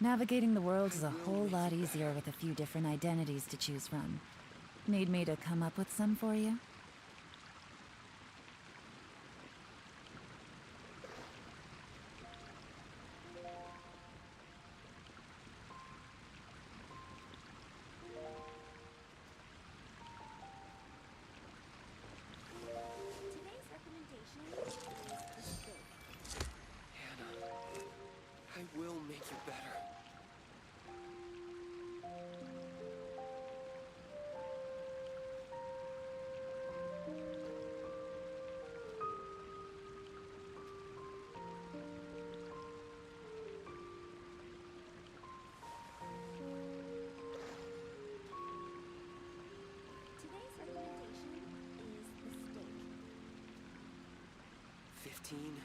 Navigating the world is a whole lot easier with a few different identities to choose from. Need me to come up with some for you? I will make you better. Today's recommendation is the steak. 15,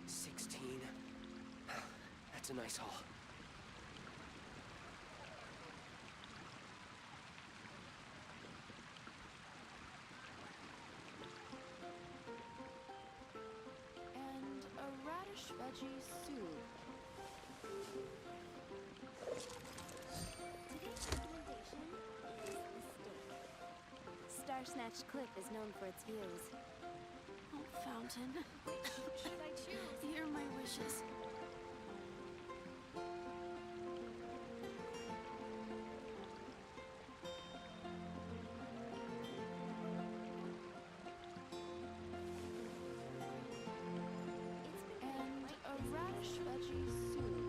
16. That's a nice haul. And a radish veggie soup. Today's recommendation is the steak. Star Snatch Cliff is known for its views. Oh, Fountain. Which should I choose? Hear my wishes. And a radish veggie soup.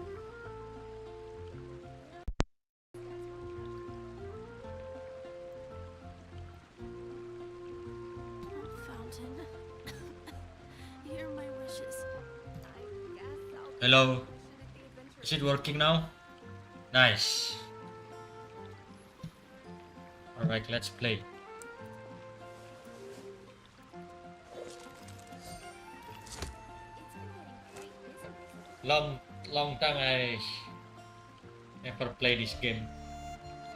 Oh, Fountain. Hear my wishes. Hello. Is it working now? Nice. Alright, let's play. Long time I never play this game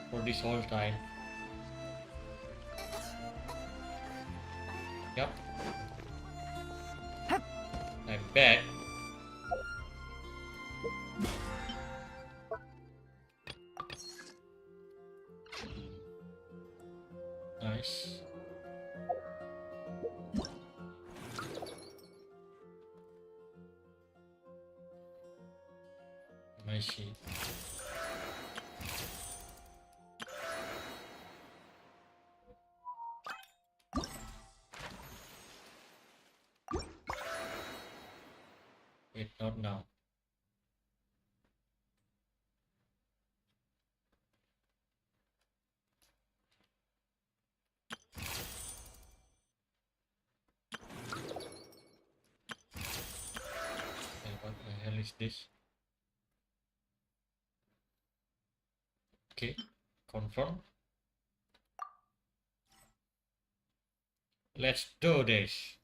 for this whole time. Yup. I'm back. Nice. I see. Wait, not now. Hey, what the hell is this? Okay, confirm. Let's do this.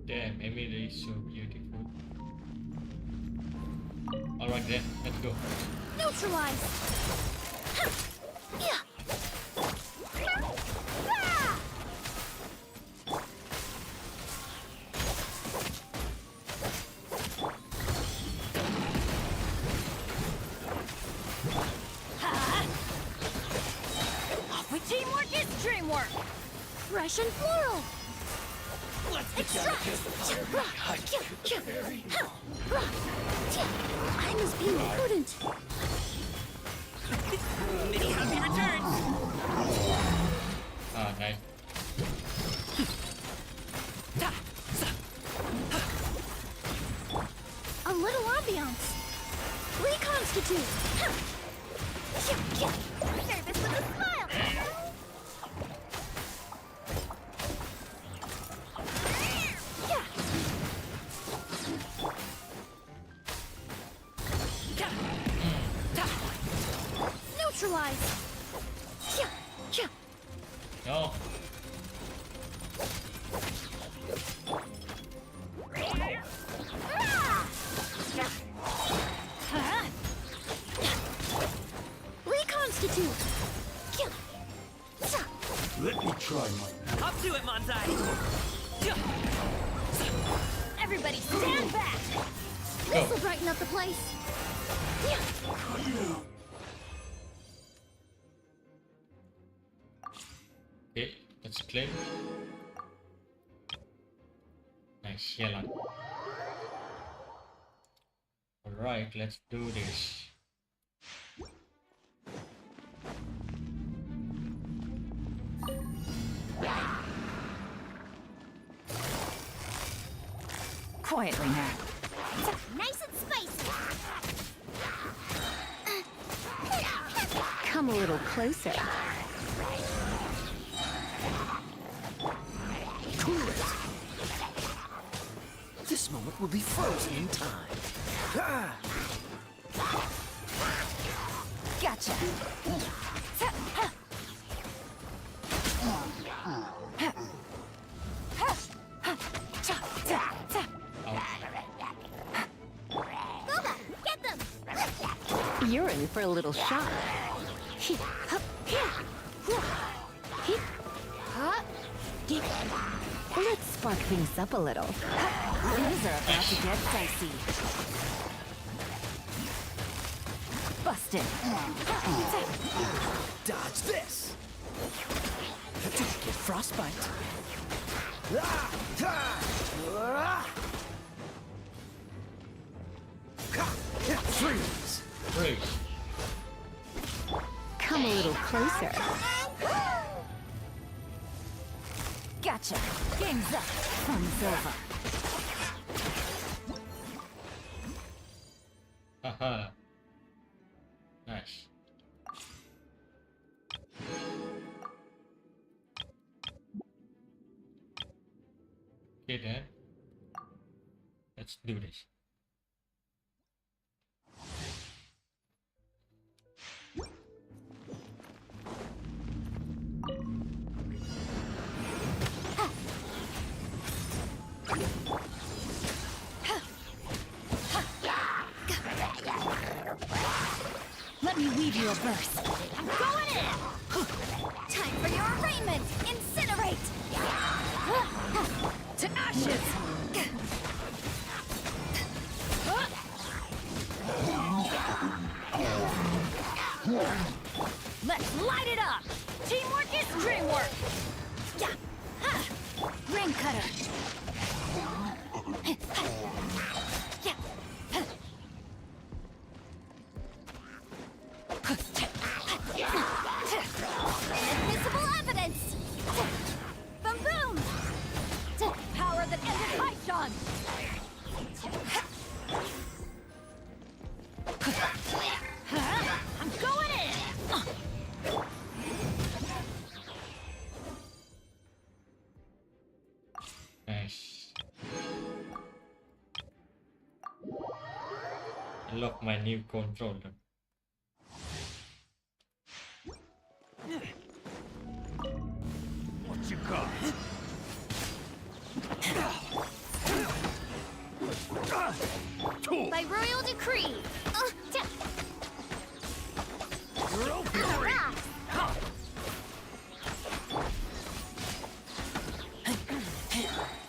Damn, Emily is so beautiful. Alright then, let's go. Neutralize! Yeah. Teamwork is dreamwork! Fresh and floral! Let's get down to business. I must be imprudent. Many happy returns. Ah, nice. A little ambiance. Reconstitute. Share this with a smile. Neutralize. No. altitude. Let me try my. Up to it, Manzai! Everybody stand back! This'll brighten up the place. Okay, let's claim. Nice, yellow. Alright, let's do this. Quietly now. Nice and spicy. Come a little closer. Cool it. This moment will be frozen in time. Gotcha. Boba, get them! You're in for a little shock. Let's spark things up a little. Things are about to get dicey. Busted. Dodge this. Don't get frostbite. Freeze. Freeze. Come a little closer. Gotcha. Game's up. Fun's over. Haha. Nice. Okay then. Let's do this. Let me weave you a verse. I'm going in! Time for your arraignment! Incinerate! To ashes! Let's light it up! Teamwork is dreamwork! Yeah. Ring cutter! Yeah. Inadmissible evidence! Boom boom! Power that ended Python! I'm going in! Nice. I love my new controller. What you got? By royal decree! You're open. Ah!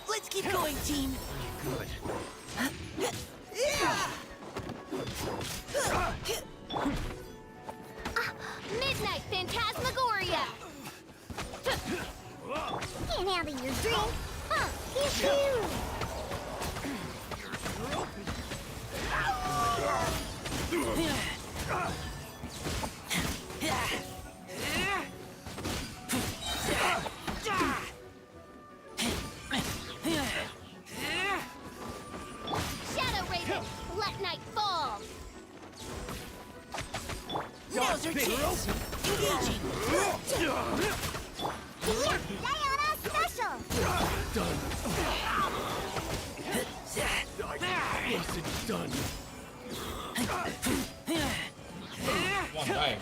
Let's keep going, team! Good. Midnight Phantasmagoria! Can't handle your drink! Huh, he's huge! Shadow Raven, let night fall! Now's your chance! Engaging! Diana Special! Done. Yes, it's done. One time.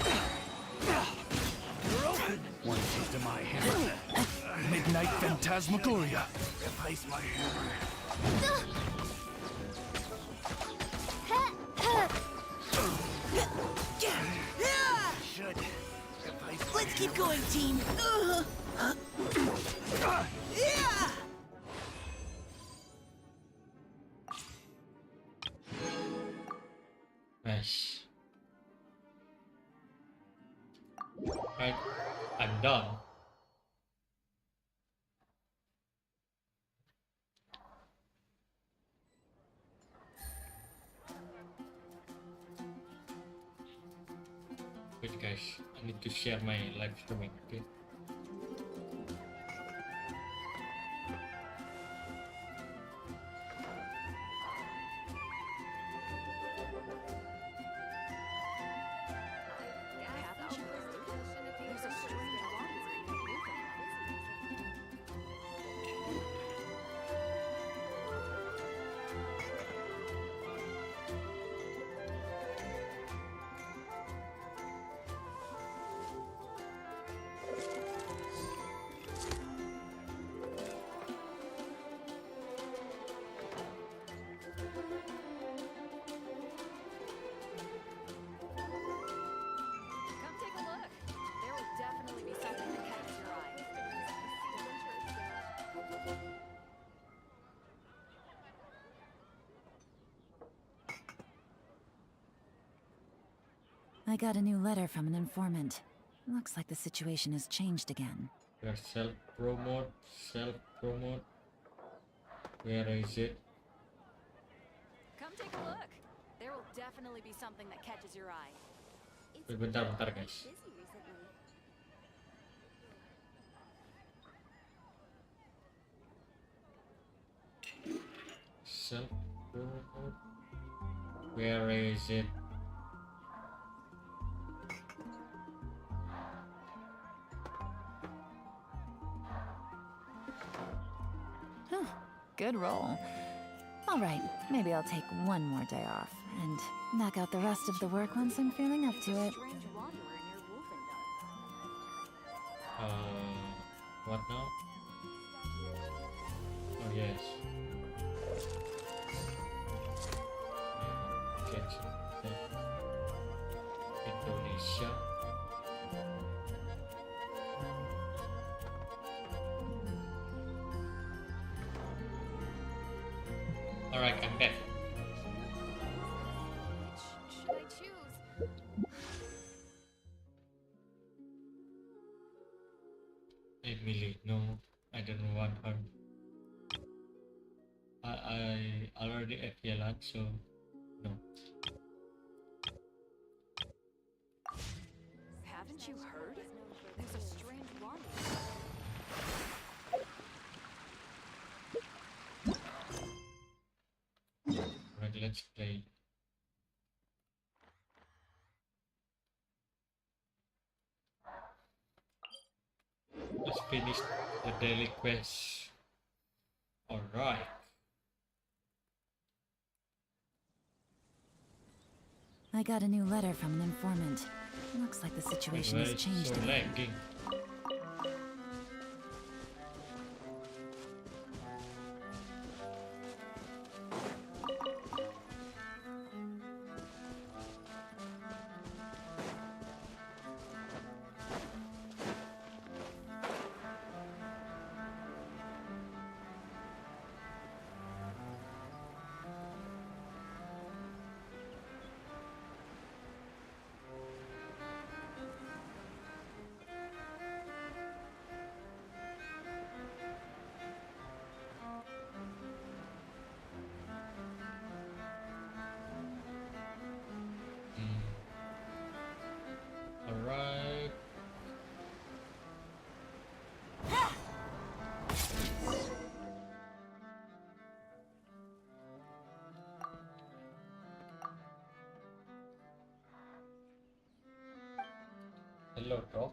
You're open. One taste of my hammer. Midnight Phantasmagoria. Replace my hammer. Should. keep going, team. Yeah! Nice. Right, I'm done. Wait guys, I need to share my live streaming, okay? Come take a look. There will definitely be something that catches your eye. I got a new letter from an informant. Looks like the situation has changed again. Where self-promote. Where is it? Come take a look. There will definitely be something that catches your eye. Bentar guys. Self-promote. Where is it? Good roll. Alright, maybe I'll take one more day off and knock out the rest of the work once I'm feeling up to it. Strange wanderer near Wolfendal. What now? Oh yes. Genshin Indonesia. Alright, I'm back. Which should I choose? Emily, no, I don't want her. I already at Yelan, so no. Haven't you heard? There's a strange wanderer. Alright, let's play. Let's finish the daily quest. Alright. I got a new letter from an informant. Looks like the situation Why has it's changed so again. lagging? Alright. Hello, dog.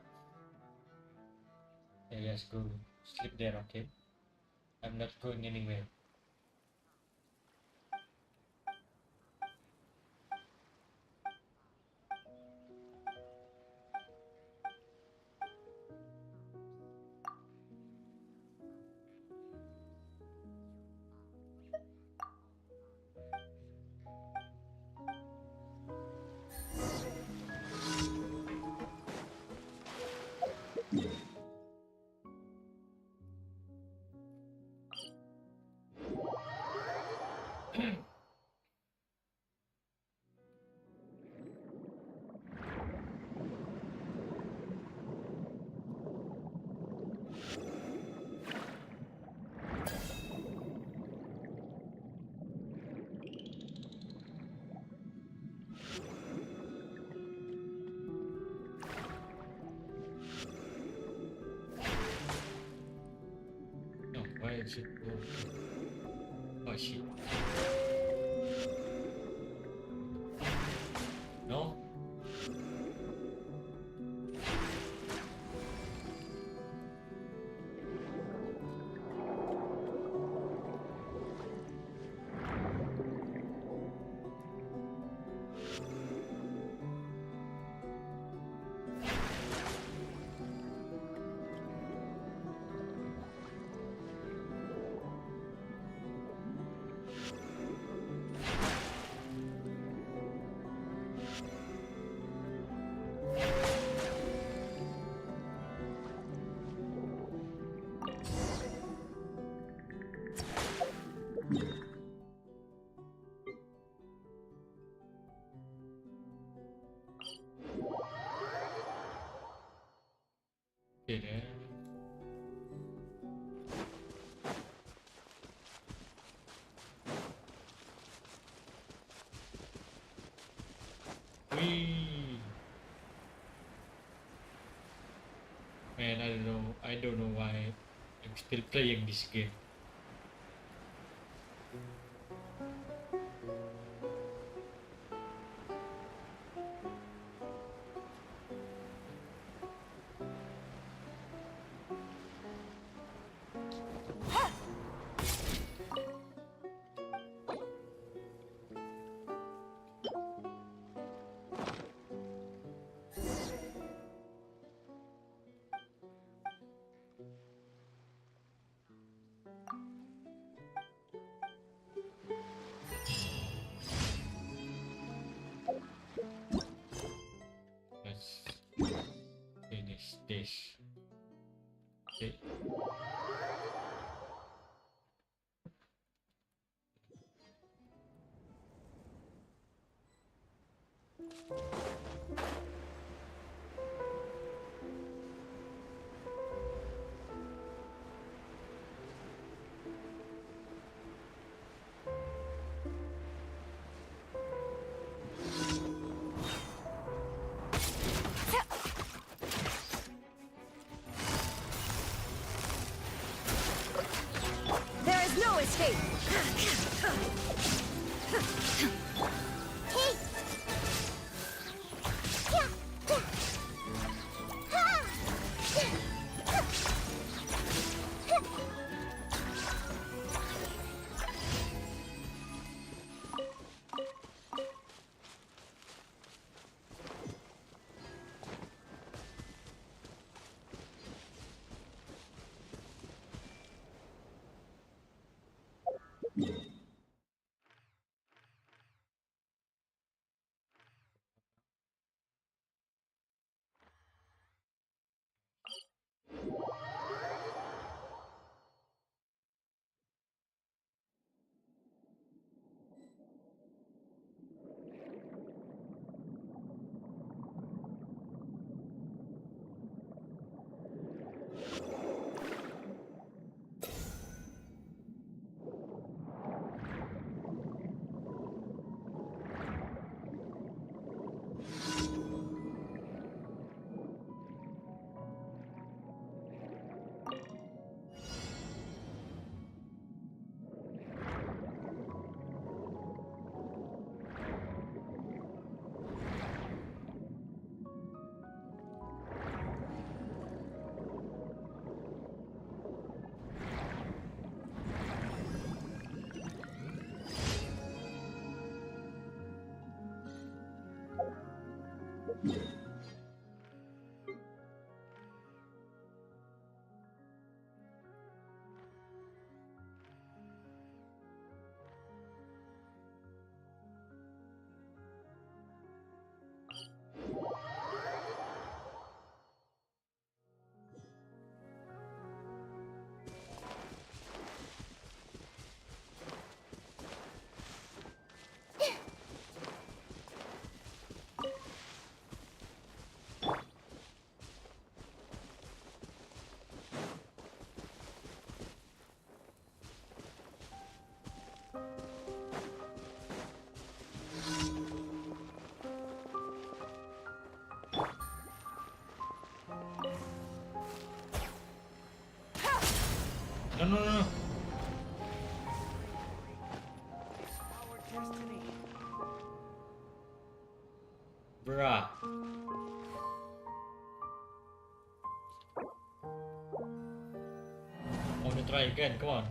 Hey, yes, go sleep there, okay? I'm not going anywhere. should go. Oh shit. No? Okay then. Wee. Man, I don't know why I'm still playing this game. Let's finish this. Okay. There is no escape. No, no, no, no. wanna try again, come on.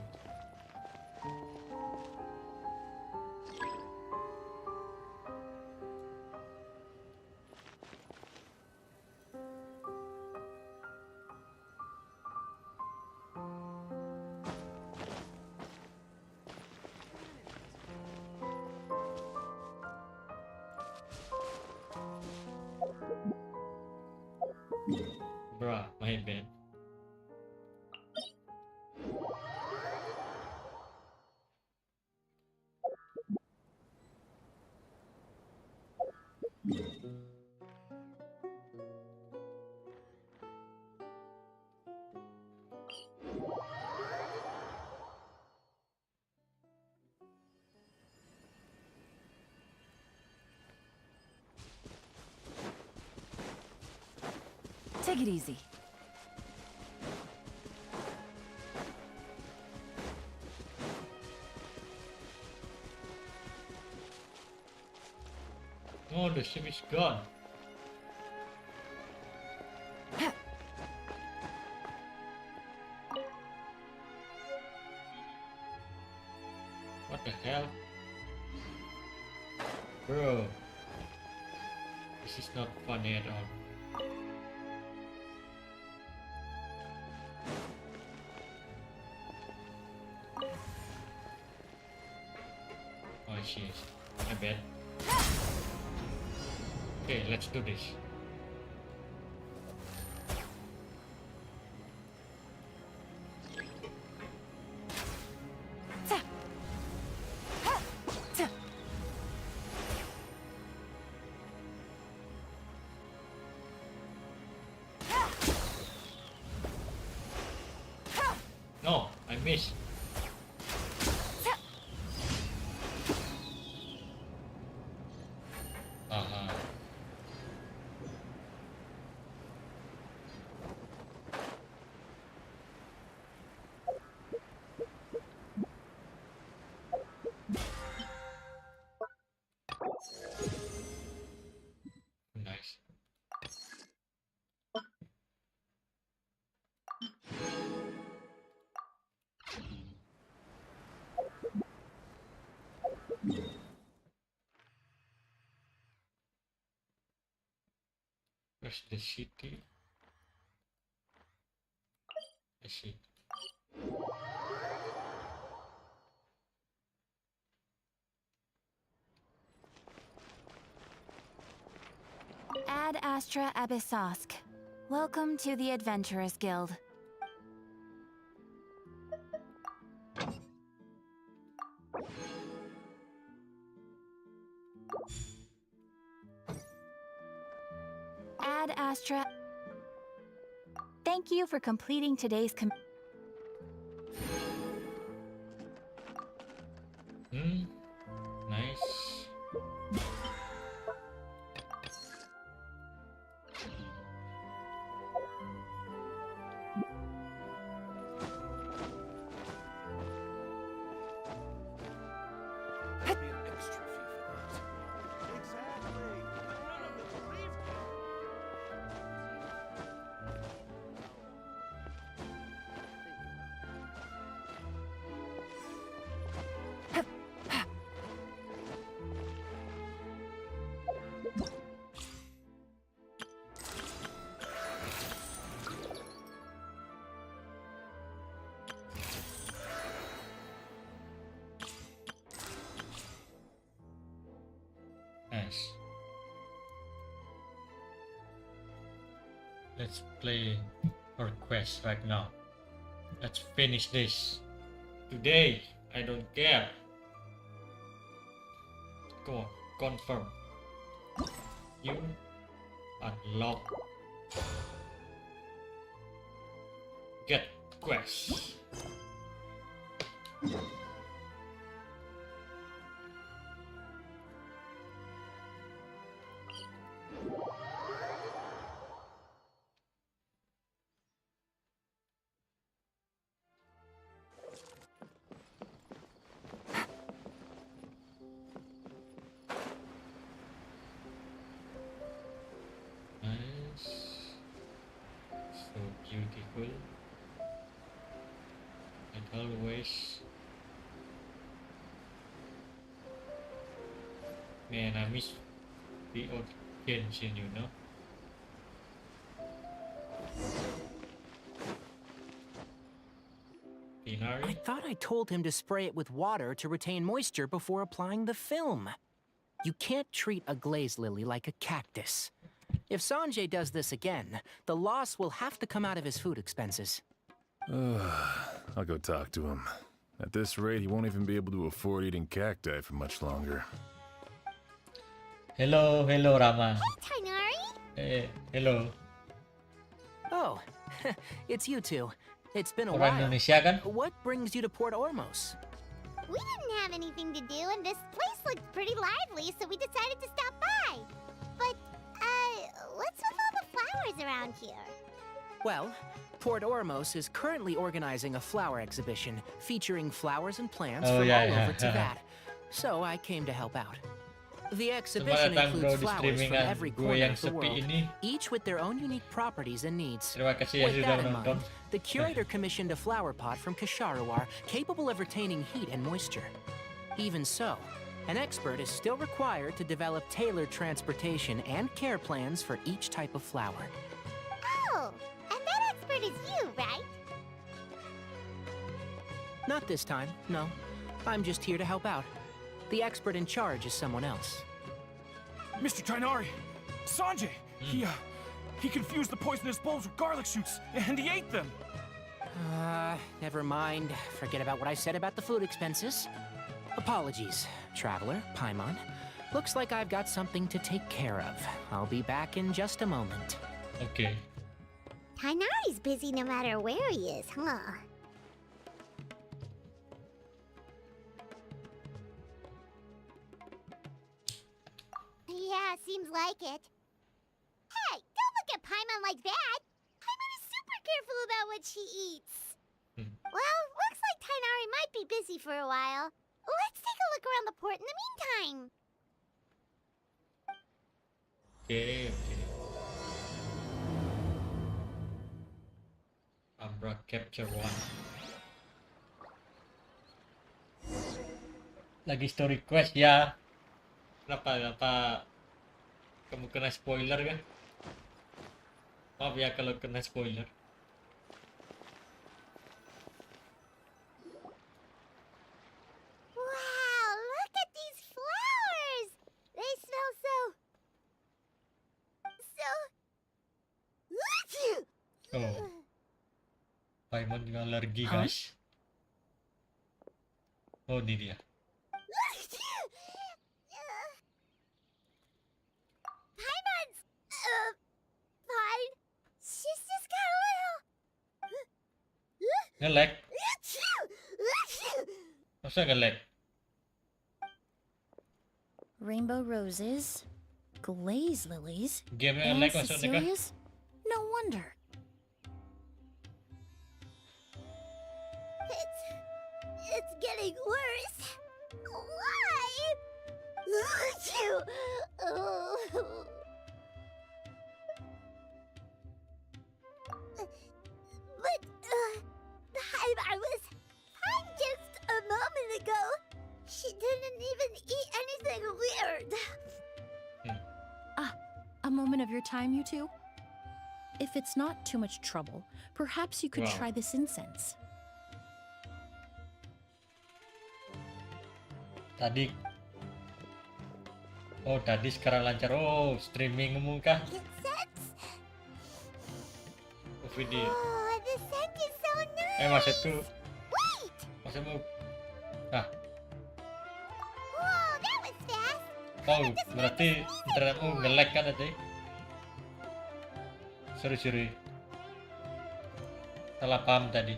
Bruh, my bad. Take it easy. Oh, the ship is gone. What the hell? Bro. This is not funny at all. Oh, jeez. My bad. Okay, let's do this. No, I missed. Uh-huh. Nice. Where's the city? I see. Ad Astra Abyssosk. Welcome to the Adventurers Guild. Ad Astra. Thank you for completing today's Nice. Be an extra fee for that. Exactly. None of them believed Nice. Let's play our quest right now. Let's finish this. Today, I don't care. Go on, confirm. You unlock. Get quest. Nice. So beautiful. Like always. Man, I miss the old Genshin, you know. I Inari? thought I told him to spray it with water to retain moisture before applying the film. You can't treat a glaze lily like a cactus. If Sanjay does this again, the loss will have to come out of his food expenses. I'll go talk to him. At this rate, he won't even be able to afford eating cacti for much longer. Hello, hello Rama. Tainari? Hello. Oh, it's you two. It's been a Orang while. Indonesia kan? What brings you to Port Ormos? We didn't have anything to do, and this place looked pretty lively, so we decided to stop by. But, what's with all the flowers around here? Well, Port Ormos is currently organizing a flower exhibition featuring flowers and plants Oh, from yeah, all yeah, over yeah. Tibet. So I came to help out. The Semangat exhibition datang bro includes di flowers streaming from kan every gue corner yang of the sepi world, ini. each with their own unique properties and needs. Terima kasih ya With sudah that in menonton. mind, the curator commissioned a flower pot from Kasharuar capable of retaining heat and moisture. Even so, an expert is still required to develop tailored transportation and care plans for each type of flower. Oh, and that expert is you, right? Not this time, no. I'm just here to help out. The expert in charge is someone else. Mr. Tainari! Sanjay! He confused the poisonous bulbs with garlic shoots, and he ate them! Never mind. Forget about what I said about the food expenses. Apologies, traveler, Paimon. Looks like I've got something to take care of. I'll be back in just a moment. Oke. Tainari's busy no matter where he is, huh? Yeah, seems like it. Hey, don't look at Paimon like that! Paimon is super careful about what she eats. Well, looks like Tainari might be busy for a while. Let's take a look around the port in the meantime. Oke. Umbra Capture One. Lagi story quest ya. Kenapa kamu kena spoiler kan? Maaf ya kalau kena spoiler. Wow, look at these flowers! They smell so... Oh, Paimon juga alergi Hah? guys. Oh ini dia. Paimon's... fine. She's just got a little... Nge-lag? Masa nge-lag? Rainbow roses, glaze lilies, Game and nge-lag maksudnya kah? Cecilia's? No wonder. It's getting worse. Why? But, I was fine just a moment ago. She didn't even eat anything weird. A moment of your time, you two? If it's not too much trouble, perhaps you could Wow. try this incense. Tadi. Oh tadi sekarang lancar. Oh streamingmu kah? Incense? Oh video. Oh, the scent is so nice. Masa itu Wait! masa mau. Ah, Whoa, that was fast. oh berarti internetmu nge-lag kan tadi? Sorry. Salah paham tadi.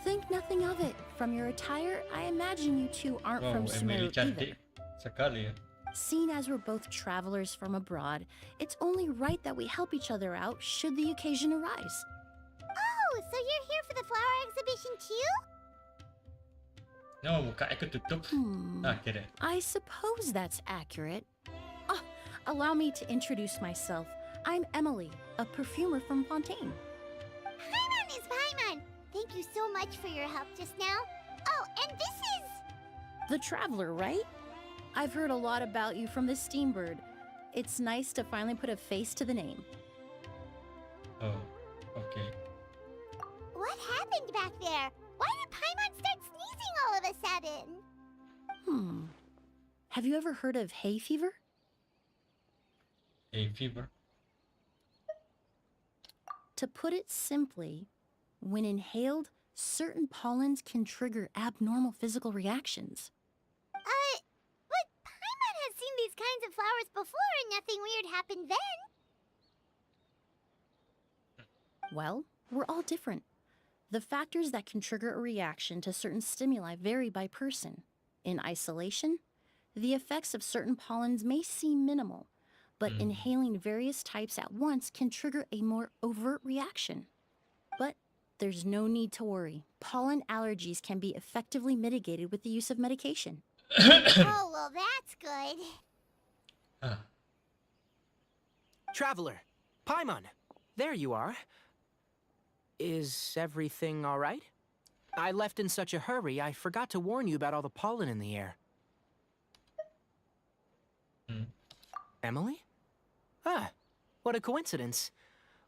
Think nothing of it. From your attire, I imagine you two aren't Wow, from Emily Sumeru cantik either. sekali ya. Seeing as we're both travelers from abroad, it's only right that we help each other out should the occasion arise. Oh, so you're here for the flower exhibition too? No, muka aku tutup. Akhirnya. I suppose that's accurate. Ah, allow me to introduce myself. I'm Emily, a perfumer from Fontaine. Paimon is Paimon. They thank you so much for your help just now. Oh, and this is... The Traveler, right? I've heard a lot about you from the Steambird. It's nice to finally put a face to the name. Oh, okay. What happened back there? Why did Paimon start sneezing all of a sudden? Have you ever heard of hay fever? Hay fever. To put it simply, when inhaled, certain pollens can trigger abnormal physical reactions. But Paimon has seen these kinds of flowers before and nothing weird happened then. Well, we're all different. The factors that can trigger a reaction to certain stimuli vary by person. In isolation, the effects of certain pollens may seem minimal, but inhaling various types at once can trigger a more overt reaction. But there's no need to worry. Pollen allergies can be effectively mitigated with the use of medication. Oh, well, that's good. Huh. Traveler, Paimon, there you are. Is everything all right? I left in such a hurry, I forgot to warn you about all the pollen in the air. Emily? Ah, what a coincidence.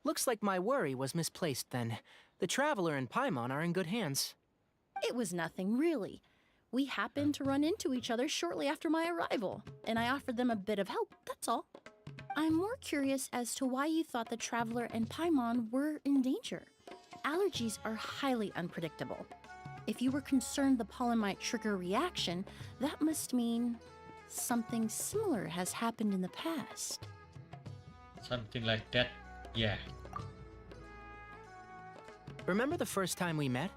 Looks like my worry was misplaced then. The Traveler and Paimon are in good hands. It was nothing, really. We happened to run into each other shortly after my arrival, and I offered them a bit of help, that's all. I'm more curious as to why you thought the Traveler and Paimon were in danger. Allergies are highly unpredictable. If you were concerned the pollen might trigger a reaction, that must mean something similar has happened in the past. Something like that. Yeah. Remember the first time we met?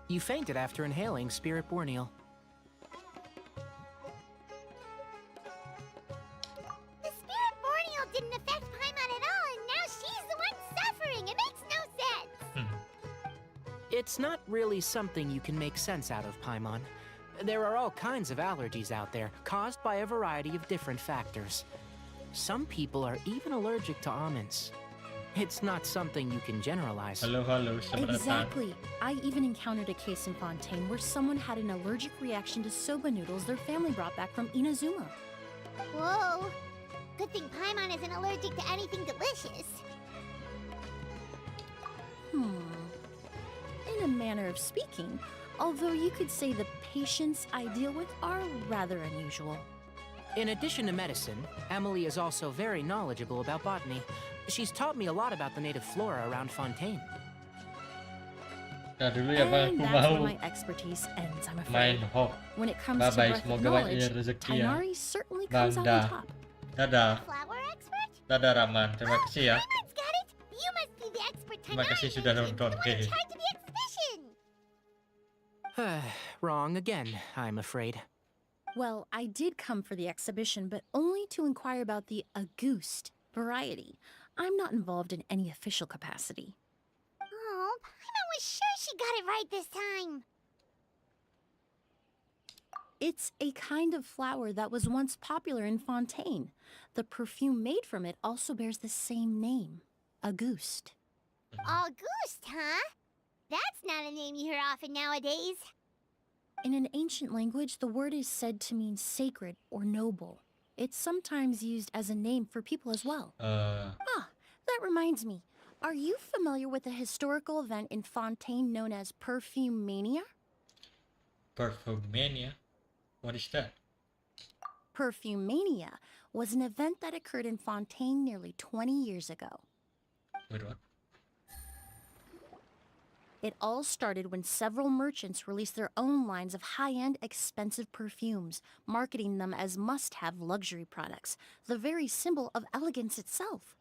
You fainted after inhaling Spirit Borneal. The Spirit Borneal didn't affect Paimon at all, and now she's the one suffering. It makes no sense. It's not really something you can make sense out of, Paimon. There are all kinds of allergies out there, caused by a variety of different factors. Some people are even allergic to almonds. It's not something you can generalize. Halo, selamat datang. Exactly. I even encountered a case in Fontaine where someone had an allergic reaction to soba noodles their family brought back from Inazuma. Whoa. Good thing Paimon isn't allergic to anything delicious. In a manner of speaking, although you could say the patients I deal with are rather unusual. In addition to medicine, Emily is also very knowledgeable about botany. She's taught me a lot about the native flora around Fontaine. Nah dulu ya bang, And aku that's mau where my expertise ends, I'm main afraid. hop. When it comes Bye to bye, breadth of semoga knowledge, banyak rezeki ya. Tainari certainly comes out Bangda. on top. Dadah, Flower expert? dadah Raman. Terima kasih ya. Paimon's got it. You must be the expert Terima Tainari kasih sudah mentioned, nonton. the one in charge of the exhibition. Wrong again, I'm afraid. Well, I did come for the exhibition, but only to inquire about the Auguste variety. I'm not involved in any official capacity. Oh, Paimon was sure she got it right this time. It's a kind of flower that was once popular in Fontaine. The perfume made from it also bears the same name, Auguste. Auguste, huh? That's not a name you hear often nowadays. In an ancient language, the word is said to mean sacred or noble. It's sometimes used as a name for people as well. That reminds me. Are you familiar with a historical event in Fontaine known as Perfume Mania? Perfume Mania? What is that? Perfume Mania was an event that occurred in Fontaine nearly 20 years ago. Wait, what? It all started when several merchants released their own lines of high-end, expensive perfumes, marketing them as must-have luxury products, the very symbol of elegance itself.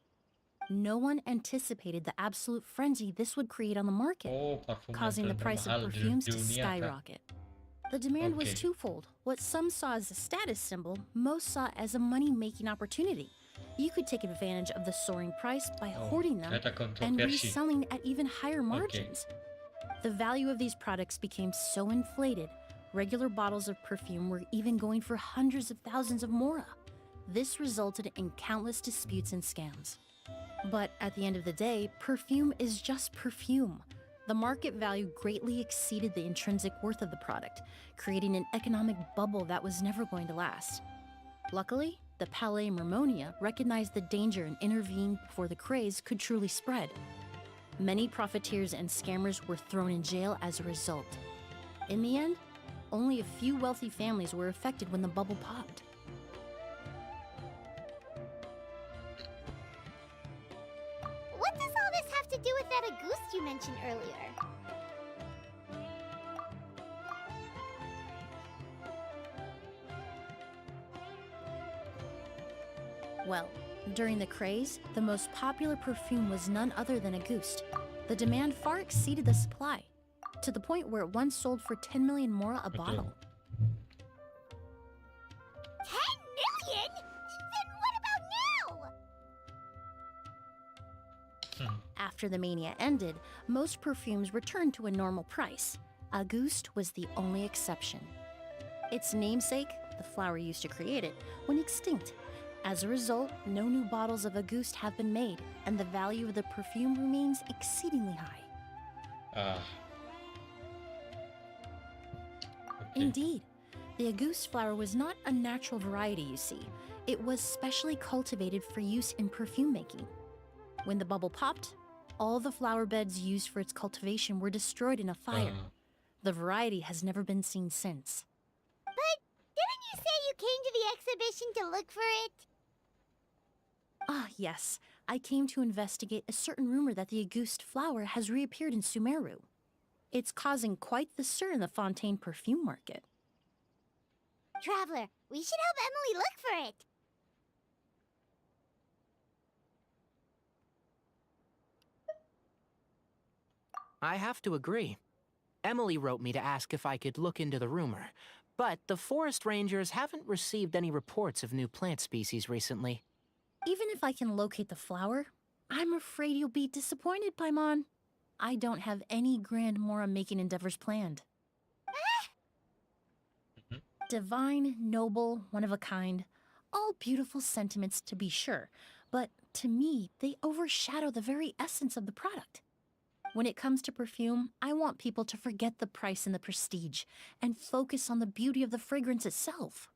No one anticipated the absolute frenzy this would create on the market, Oh, parfum yang causing the price of termahal di perfumes to dunia, kan? skyrocket. The demand was Okay. twofold. What some saw as a status symbol, most saw as a money-making opportunity. You could take advantage of the soaring price by Oh, hoarding them ternyata and kontroversi. reselling at even higher margins. The value of these products became so inflated, regular bottles of perfume were even going for hundreds of thousands of mora. This resulted in countless disputes and scams. But at the end of the day, perfume is just perfume. The market value greatly exceeded the intrinsic worth of the product, creating an economic bubble that was never going to last. Luckily, the Palais Mermonia recognized the danger and intervened before the craze could truly spread. Many profiteers and scammers were thrown in jail as a result. In the end, only a few wealthy families were affected when the bubble popped. What does all this have to do with that Auguste you mentioned earlier? Well, during the craze, the most popular perfume was none other than Auguste. The demand far exceeded the supply, to the point where it once sold for 10 million mora a bottle. 10 million? Then what about now? After the mania ended, most perfumes returned to a normal price. Auguste was the only exception. Its namesake, the flower used to create it, went extinct. As a result, no new bottles of Auguste have been made, and the value of the perfume remains exceedingly high. Okay. Indeed, the Auguste flower was not a natural variety, you see. It was specially cultivated for use in perfume making. When the bubble popped, all the flower beds used for its cultivation were destroyed in a fire. The variety has never been seen since. But didn't you say you came to the exhibition to look for it? Ah, yes. I came to investigate a certain rumor that the Auguste flower has reappeared in Sumeru. It's causing quite the stir in the Fontaine perfume market. Traveler, we should help Emily look for it. I have to agree. Emily wrote me to ask if I could look into the rumor, but the forest rangers haven't received any reports of new plant species recently. Even if I can locate the flower, I'm afraid you'll be disappointed, Paimon. I don't have any grand Mora-making endeavors planned. Divine, noble, one of a kind. All beautiful sentiments, to be sure, but to me, they overshadow the very essence of the product. When it comes to perfume, I want people to forget the price and the prestige, and focus on the beauty of the fragrance itself.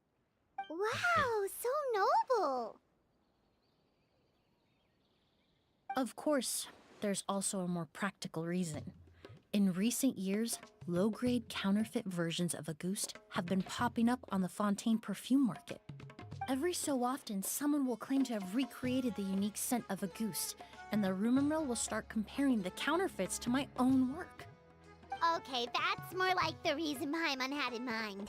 Wow, so noble. Of course, there's also a more practical reason. In recent years, low-grade counterfeit versions of Auguste have been popping up on the Fontaine perfume market. Every so often, someone will claim to have recreated the unique scent of Auguste, and the rumor mill will start comparing the counterfeits to my own work. Okay, that's more like the reason Paimon had in mind.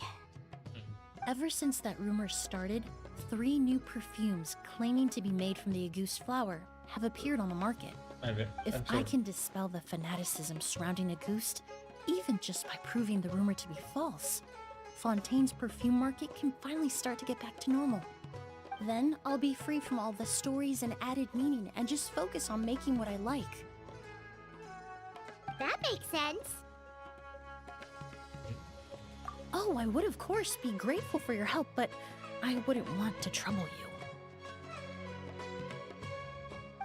Ever since that rumor started, 3 new perfumes claiming to be made from the Auguste flower have appeared on the market. If I can dispel the fanaticism surrounding Auguste, even just by proving the rumor to be false, Fontaine's perfume market can finally start to get back to normal. Then I'll be free from all the stories and added meaning and just focus on making what I like. That makes sense. Oh, I would of course be grateful for your help, but I wouldn't want to trouble you.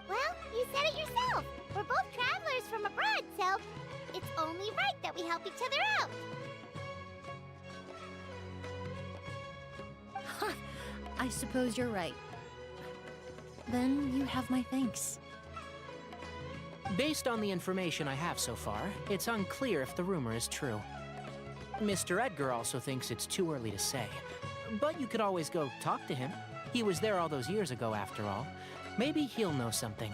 Well, you said it yourself. We're both travelers from abroad, so it's only right that we help each other out. Huh, I suppose you're right. Then you have my thanks. Based on the information I have so far, it's unclear if the rumor is true. Mr. Edgar also thinks it's too early to say, but you could always go talk to him. He was there all those years ago, after all. Maybe he'll know something.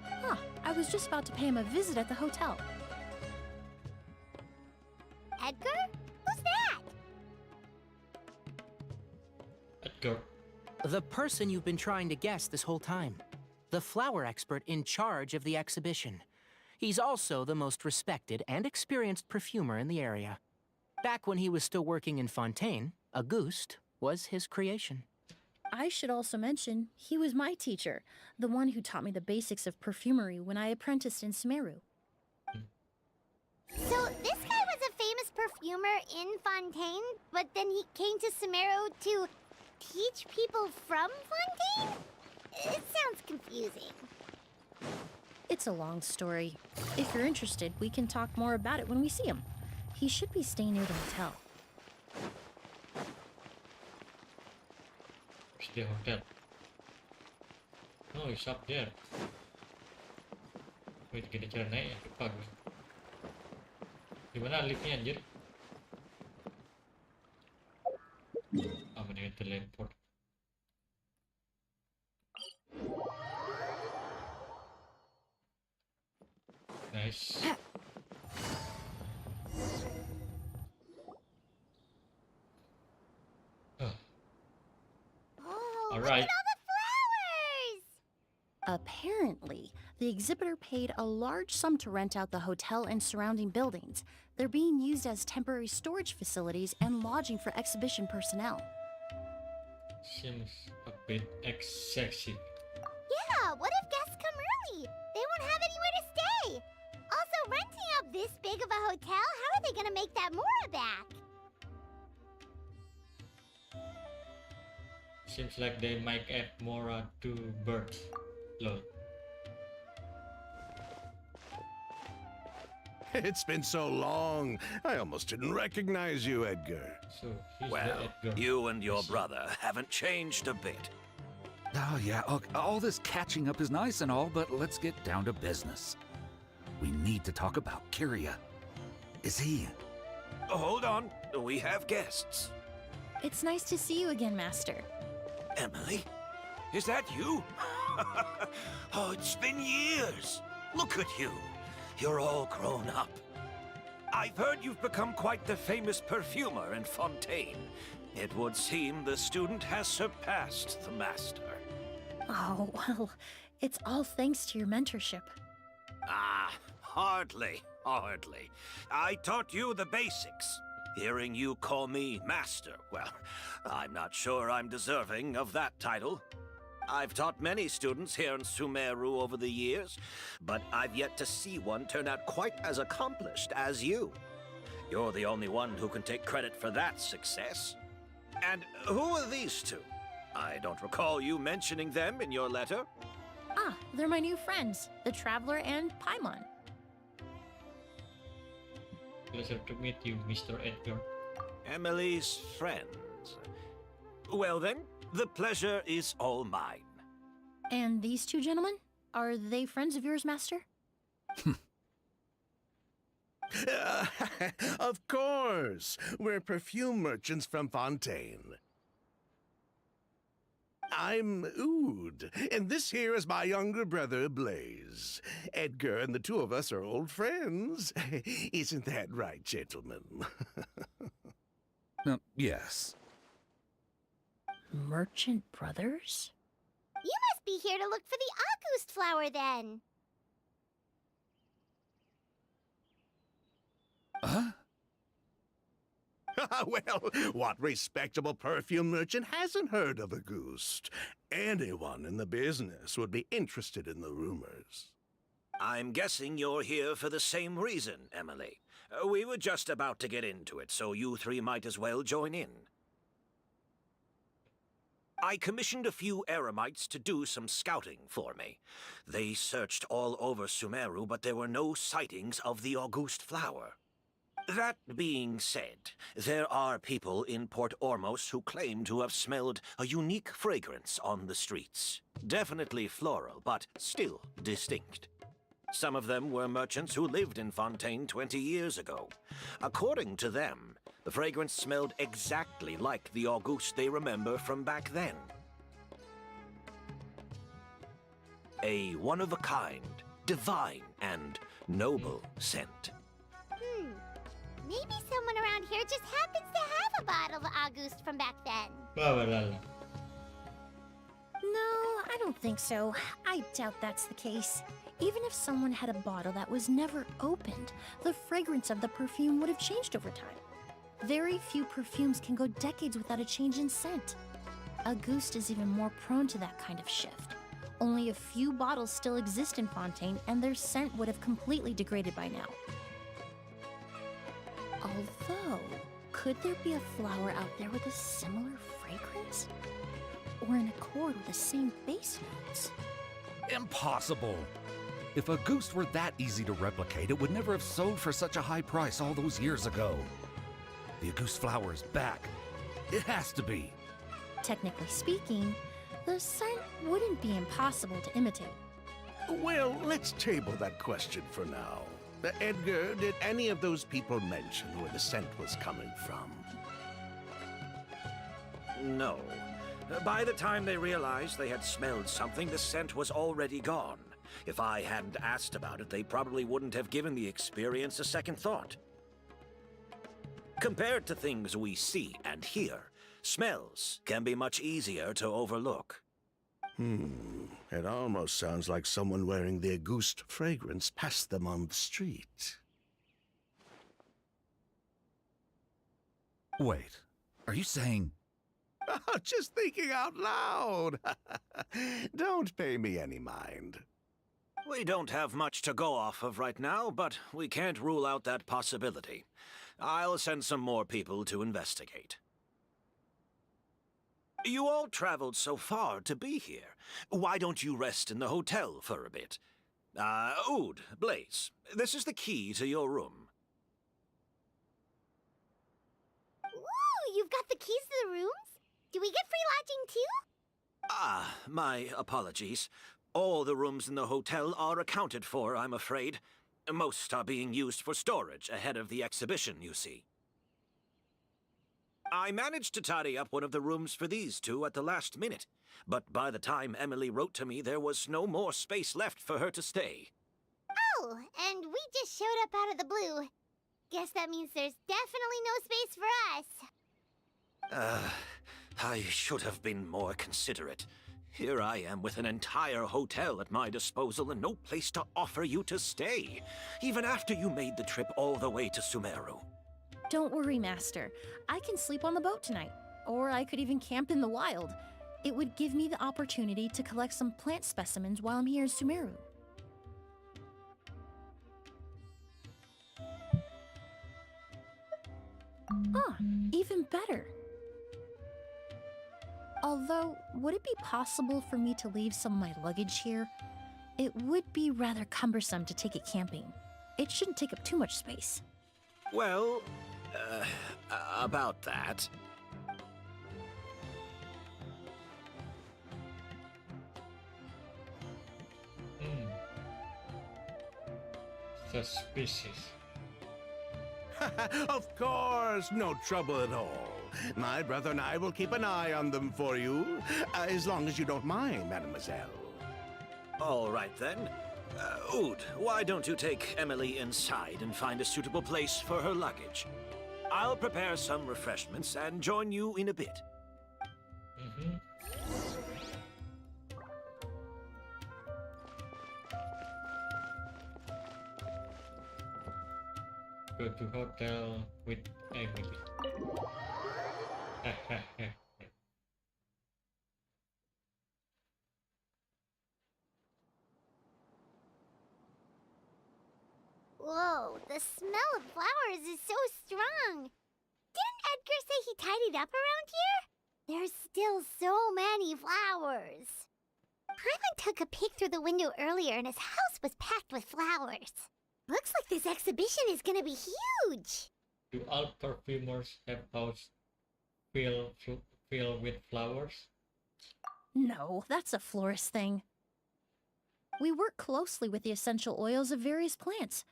Huh, I was just about to pay him a visit at the hotel. Edgar? Who's that? Edgar. The person you've been trying to guess this whole time. The flower expert in charge of the exhibition. He's also the most respected and experienced perfumer in the area. Back when he was still working in Fontaine, Auguste was his creation. I should also mention, he was my teacher, the one who taught me the basics of perfumery when I apprenticed in Sumeru. So this guy was a famous perfumer in Fontaine, but then he came to Sumeru to teach people from Fontaine? It sounds confusing. It's a long story. If you're interested, we can talk more about it when we see him. He should be staying near the hotel. It's the hotel. Oh, it's up there. Wait, gini cara naik ya? Lupa gue. Gimana liftnya anjir? Ah, mendingan teleport. Nice. Oh, All look right. at all the flowers! Apparently, the exhibitor paid a large sum to rent out the hotel and surrounding buildings. They're being used as temporary storage facilities and lodging for exhibition personnel. Seems a bit excessive. Yeah, what if guests come early? They won't have anywhere to stay. Also, renting out this big of a hotel, how are they gonna make that Mora back? Seems like they might add more to birds. Lol. It's been so long. I almost didn't recognize you, Edgar. So he's Well, the Edgar. you and your I see. brother haven't changed a bit. Oh, yeah, okay, all this catching up is nice and all, but let's get down to business. We need to talk about Kyria. Is he... Hold on, we have guests. It's nice to see you again, Master. Emily? Is that you? Oh, it's been years. Look at you. You're all grown up. I've heard you've become quite the famous perfumer in Fontaine. It would seem the student has surpassed the master. Oh, well, it's all thanks to your mentorship. Ah, hardly. I taught you the basics. Hearing you call me master, well, I'm not sure I'm deserving of that title. I've taught many students here in Sumeru over the years, but I've yet to see one turn out quite as accomplished as you. You're the only one who can take credit for that success. And who are these two? I don't recall you mentioning them in your letter. Ah, they're my new friends, the Traveler and Paimon. Pleasure to meet you, Mr. Edgar. Emily's friends. Well then, the pleasure is all mine. And these two gentlemen? Are they friends of yours, Master? Of course. We're perfume merchants from Fontaine. I'm Oud, and this here is my younger brother, Blaze. Edgar and the two of us are old friends. Isn't that right, gentlemen? Yes. Merchant brothers? You must be here to look for the August flower then. Huh? Well, what respectable perfume merchant hasn't heard of Auguste? Anyone in the business would be interested in the rumors. I'm guessing you're here for the same reason, Emily. We were just about to get into it, so you three might as well join in. I commissioned a few eremites to do some scouting for me. They searched all over Sumeru, but there were no sightings of the Auguste flower. That being said, there are people in Port Ormos who claim to have smelled a unique fragrance on the streets. Definitely floral, but still distinct. Some of them were merchants who lived in Fontaine 20 years ago. According to them, the fragrance smelled exactly like the Auguste they remember from back then. A one-of-a-kind, divine, and noble scent. Maybe someone around here just happens to have a bottle of August from back then. Well. No, I don't think so. I doubt that's the case. Even if someone had a bottle that was never opened, the fragrance of the perfume would have changed over time. Very few perfumes can go decades without a change in scent. Auguste is even more prone to that kind of shift. Only a few bottles still exist in Fontaine, and their scent would have completely degraded by now. Although, could there be a flower out there with a similar fragrance? Or in accord with the same base notes? Impossible. If a goose were that easy to replicate, it would never have sold for such a high price all those years ago. The goose flower is back. It has to be. Technically speaking, the scent wouldn't be impossible to imitate. Well, let's table that question for now. Edgar, did any of those people mention where the scent was coming from? No. By the time they realized they had smelled something, the scent was already gone. If I hadn't asked about it, they probably wouldn't have given the experience a second thought. Compared to things we see and hear, smells can be much easier to overlook. It almost sounds like someone wearing the Auguste fragrance passed them on the street. Wait, are you saying... Just thinking out loud. Don't pay me any mind. We don't have much to go off of right now, but we can't rule out that possibility. I'll send some more people to investigate. You all traveled so far to be here. Why don't you rest in the hotel for a bit? Oud, Blaze, this is the key to your room. Ooh, you've got the keys to the rooms? Do we get free lodging too? My apologies. All the rooms in the hotel are accounted for, I'm afraid. Most are being used for storage ahead of the exhibition, you see. I managed to tidy up one of the rooms for these two at the last minute, but by the time Emily wrote to me, there was no more space left for her to stay. Oh, and we just showed up out of the blue. Guess that means there's definitely no space for us. I should have been more considerate. Here I am with an entire hotel at my disposal and no place to offer you to stay, even after you made the trip all the way to Sumeru. Don't worry, Master. I can sleep on the boat tonight, or I could even camp in the wild. It would give me the opportunity to collect some plant specimens while I'm here in Sumeru. Even better. Although, would it be possible for me to leave some of my luggage here? It would be rather cumbersome to take it camping. It shouldn't take up too much space. Well, about that. Suspicious. Of course, no trouble at all. My brother and I will keep an eye on them for you, as long as you don't mind, mademoiselle. All right, then. Oud, why don't you take Emily inside and find a suitable place for her luggage? I'll prepare some refreshments and join you in a bit. Go to hotel with Emily. Whoa, the smell of flowers is so strong. Didn't Edgar say he tidied up around here? There's still so many flowers. Paimon took a peek through the window earlier and his house was packed with flowers. Looks like this exhibition is gonna be huge. Do all perfumers have house filled with flowers? No, that's a florist thing. We work closely with the essential oils of various plants,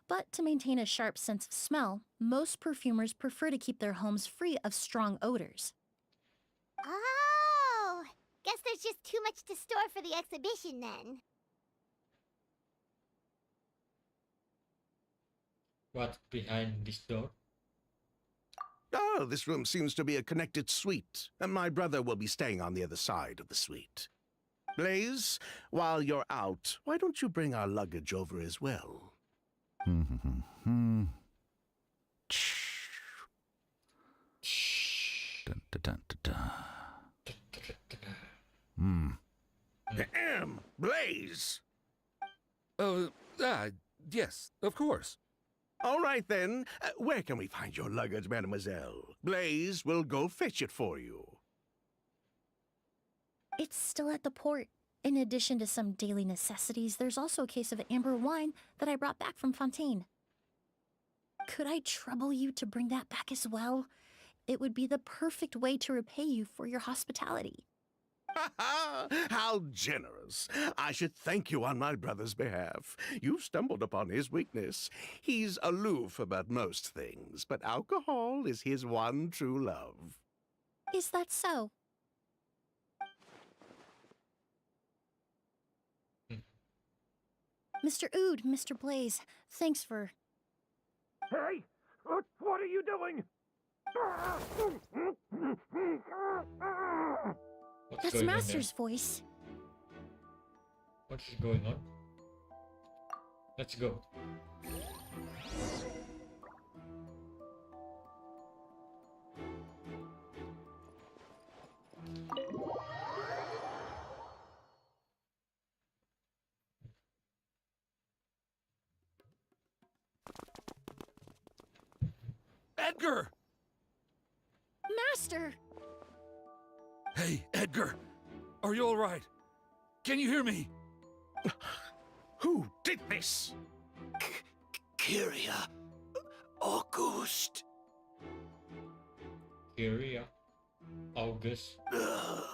but to maintain a sharp sense of smell, most perfumers prefer to keep their homes free of strong odors. Oh, guess there's just too much to store for the exhibition then. What's behind this door? Oh, this room seems to be a connected suite, and my brother will be staying on the other side of the suite. Blaze, while you're out, why don't you bring our luggage over as well? Dun, dun, dun, dun, dun. Blaze! Yes, of course. All right, then. Where can we find your luggage, mademoiselle? Blaze will go fetch it for you. It's still at the port. In addition to some daily necessities, there's also a case of amber wine that I brought back from Fontaine. Could I trouble you to bring that back as well? It would be the perfect way to repay you for your hospitality. How generous. I should thank you on my brother's behalf. You've stumbled upon his weakness. He's aloof about most things, but alcohol is his one true love. Is that so? Mr. Ood, Mr. Blaze, thanks for... Hey! What are you doing? What's That's going Master's voice. What is going on? Let's go. Edgar! Master! Hey, Edgar! Are you all right? Can you hear me? Who did this? Kyria. August. Kyria. August. Oh.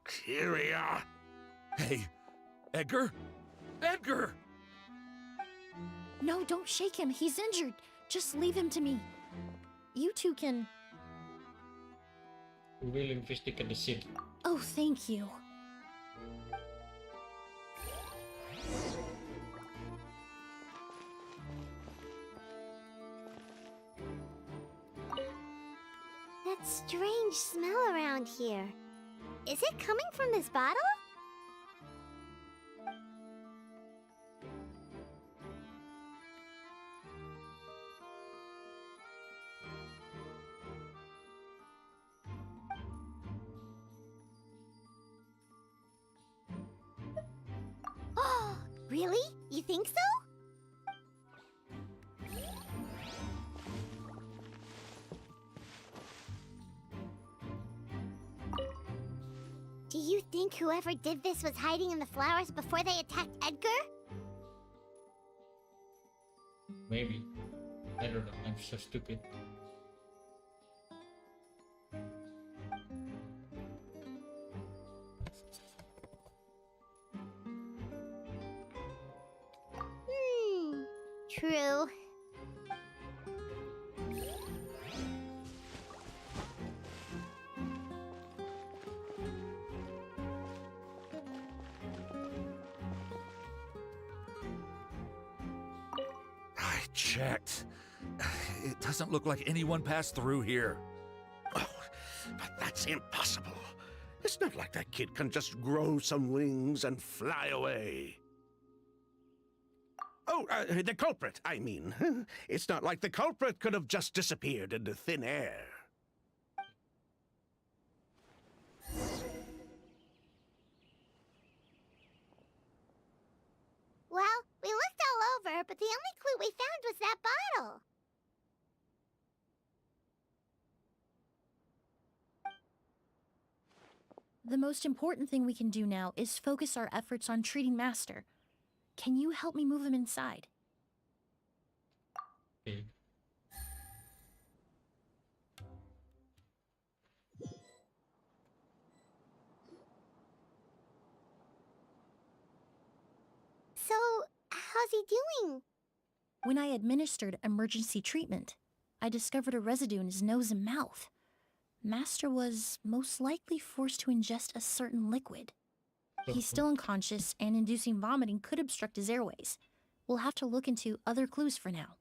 Kyria. Hey, Edgar? Edgar! No, don't shake him. He's injured. Just leave him to me. You two can... We will investigate the scene. Oh, thank you. That strange smell around here. Is it coming from this bottle? Oh, really? You think so? Do you think whoever did this was hiding in the flowers before they attacked Edgar? Maybe. I don't know. I'm so stupid. True. I checked. It doesn't look like anyone passed through here. Oh, but that's impossible. It's not like that kid can just grow some wings and fly away. Oh, the culprit, I mean. It's not like the culprit could have just disappeared into thin air. Well, we looked all over, but the only clue we found was that bottle. The most important thing we can do now is focus our efforts on treating Master. Can you help me move him inside? Okay. So, how's he doing? When I administered emergency treatment, I discovered a residue in his nose and mouth. Master was most likely forced to ingest a certain liquid. He's still unconscious, and inducing vomiting could obstruct his airways. We'll have to look into other clues for now.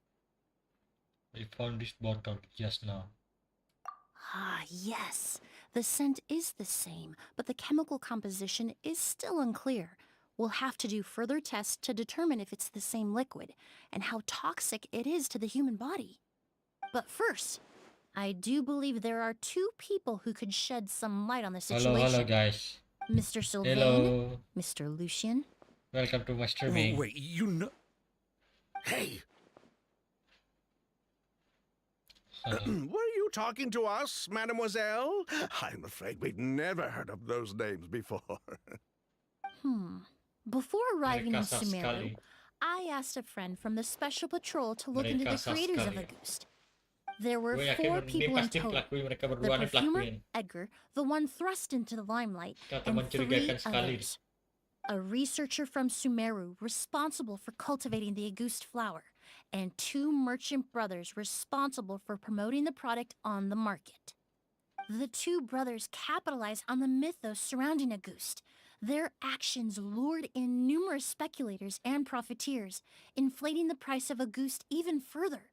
I found this bottle just now. Ah, yes. The scent is the same, but the chemical composition is still unclear. We'll have to do further tests to determine if it's the same liquid, and how toxic it is to the human body. But first, I do believe there are two people who could shed some light on the situation. Hello guys. Mr. Sylvain, Hello. Mr. Lucian. Welcome to my streaming. Oh, wait, you know... Hey! Were you talking to us, mademoiselle? I'm afraid we'd never heard of those names before. Before arriving in Mereka sah Sumeru, sekali. I asked a friend from the Special Patrol to look into Mereka the sah creators of sekali. Auguste. There were Gue 4 yakin dia people in pasti total. pelakui mereka The berdua nih perfumer, pelakuin. Edgar, the one thrust into the limelight, Kata and 3 mencurigakan sekali. others. A researcher from Sumeru responsible for cultivating the Auguste flower, and 2 merchant brothers responsible for promoting the product on the market. The 2 brothers capitalized on the mythos surrounding Auguste. Their actions lured in numerous speculators and profiteers, inflating the price of Auguste even further.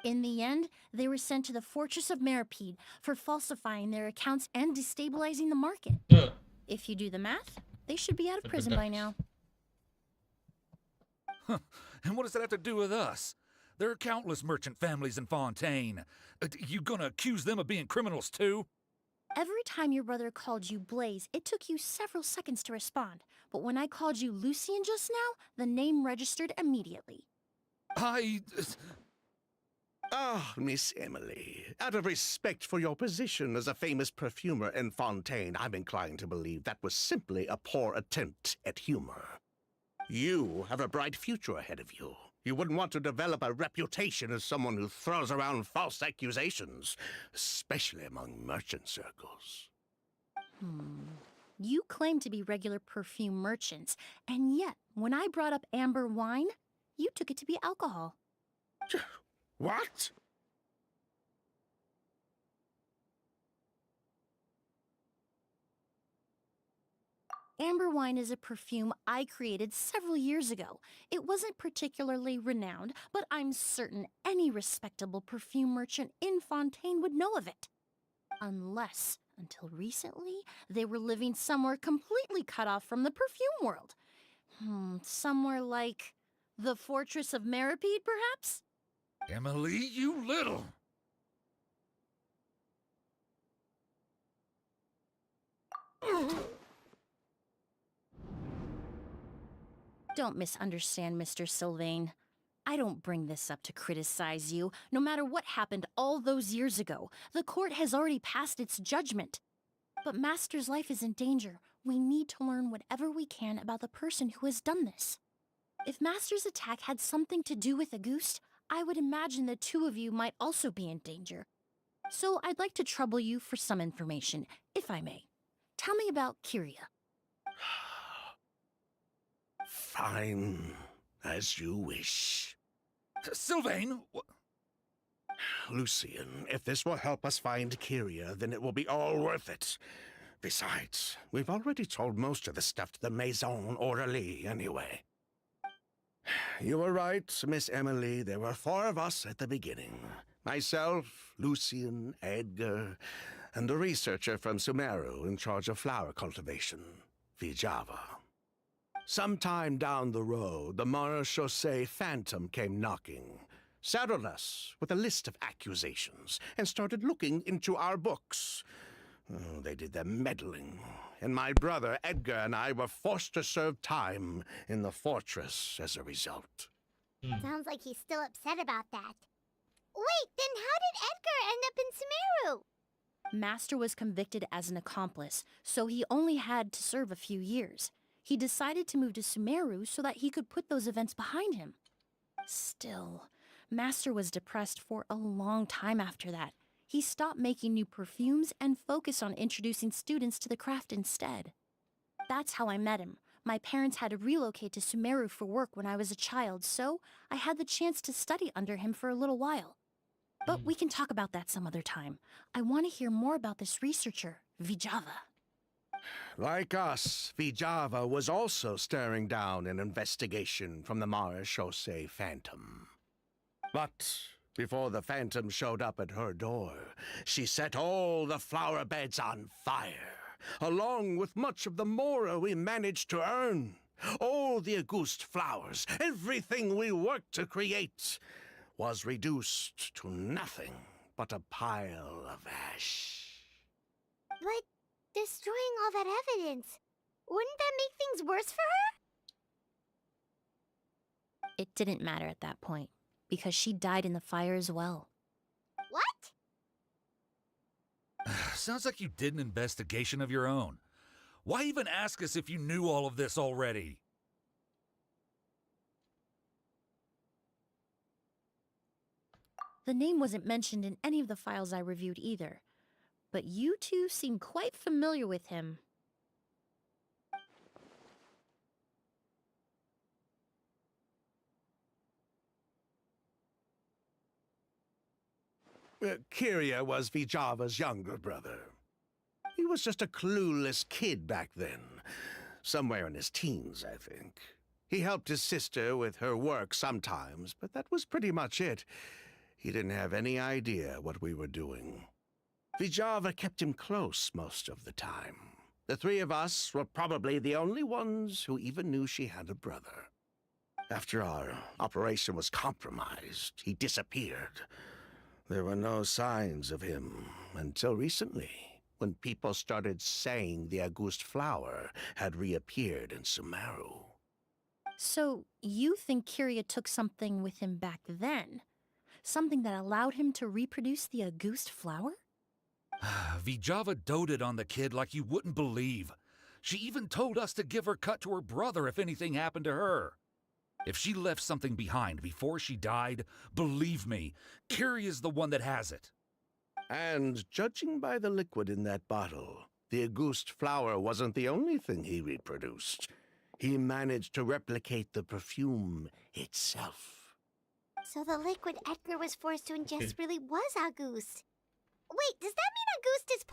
In the end, they were sent to the fortress of Meripede for falsifying their accounts and destabilizing the market. If you do the math, they should be out of prison by now. And what does that have to do with us? There are countless merchant families in Fontaine. You gonna accuse them of being criminals too? Every time your brother called you Blaze, it took you several seconds to respond. But when I called you Lucien just now, the name registered immediately. Ah, Miss Emily, out of respect for your position as a famous perfumer in Fontaine, I'm inclined to believe that was simply a poor attempt at humor. You have a bright future ahead of you. You wouldn't want to develop a reputation as someone who throws around false accusations, especially among merchant circles. You claim to be regular perfume merchants, and yet, when I brought up amber wine, you took it to be alcohol. What? Amber wine is a perfume I created several years ago. It wasn't particularly renowned, but I'm certain any respectable perfume merchant in Fontaine would know of it. Unless, until recently, they were living somewhere completely cut off from the perfume world. Somewhere like the Fortress of Meripede, perhaps? Emily, you little... Don't misunderstand, Mr. Sylvain. I don't bring this up to criticize you. No matter what happened all those years ago, the court has already passed its judgment. But Master's life is in danger. We need to learn whatever we can about the person who has done this. If Master's attack had something to do with Auguste, I would imagine the 2 of you might also be in danger. So I'd like to trouble you for some information, if I may. Tell me about Kyria. Fine, as you wish. Sylvain! Lucien, if this will help us find Kyria, then it will be all worth it. Besides, we've already told most of the stuff to the Maison orally anyway. You were right, Miss Emily. There were 4 of us at the beginning. Myself, Lucien, Edgar, and a researcher from Sumeru in charge of flower cultivation, Vijava. Sometime down the road, the Marechaussee Phantom came knocking, saddled us with a list of accusations, and started looking into our books. Oh, they did their meddling, and my brother Edgar and I were forced to serve time in the fortress as a result. Sounds like he's still upset about that. Wait, then how did Edgar end up in Sumeru? Master was convicted as an accomplice, so he only had to serve a few years. He decided to move to Sumeru so that he could put those events behind him. Still, Master was depressed for a long time after that. He stopped making new perfumes and focused on introducing students to the craft instead. That's how I met him. My parents had to relocate to Sumeru for work when I was a child, so I had the chance to study under him for a little while. But we can talk about that some other time. I want to hear more about this researcher, Vijava. Like us, Vijava was also staring down an investigation from the Marechaussee Phantom. But before the Phantom showed up at her door, she set all the flower beds on fire, along with much of the mora we managed to earn. All the Auguste flowers, everything we worked to create, was reduced to nothing but a pile of ash. But destroying all that evidence, wouldn't that make things worse for her? It didn't matter at that point, because she died in the fire as well. What? Sounds like you did an investigation of your own. Why even ask us if you knew all of this already? The name wasn't mentioned in any of the files I reviewed either, but you two seem quite familiar with him. Kiria was Vijava's younger brother. He was just a clueless kid back then. Somewhere in his teens, I think. He helped his sister with her work sometimes, but that was pretty much it. He didn't have any idea what we were doing. Vijava kept him close most of the time. The three of us were probably the only ones who even knew she had a brother. After our operation was compromised, he disappeared. There were no signs of him until recently, when people started saying the August flower had reappeared in Sumeru. So, you think Kiria took something with him back then? Something that allowed him to reproduce the August flower? Vijava doted on the kid like you wouldn't believe. She even told us to give her cut to her brother if anything happened to her. If she left something behind before she died, believe me, Kiria's the one that has it. And judging by the liquid in that bottle, the August flower wasn't the only thing he reproduced. He managed to replicate the perfume itself. So the liquid Edgar was forced to ingest really was August. Wait, does that mean August is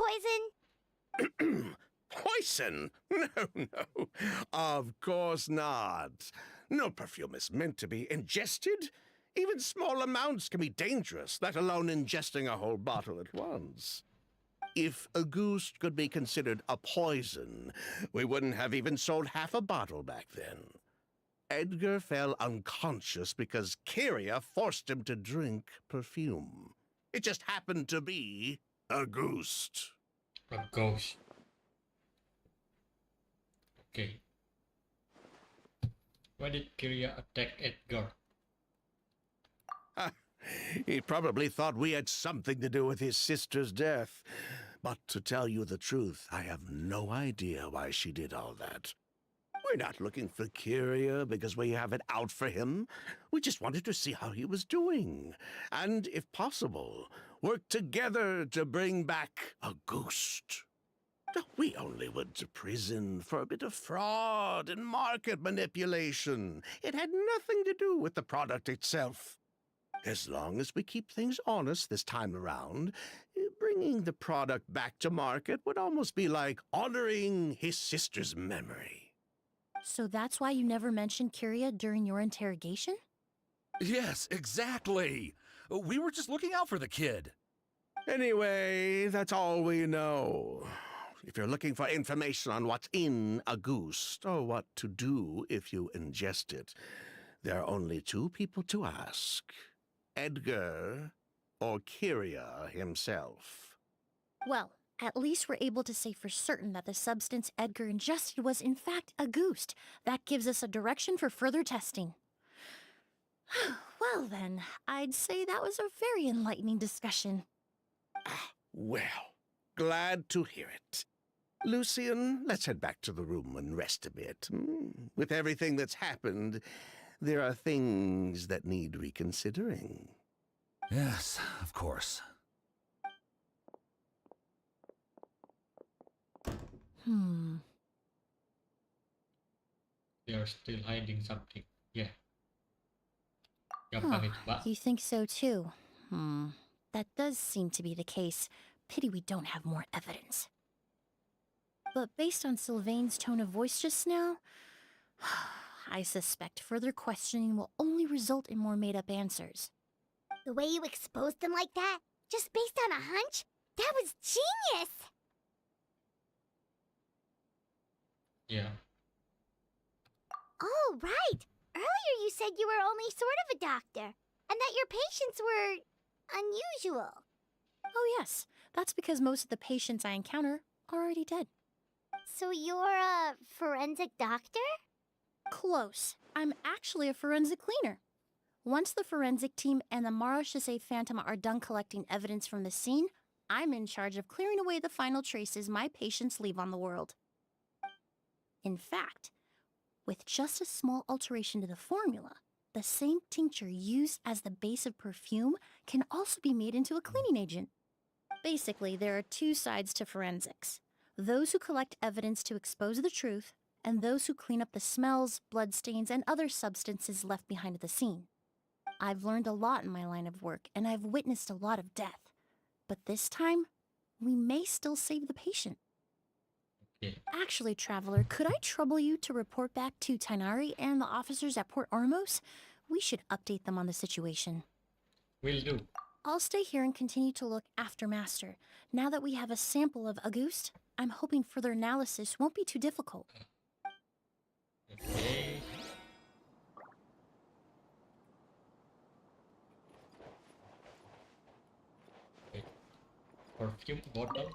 poison? Poison? No. Of course not. No perfume is meant to be ingested. Even small amounts can be dangerous, let alone ingesting a whole bottle at once. If August could be considered a poison, we wouldn't have even sold half a bottle back then. Edgar fell unconscious because Kiria forced him to drink perfume. It just happened to be a ghost. A ghost. Okay. Why did Kiria attack Edgar? He probably thought we had something to do with his sister's death. But to tell you the truth, I have no idea why she did all that. We're not looking for Kiria because we have it out for him. We just wanted to see how he was doing. And, if possible, work together to bring back a ghost. We only went to prison for a bit of fraud and market manipulation. It had nothing to do with the product itself. As long as we keep things honest this time around, bringing the product back to market would almost be like honoring his sister's memory. So that's why you never mentioned Kiria during your interrogation? Yes, exactly. We were just looking out for the kid. Anyway, that's all we know. If you're looking for information on what's in a August, or what to do if you ingest it, there are only two people to ask. Edgar or Kiria himself. Well, at least we're able to say for certain that the substance Edgar ingested was in fact a August. That gives us a direction for further testing. Well then, I'd say that was a very enlightening discussion. Well, glad to hear it. Lucian, let's head back to the room and rest a bit. With everything that's happened, there are things that need reconsidering. Yes, of course. They are still hiding something. Yeah. Gampang itu, Pak. You think so too? That does seem to be the case. Pity we don't have more evidence. But based on Sylvain's tone of voice just now, I suspect further questioning will only result in more made-up answers. The way you exposed them like that, just based on a hunch? That was genius! Yeah. Oh, right! Earlier you said you were only sort of a doctor, and that your patients were unusual. Oh yes, that's because most of the patients I encounter are already dead. So you're a forensic doctor? Close. I'm actually a forensic cleaner. Once the forensic team and the Marachese Phantom are done collecting evidence from the scene, I'm in charge of clearing away the final traces my patients leave on the world. In fact, with just a small alteration to the formula, the same tincture used as the base of perfume can also be made into a cleaning agent. Basically, there are two sides to forensics. Those who collect evidence to expose the truth, and those who clean up the smells, bloodstains, and other substances left behind at the scene. I've learned a lot in my line of work, and I've witnessed a lot of death. But this time, we may still save the patient. Okay. Actually, Traveler, could I trouble you to report back to Tainari and the officers at Port Ormos? We should update them on the situation. Will do. I'll stay here and continue to look after Master. Now that we have a sample of Auguste, I'm hoping further analysis won't be too difficult. Okay. Wait. Perfume bottle.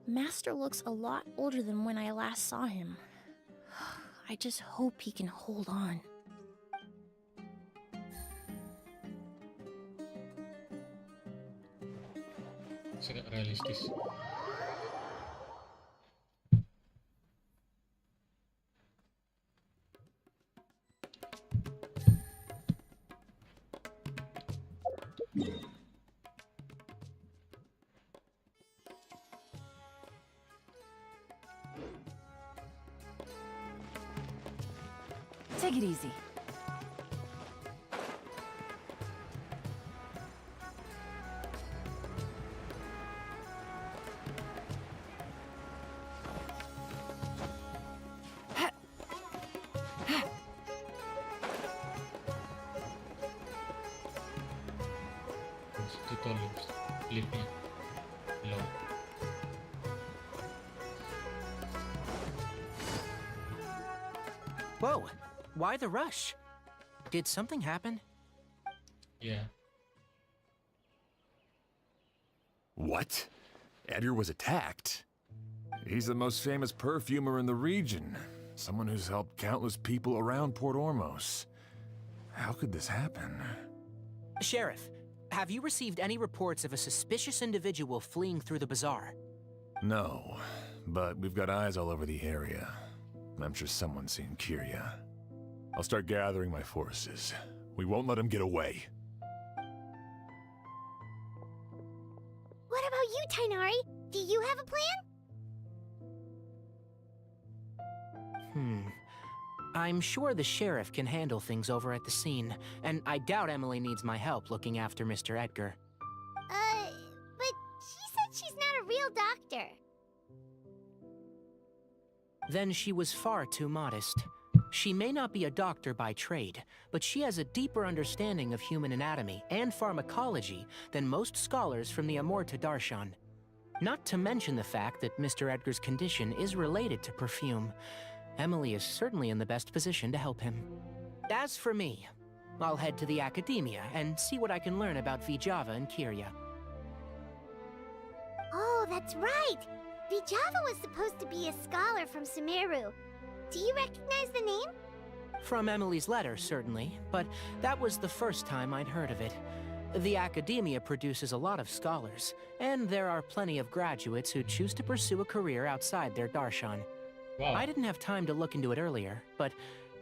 Master looks a lot older than when I last saw him. I just hope he can hold on. Sangat realistis. Take it easy. Tutorials. Leave me alone. Whoa, why the rush? Did something happen? Yeah. What? Edgar was attacked? He's the most famous perfumer in the region. Someone who's helped countless people around Port Ormos. How could this happen? Sheriff, have you received any reports of a suspicious individual fleeing through the bazaar? No, but we've got eyes all over the area. I'm sure someone's seen Kyria. I'll start gathering my forces. We won't let him get away. What about you, Tainari? Do you have a plan? I'm sure the sheriff can handle things over at the scene, and I doubt Emily needs my help looking after Mr. Edgar. But she said she's not a real doctor. Then she was far too modest. She may not be a doctor by trade, but she has a deeper understanding of human anatomy and pharmacology than most scholars from the Amorta Darshan. Not to mention the fact that Mr. Edgar's condition is related to perfume. Emily is certainly in the best position to help him. As for me, I'll head to the academia and see what I can learn about Vijava and Kyria. Oh, that's right! Vijava was supposed to be a scholar from Sumeru. Do you recognize the name? From Emily's letter, certainly, but that was the first time I'd heard of it. The academia produces a lot of scholars, and there are plenty of graduates who choose to pursue a career outside their darshan. Wow. I didn't have time to look into it earlier, but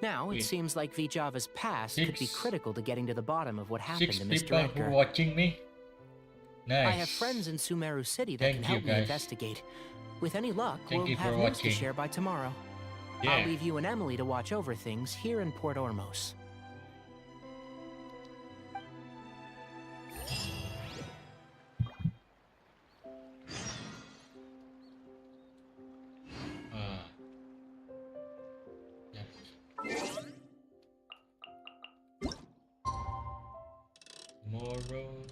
now it seems like Vijava's past could be critical to getting to the bottom of what happened to Mr. People Edgar. who watching me. Nice. I have friends in Sumeru City that Thank can you, help me guys. investigate. With any luck, Thank we'll you for have news to watching. share by tomorrow. Yeah. I'll leave you and Emily to watch over things here in Port Ormos. Yes. Tomorrow.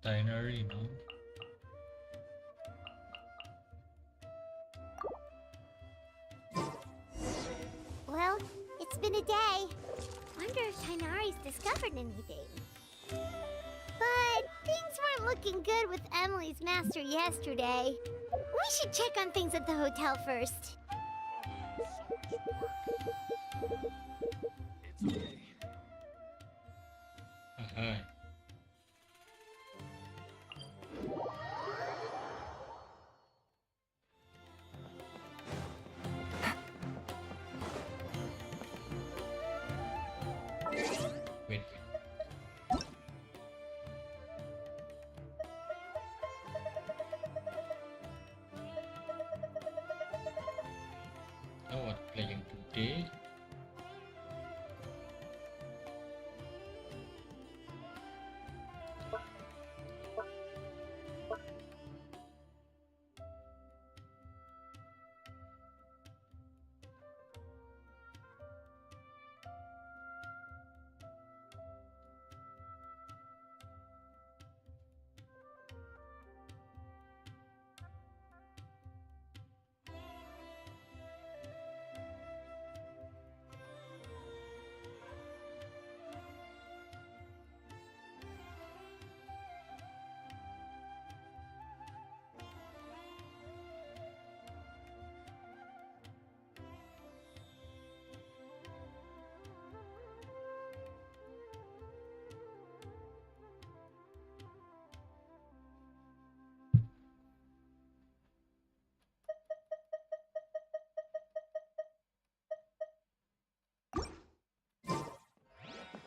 Diner, you know. Well, it's been a day. Wonder if Tainari's discovered anything. But things weren't looking good with Emily's master yesterday. We should check on things at the hotel first. Aha. Wait. Oh, what playing today?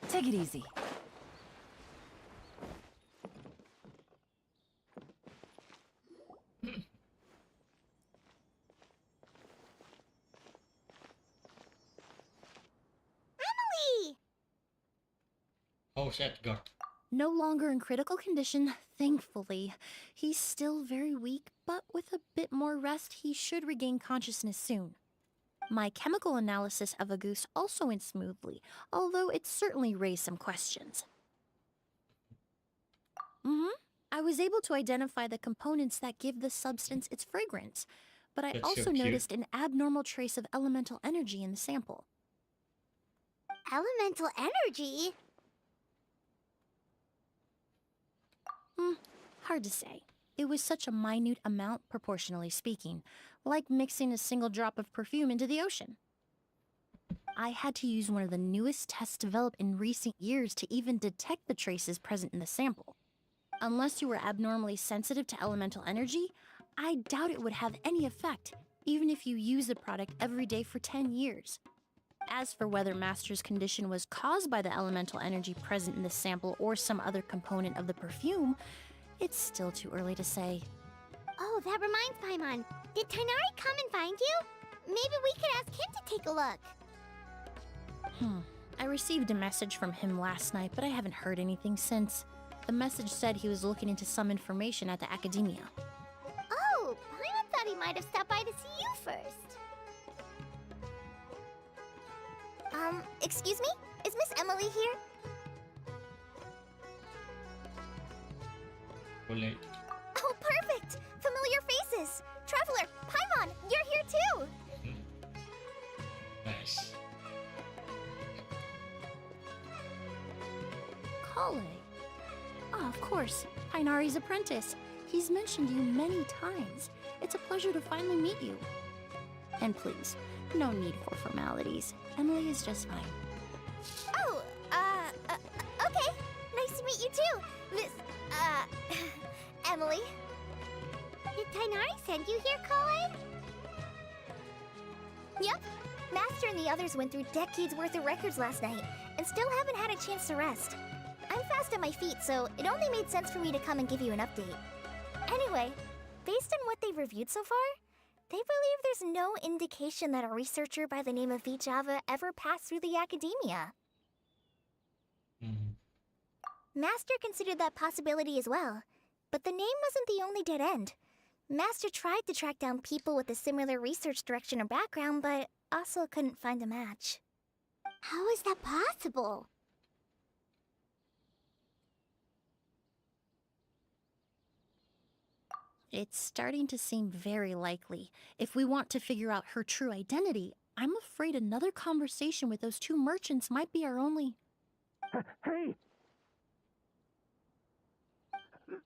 Take it easy. Emily! How's Edgar? No longer in critical condition, thankfully. He's still very weak, but with a bit more rest, he should regain consciousness soon. My chemical analysis of Auguste also went smoothly, although it certainly raised some questions. I was able to identify the components that give the substance its fragrance, but I That's so also cute. noticed an abnormal trace of elemental energy in the sample. Elemental energy? Hard to say. It was such a minute amount, proportionally speaking, like mixing a single drop of perfume into the ocean. I had to use one of the newest tests developed in recent years to even detect the traces present in the sample. Unless you were abnormally sensitive to elemental energy, I doubt it would have any effect, even if you use the product every day for 10 years. As for whether Master's condition was caused by the elemental energy present in the sample or some other component of the perfume, it's still too early to say. Oh, that reminds Paimon. Did Tainari come and find you? Maybe we could ask him to take a look. I received a message from him last night, but I haven't heard anything since. The message said he was looking into some information at the academia. Oh, Paimon thought he might have stopped by to see you first. Excuse me? Is Miss Emily here? Boleh. Oh, perfect! Familiar faces! Traveler, Paimon, you're here too! Nice. Kale. Ah, of course. Tainari's apprentice. He's mentioned you many times. It's a pleasure to finally meet you. And please, no need for formalities. Emily is just fine. Oh, okay. Nice to meet you too, Miss, Emily. Did Tainari send you here, Kale? Yep. Master and the others went through decades worth of records last night, and still haven't had a chance to rest. I'm fast on my feet, so it only made sense for me to come and give you an update. Anyway, based on what they've reviewed so far, they believe there's no indication that a researcher by the name of Vijava ever passed through the academia. Master considered that possibility as well, but the name wasn't the only dead end. Master tried to track down people with a similar research direction or background, but also couldn't find a match. How is that possible? It's starting to seem very likely. If we want to figure out her true identity, I'm afraid another conversation with those two merchants might be our only... Hey!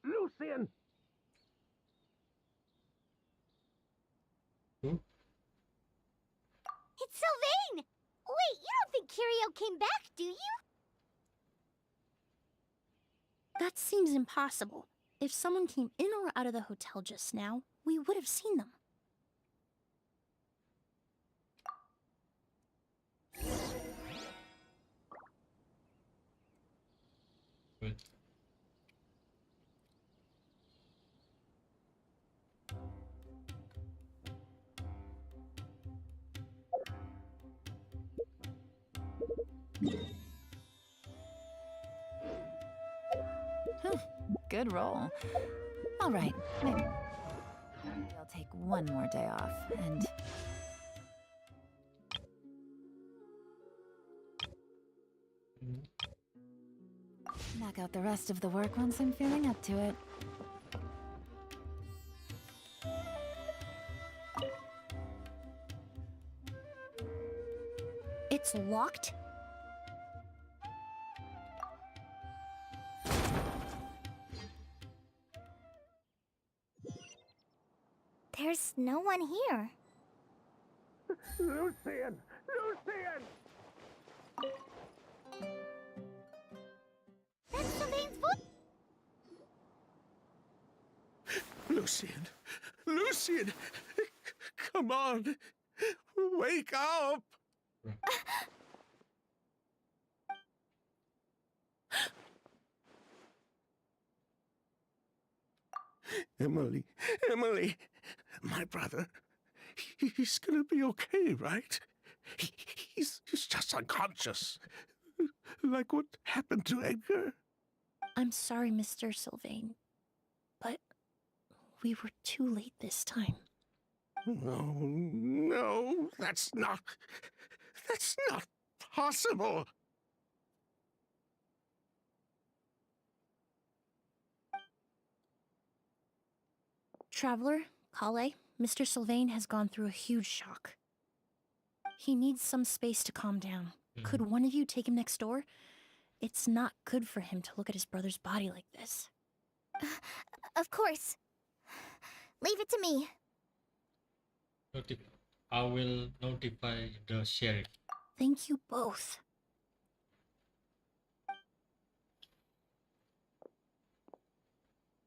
Lucian! Who? It's Sylvain! Wait, you don't think Kirio came back, do you? That seems impossible. If someone came in or out of the hotel just now, we would have seen them. Good. Good roll. All right, maybe I'll take one more day off and... knock out the rest of the work once I'm feeling up to it. It's locked? There's no one here. Lucian! Lucian! That's Sylvain's voice! Lucian! Lucian! Come on! Wake up! Emily, Emily, my brother, he's gonna be okay, right? He's just unconscious. Like what happened to Edgar? I'm sorry, Mr. Sylvain, but we were too late this time. No, no, that's not possible. Traveler, Kale, Mr. Sylvain has gone through a huge shock. He needs some space to calm down. Could one of you take him next door? It's not good for him to look at his brother's body like this. Of course. Leave it to me. I will notify the sheriff. Thank you both.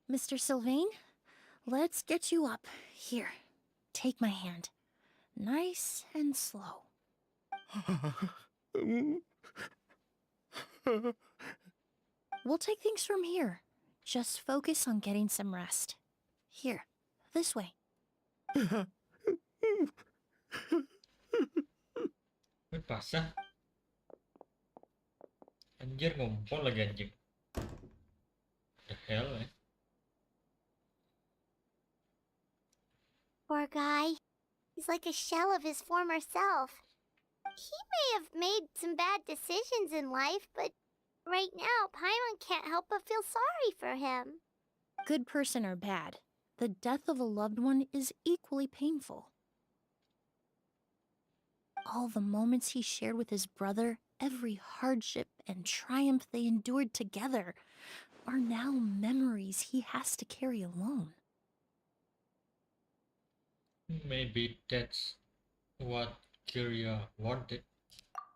Mr. Sylvain, let's get you up. Here, take my hand. Nice and slow. We'll take things from here. Just focus on getting some rest. Here, this way. Basah. Anjir ngumpul lagi anjing. The hell, eh? Poor guy. He's like a shell of his former self. He may have made some bad decisions in life, but right now, Paimon can't help but feel sorry for him. Good person or bad, the death of a loved one is equally painful. All the moments he shared with his brother, every hardship and triumph they endured together, are now memories he has to carry alone. Maybe that's what Kyria wanted.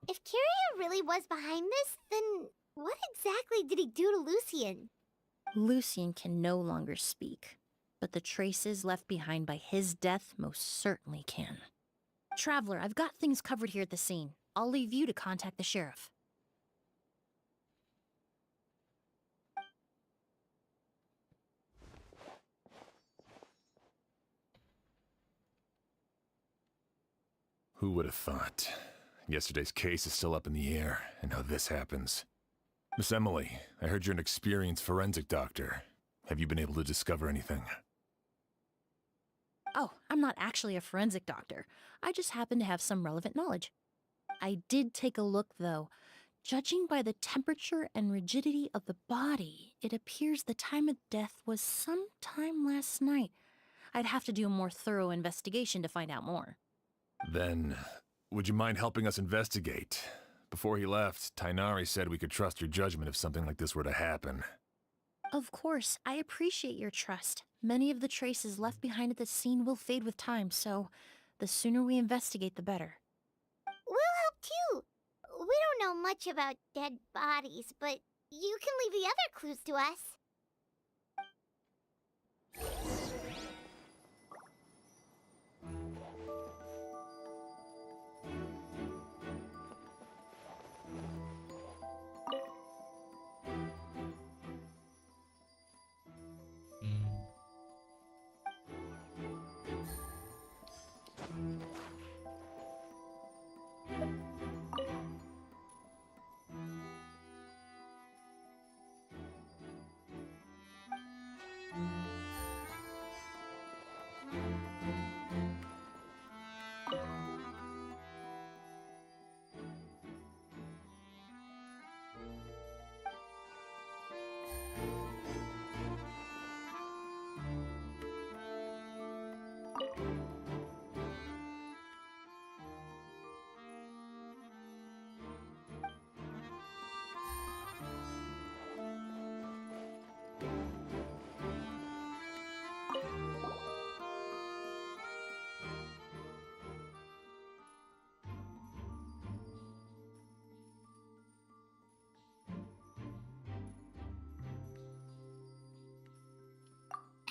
If Kiria really was behind this, then what exactly did he do to Lucian? Lucian can no longer speak, but the traces left behind by his death most certainly can. Traveler, I've got things covered here at the scene. I'll leave you to contact the sheriff. Who would have thought? Yesterday's case is still up in the air, and now this happens. Miss Emily, I heard you're an experienced forensic doctor. Have you been able to discover anything? Oh, I'm not actually a forensic doctor. I just happen to have some relevant knowledge. I did take a look, though. Judging by the temperature and rigidity of the body, it appears the time of death was sometime last night. I'd have to do a more thorough investigation to find out more. Then, would you mind helping us investigate? Before he left, Tainari said we could trust your judgment if something like this were to happen. Of course, I appreciate your trust. Many of the traces left behind at the scene will fade with time, so the sooner we investigate, the better. We'll help too. We don't know much about dead bodies, but you can leave the other clues to us.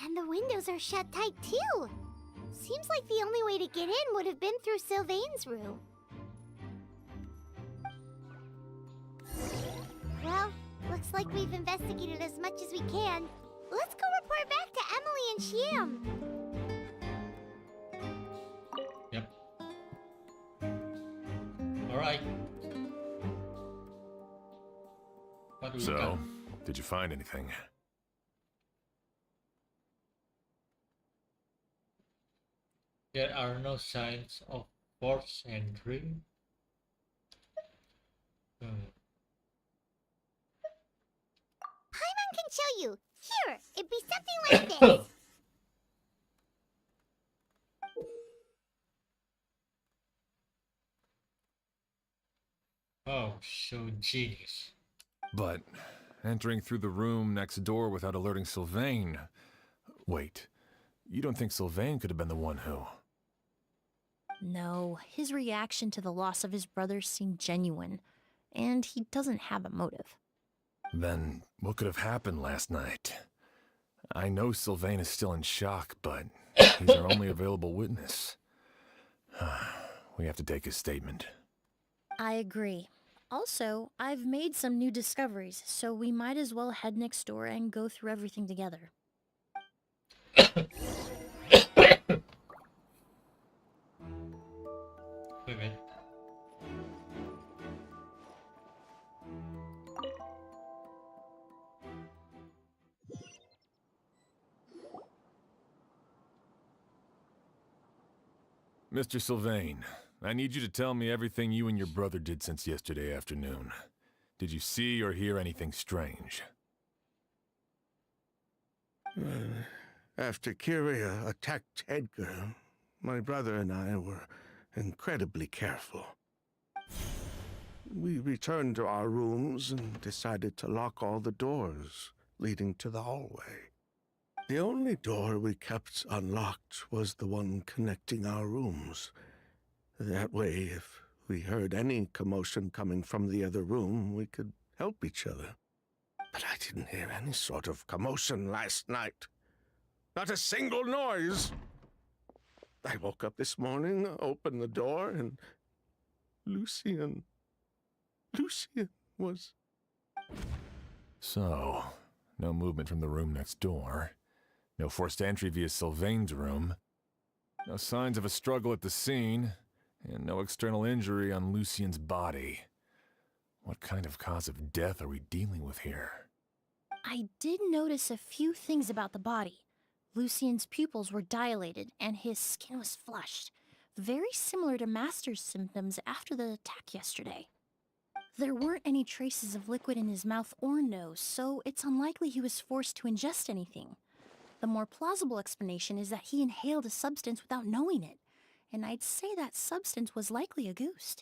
And the windows are shut tight too. Seems like the only way to get in would have been through Sylvain's room. Well, looks like we've investigated as much as we can. Let's go report back to Emily and Shiam. Yep. Alright. What do we So, got? did you find anything? There are no signs of forced entry. Paimon can show you. Here, it'd be something like this. Oh, so genius. But entering through the room next door without alerting Sylvain... Wait, you don't think Sylvain could have been the one who... No, his reaction to the loss of his brother seemed genuine, and he doesn't have a motive. Then what could have happened last night? I know Sylvain is still in shock, but he's our only available witness. We have to take his statement. I agree. Also, I've made some new discoveries, so we might as well head next door and go through everything together. Wait a minute. Mr. Sylvain, I need you to tell me everything you and your brother did since yesterday afternoon. Did you see or hear anything strange? After Kyria attacked Edgar, my brother and I were incredibly careful. We returned to our rooms and decided to lock all the doors leading to the hallway. The only door we kept unlocked was the one connecting our rooms. That way, if we heard any commotion coming from the other room, we could help each other. But I didn't hear any sort of commotion last night. Not a single noise. I woke up this morning, opened the door, and Lucian was... So, no movement from the room next door. No forced entry via Sylvain's room. No signs of a struggle at the scene. And no external injury on Lucian's body. What kind of cause of death are we dealing with here? I did notice a few things about the body. Lucian's pupils were dilated, and his skin was flushed, very similar to Master's symptoms after the attack yesterday. There weren't any traces of liquid in his mouth or nose, so it's unlikely he was forced to ingest anything. The more plausible explanation is that he inhaled a substance without knowing it, and I'd say that substance was likely a goose.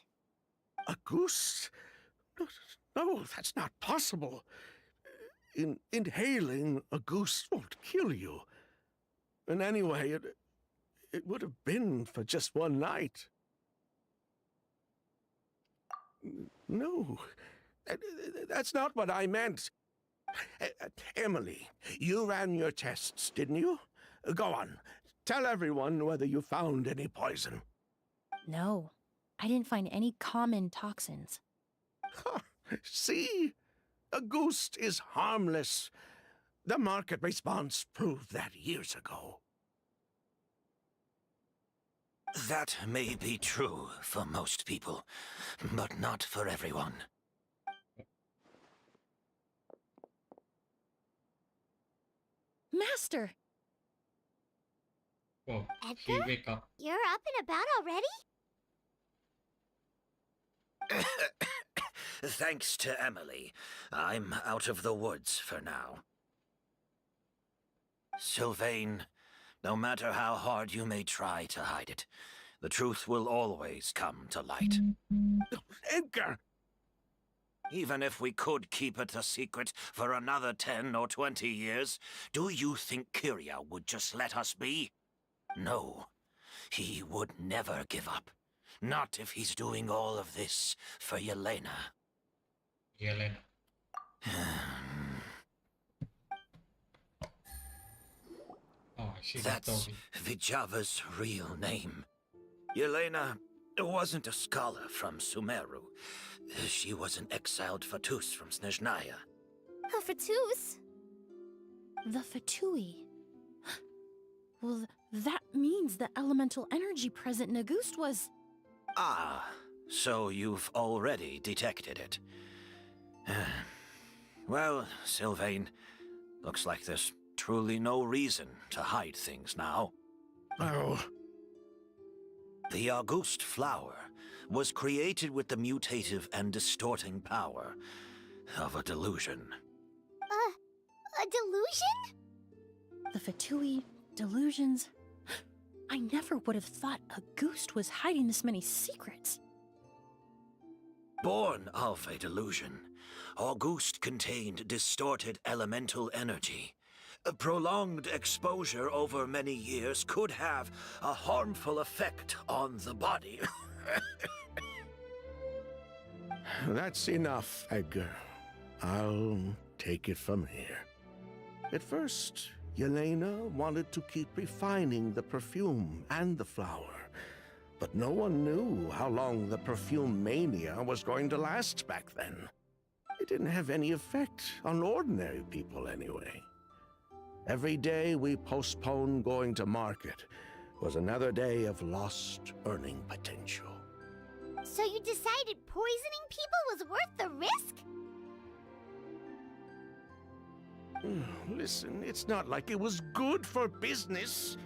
A goose? No, that's not possible. Inhaling a goose won't kill you. And anyway, it would have been for just one night. No, that's not what I meant. Emily, you ran your tests, didn't you? Go on. Tell everyone whether you found any poison. No, I didn't find any common toxins. See? A goose is harmless. The market response proved that years ago. That may be true for most people, but not for everyone. Master! Oh, she Edgar? wake up. You're up and about already? Thanks to Emily, I'm out of the woods for now. Sylvain, no matter how hard you may try to hide it, the truth will always come to light. Edgar! Even if we could keep it a secret for another 10 or 20 years, do you think Kyria would just let us be? No, he would never give up. Not if he's doing all of this for Yelena. Yelena. Oh, I see that That's Toby. Vijava's real name. Yelena wasn't a scholar from Sumeru. She was an exiled Fatus from Snezhnaya. A Fatus? The Fatui. Well, that means the elemental energy present in Auguste was... Ah, so you've already detected it. Well, Sylvain, looks like there's truly no reason to hide things now. Oh, The Auguste flower was created with the mutative and distorting power of a delusion. A delusion? The Fatui, delusions... I never would have thought Auguste was hiding this many secrets. Born of a delusion, Auguste contained distorted elemental energy. A prolonged exposure over many years could have a harmful effect on the body. that's enough, Edgar. I'll take it from here. At first, Yelena wanted to keep refining the perfume and the flower, but no one knew how long the perfume mania was going to last back then. It didn't have any effect on ordinary people anyway. Every day we postponed going to market was another day of lost earning potential. So you decided poisoning people was worth the risk? Listen, it's not like it was good for business.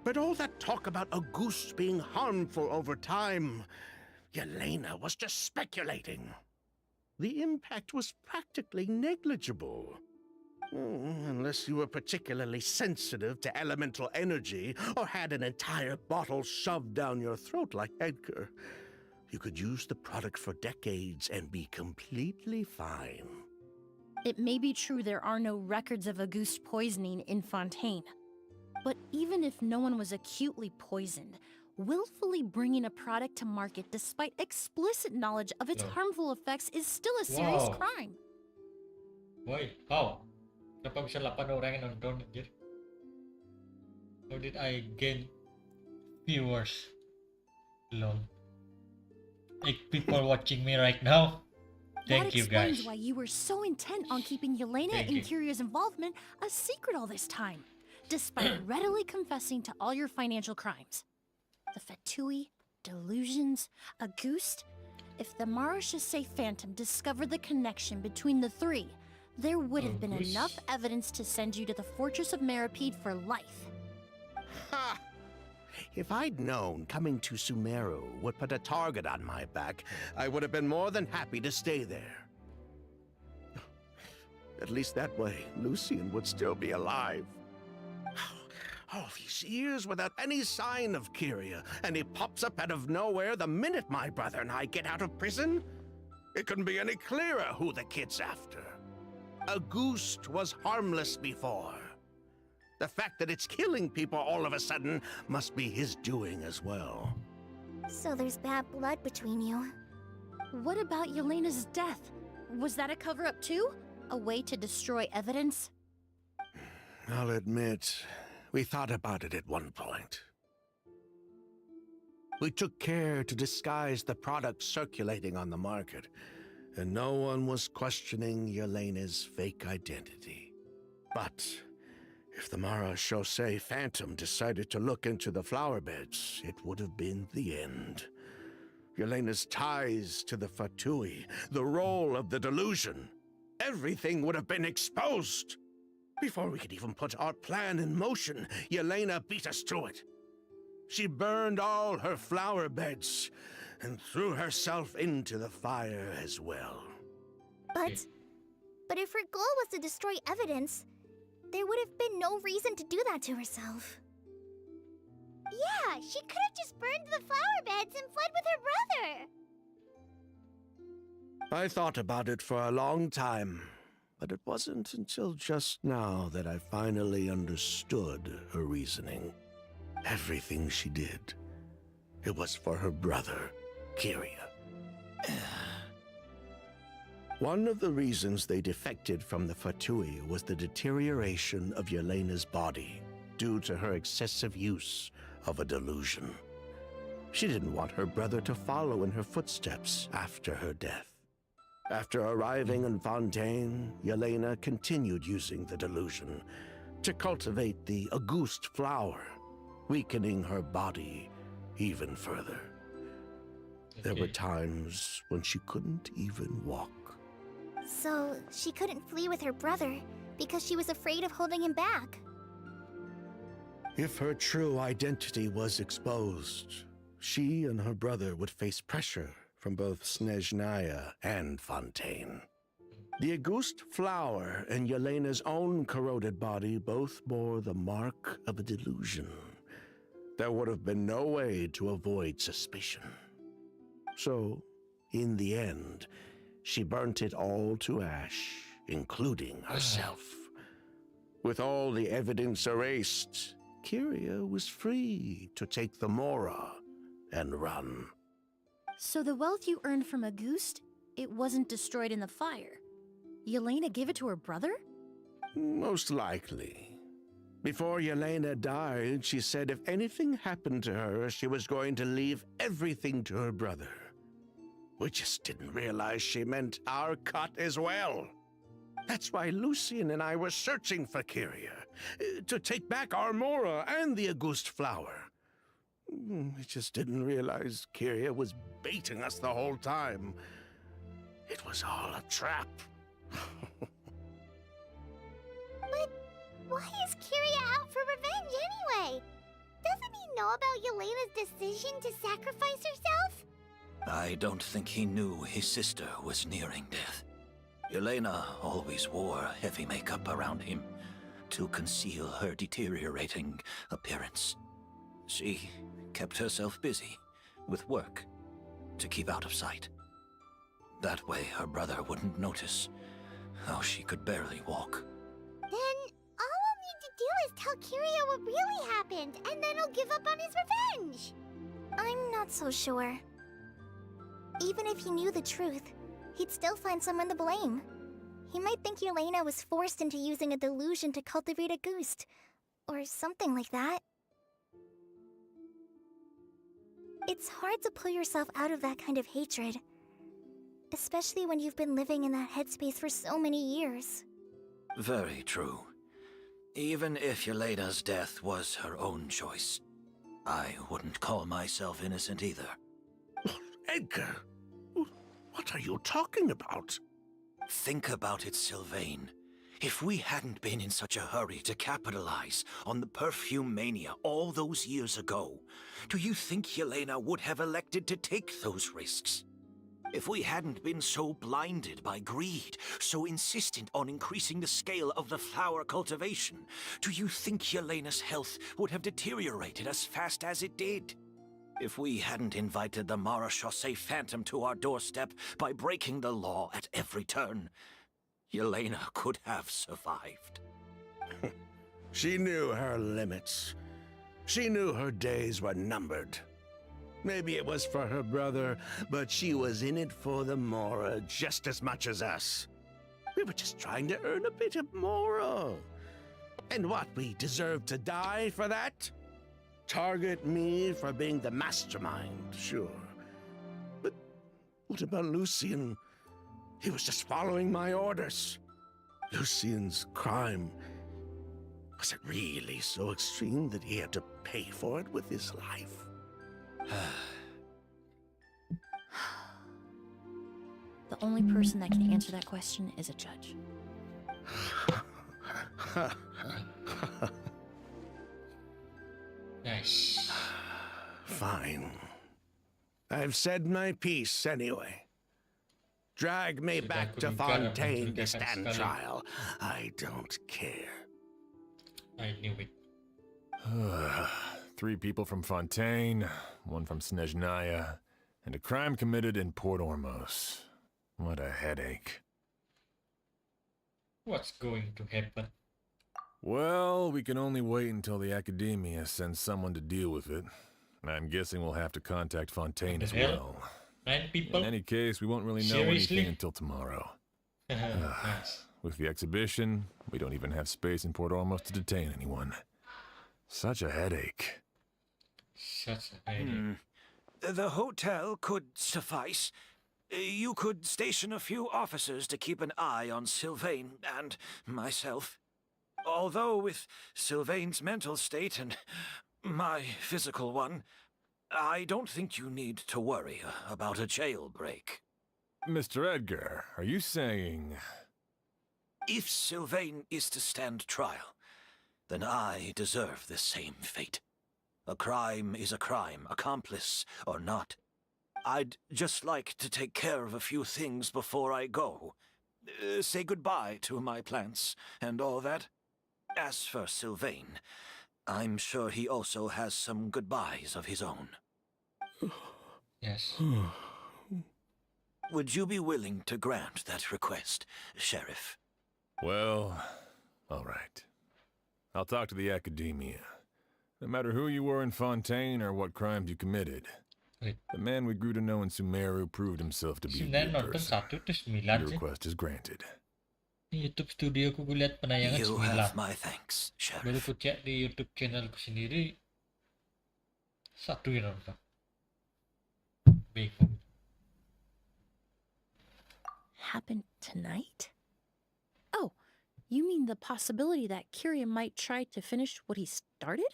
But all that talk about Auguste being harmful over time, Yelena was just speculating. The impact was practically negligible. Unless you were particularly sensitive to elemental energy or had an entire bottle shoved down your throat like Edgar. You could use the product for decades and be completely fine. It may be true there are no records of Auguste poisoning in Fontaine. But even if no one was acutely poisoned, willfully bringing a product to market despite explicit knowledge of its harmful effects is still a serious Wow. crime. Why? How? Kenapa bisa 8 orang yang nonton anjir? How did I gain viewers? Lol. Like people watching me right now. Thank that you explains guys. why you were so intent on keeping Yelena Thank and you. Kyria's involvement a secret all this time, despite readily confessing to all your financial crimes. The Fatui, delusions, Auguste. If the Maréchaussée Phantom discovered the connection between the three, there would have been Auguste. enough evidence to send you to the Fortress of Meripede for life. Ha! If I'd known coming to Sumeru would put a target on my back, I would have been more than happy to stay there. At least that way, Lucian would still be alive. All these years without any sign of Kyria, and he pops up out of nowhere the minute my brother and I get out of prison? It couldn't be any clearer who the kid's after. August was harmless before. The fact that it's killing people all of a sudden must be his doing as well. So there's bad blood between you. What about Yelena's death? Was that a cover-up too? A way to destroy evidence? I'll admit, we thought about it at one point. We took care to disguise the products circulating on the market, and no one was questioning Yelena's fake identity. But if the Mara Chaussee Phantom decided to look into the flower beds, it would have been the end. Yelena's ties to the Fatui, the role of the delusion, everything would have been exposed. Before we could even put our plan in motion, Yelena beat us to it. She burned all her flower beds and threw herself into the fire as well. But if her goal was to destroy evidence, there would have been no reason to do that to herself. Yeah, she could have just burned the flower beds and fled with her brother. I thought about it for a long time, but it wasn't until just now that I finally understood her reasoning. Everything she did, it was for her brother, Kyria. One of the reasons they defected from the Fatui was the deterioration of Yelena's body due to her excessive use of a delusion. She didn't want her brother to follow in her footsteps after her death. After arriving in Fontaine, Yelena continued using the delusion to cultivate the Auguste flower, weakening her body even further. There were times when she couldn't even walk. So she couldn't flee with her brother because she was afraid of holding him back. If her true identity was exposed, she and her brother would face pressure from both Snezhnaya and Fontaine. The Auguste flower and Yelena's own corroded body both bore the mark of a delusion. There would have been no way to avoid suspicion. So, in the end, she burnt it all to ash, including herself. With all the evidence erased, Kyria was free to take the Mora and run. So the wealth you earned from Auguste, it wasn't destroyed in the fire. Yelena gave it to her brother? Most likely. Before Yelena died, she said if anything happened to her, she was going to leave everything to her brother. We just didn't realize she meant our cut as well. That's why Lucien and I were searching for Kyria, to take back our Mora and the Auguste flower. We just didn't realize Kyria was baiting us the whole time. It was all a trap. But why is Kyria out for revenge anyway? Doesn't he know about Yelena's decision to sacrifice herself? I don't think he knew his sister was nearing death. Yelena always wore heavy makeup around him to conceal her deteriorating appearance. She kept herself busy with work to keep out of sight. That way her brother wouldn't notice how she could barely walk. Then all we'll need to do is tell Kyria what really happened, and then he'll give up on his revenge. I'm not so sure. Even if he knew the truth, he'd still find someone to blame. He might think Yelena was forced into using a delusion to cultivate a Auguste, or something like that. It's hard to pull yourself out of that kind of hatred, especially when you've been living in that headspace for so many years. Very true. Even if Yelena's death was her own choice, I wouldn't call myself innocent either. Edgar, what are you talking about? Think about it, Sylvain. If we hadn't been in such a hurry to capitalize on the perfume mania all those years ago, do you think Yelena would have elected to take those risks? If we hadn't been so blinded by greed, so insistent on increasing the scale of the flower cultivation, do you think Yelena's health would have deteriorated as fast as it did? If we hadn't invited the Marechaussee Phantom to our doorstep by breaking the law at every turn, Yelena could have survived. She knew her limits. She knew her days were numbered. Maybe it was for her brother, but she was in it for the Mora just as much as us. We were just trying to earn a bit of Mora. And what, we deserve to die for that? Target me for being the mastermind, sure. But what about Lucian? He was just following my orders. Lucian's crime, was it really so extreme that he had to pay for it with his life? The only person that can answer that question is a judge. Nice. Fine. I've said my piece anyway. Drag me Sudah back to kuduga Fontaine to mencurigakan stand sekali. trial. I don't care. I knew it. 3 people from Fontaine, 1 from Snezhnaya, and a crime committed in Port Ormos. What a headache. What's going to happen? Well, we can only wait until the Academia sends someone to deal with it. I'm guessing we'll have to contact Fontaine What as the hell? well. 9 people? In any case, we won't really know Seriously? anything until tomorrow. Nice. With the exhibition, we don't even have space in Port Ormos to detain anyone. Such a headache. Such a idea. The hotel could suffice. You could station a few officers to keep an eye on Sylvain and myself. Although with Sylvain's mental state and my physical one, I don't think you need to worry about a jailbreak. Mr. Edgar, are you saying... If Sylvain is to stand trial, then I deserve the same fate. A crime is a crime, accomplice or not. I'd just like to take care of a few things before I go. Say goodbye to my plants and all that. As for Sylvain, I'm sure he also has some goodbyes of his own. Yes. Would you be willing to grant that request, Sheriff? Well, all right. I'll talk to the Academia. No matter who you were in Fontaine or what crimes you committed, Wait. the man we grew to know in Sumeru proved himself to be a Sebenarnya good nonton person. 1 terus 9 Your sih. request is granted. Di YouTube studioku gue lihat penayangan You 9. have my thanks, Baru Sheriff. ku cek di YouTube channelku sendiri 1 yang nonton. Bingung. Happened tonight? Oh, you mean the possibility that Kiria might try to finish what he started?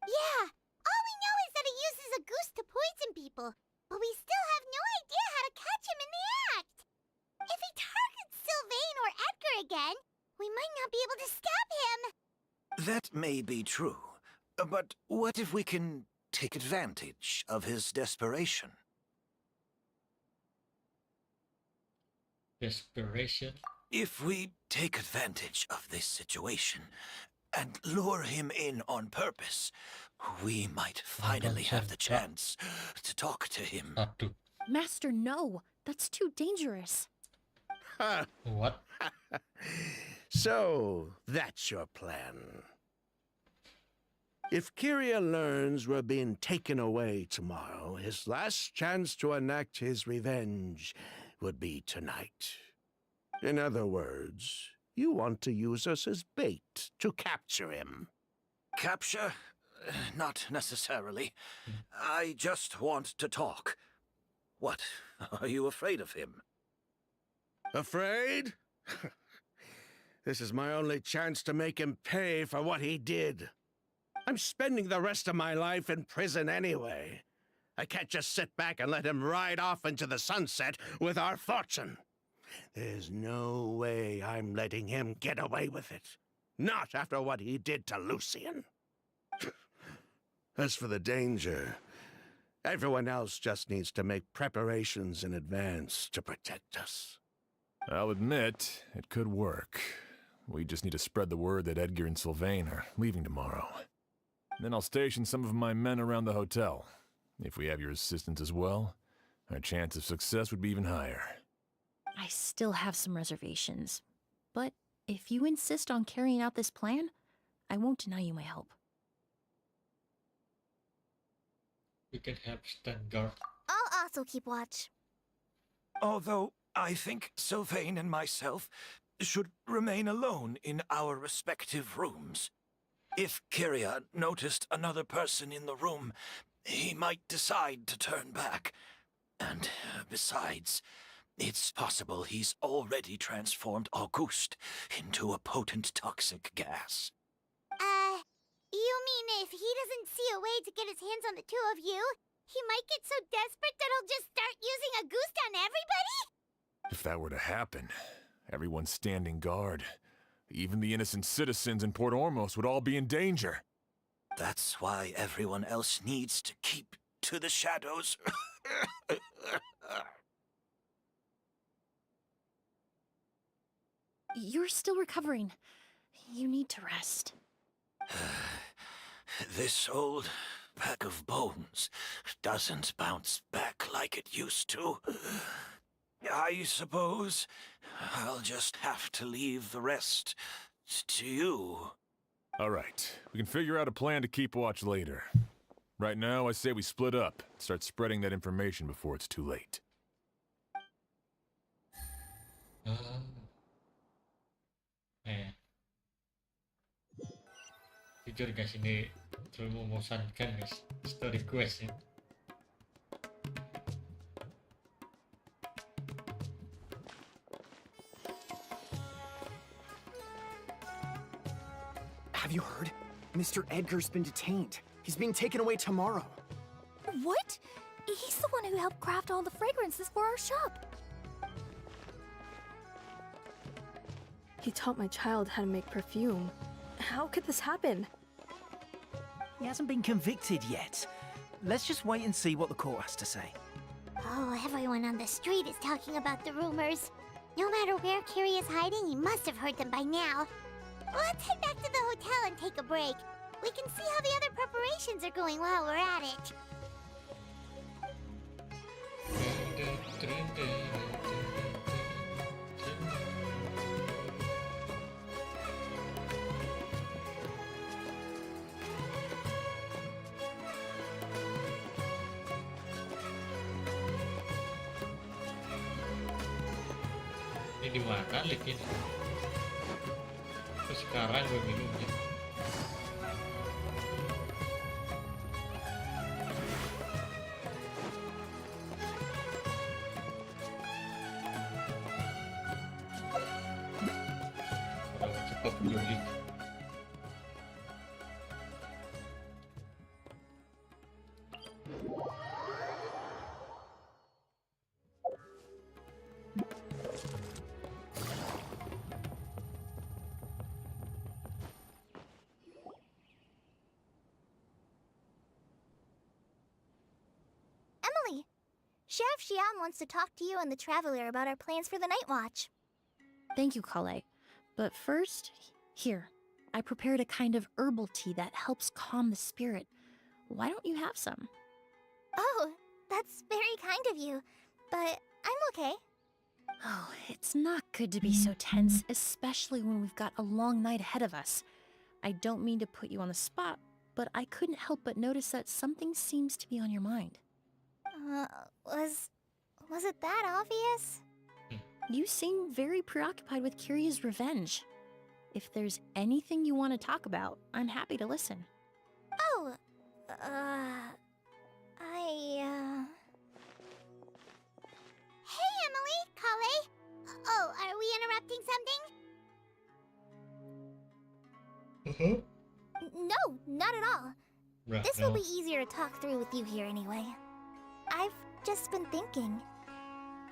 Yeah, all we know is that he uses a goose to poison people, but we still have no idea how to catch him in the act. If he targets Sylvain or Edgar again, we might not be able to stop him. That may be true, but what if we can take advantage of his desperation? Desperation. If we take advantage of this situation and lure him in on purpose, we might finally have the chance to talk to him. 1. Master, no. That's too dangerous. What? So, that's your plan. If Kiria learns we're being taken away tomorrow, his last chance to enact his revenge would be tonight. In other words, you want to use us as bait to capture him. Capture? Not necessarily. I just want to talk. What? Are you afraid of him? Afraid? This is my only chance to make him pay for what he did. I'm spending the rest of my life in prison anyway. I can't just sit back and let him ride off into the sunset with our fortune. There's no way I'm letting him get away with it. Not after what he did to Lucian. As for the danger, Everyone else just needs to make preparations in advance to protect us. I'll admit, it could work. We just need to spread the word that Edgar and Sylvain are leaving tomorrow. Then I'll station some of my men around the hotel. If we have your assistance as well, our chance of success would be even higher. I still have some reservations. But if you insist on carrying out this plan, I won't deny you my help. You can help stand guard. I'll also keep watch. Although I think Sylvain and myself should remain alone in our respective rooms. If Kyria noticed another person in the room, he might decide to turn back. And besides, it's possible he's already transformed Auguste into a potent toxic gas. You mean if he doesn't see a way to get his hands on the two of you, he might get so desperate that he'll just start using Auguste on everybody? If that were to happen, everyone standing guard, even the innocent citizens in Port Ormos would all be in danger. That's why everyone else needs to keep to the shadows. You're still recovering. You need to rest. This old bag of bones doesn't bounce back like it used to. I suppose I'll just have to leave the rest to you. All right, we can figure out a plan to keep watch later. Right now, I say we split up, start spreading that information before it's too late. Jujur guys, ini terlalu membosankan guys. Story quest ya. Have you heard? Mr. Edgar's been detained. He's being taken away tomorrow. What? He's the one who helped craft all the fragrances for our shop. He taught my child how to make perfume. How could this happen? He hasn't been convicted yet. Let's just wait and see what the court has to say. Oh, everyone on the street is talking about the rumors. No matter where Kyrie is hiding, he must have heard them by now. Let's head back to the hotel and take a break. We can see how the other preparations are going while we're at it. Ini di mana lift ini? Terus sekarang gue minumnya. Udah cepat beli. Emily, Sheriff Xian wants to talk to you and the Traveler about our plans for the Night Watch. Thank you, Kale. But first, here, I prepared a kind of herbal tea that helps calm the spirit. Why don't you have some? Oh, that's very kind of you, but I'm okay. Oh, it's not good to be so tense, especially when we've got a long night ahead of us. I don't mean to put you on the spot, but I couldn't help but notice that something seems to be on your mind. Was it that obvious? You seem very preoccupied with Kyria's revenge. If there's anything you want to talk about, I'm happy to listen. Oh, Hey, Emily, Kale. Oh, are we interrupting something? No, not at all. Right, This will be easier to talk through with you here anyway. I've just been thinking.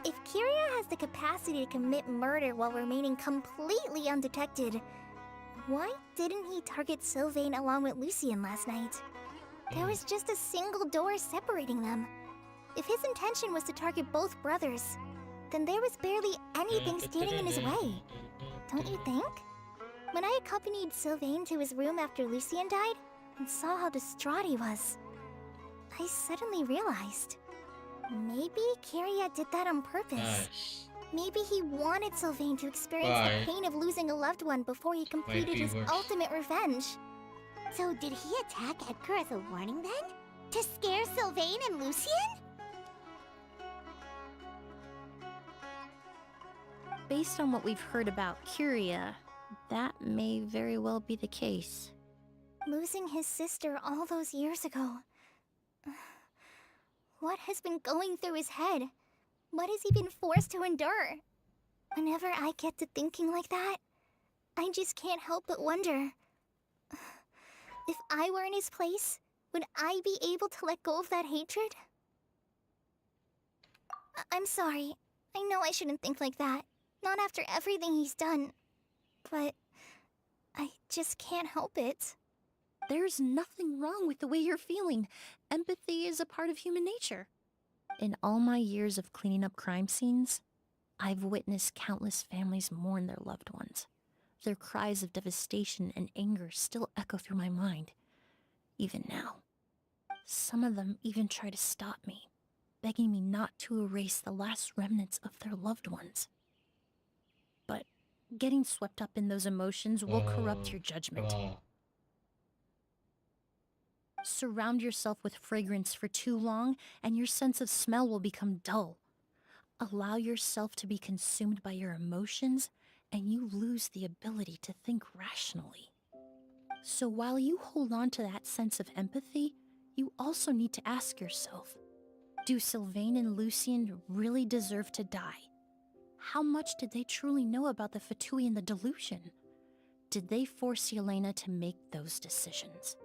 If Kyria has the capacity to commit murder while remaining completely undetected, why didn't he target Sylvain along with Lucien last night? There was just a single door separating them. If his intention was to target both brothers, then there was barely anything standing in his way. Don't you think? When I accompanied Sylvain to his room after Lucien died, and saw how distraught he was, I suddenly realized, maybe Kyria did that on purpose. Nice. Maybe he wanted Sylvain to experience Why? the pain of losing a loved one before he completed be his worse. ultimate revenge. So did he attack Edgar as a warning then? To scare Sylvain and Lucien? Based on what we've heard about Kyria, that may very well be the case. Losing his sister all those years ago. What has been going through his head? What has he been forced to endure? Whenever I get to thinking like that, I just can't help but wonder. If I were in his place, would I be able to let go of that hatred? I'm sorry. I know I shouldn't think like that. Not after everything he's done. But I just can't help it. There's nothing wrong with the way you're feeling. Empathy is a part of human nature. In all my years of cleaning up crime scenes, I've witnessed countless families mourn their loved ones. Their cries of devastation and anger still echo through my mind, even now. Some of them even try to stop me, begging me not to erase the last remnants of their loved ones. But getting swept up in those emotions will corrupt your judgment. Wow. Surround yourself with fragrance for too long, and your sense of smell will become dull. Allow yourself to be consumed by your emotions, and you lose the ability to think rationally. So while you hold on to that sense of empathy, you also need to ask yourself, do Sylvain and Lucien really deserve to die? How much did they truly know about the Fatui and the delusion? Did they force Yelena to make those decisions?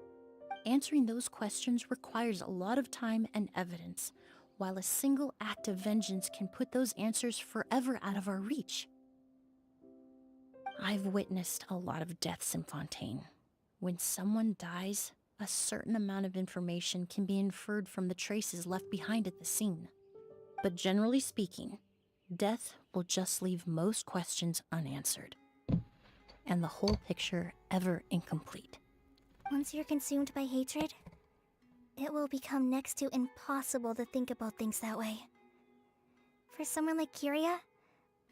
Answering those questions requires a lot of time and evidence, while a single act of vengeance can put those answers forever out of our reach. I've witnessed a lot of deaths in Fontaine. When someone dies, a certain amount of information can be inferred from the traces left behind at the scene. But generally speaking, death will just leave most questions unanswered, and the whole picture ever incomplete. Once you're consumed by hatred, it will become next to impossible to think about things that way. For someone like Kyria,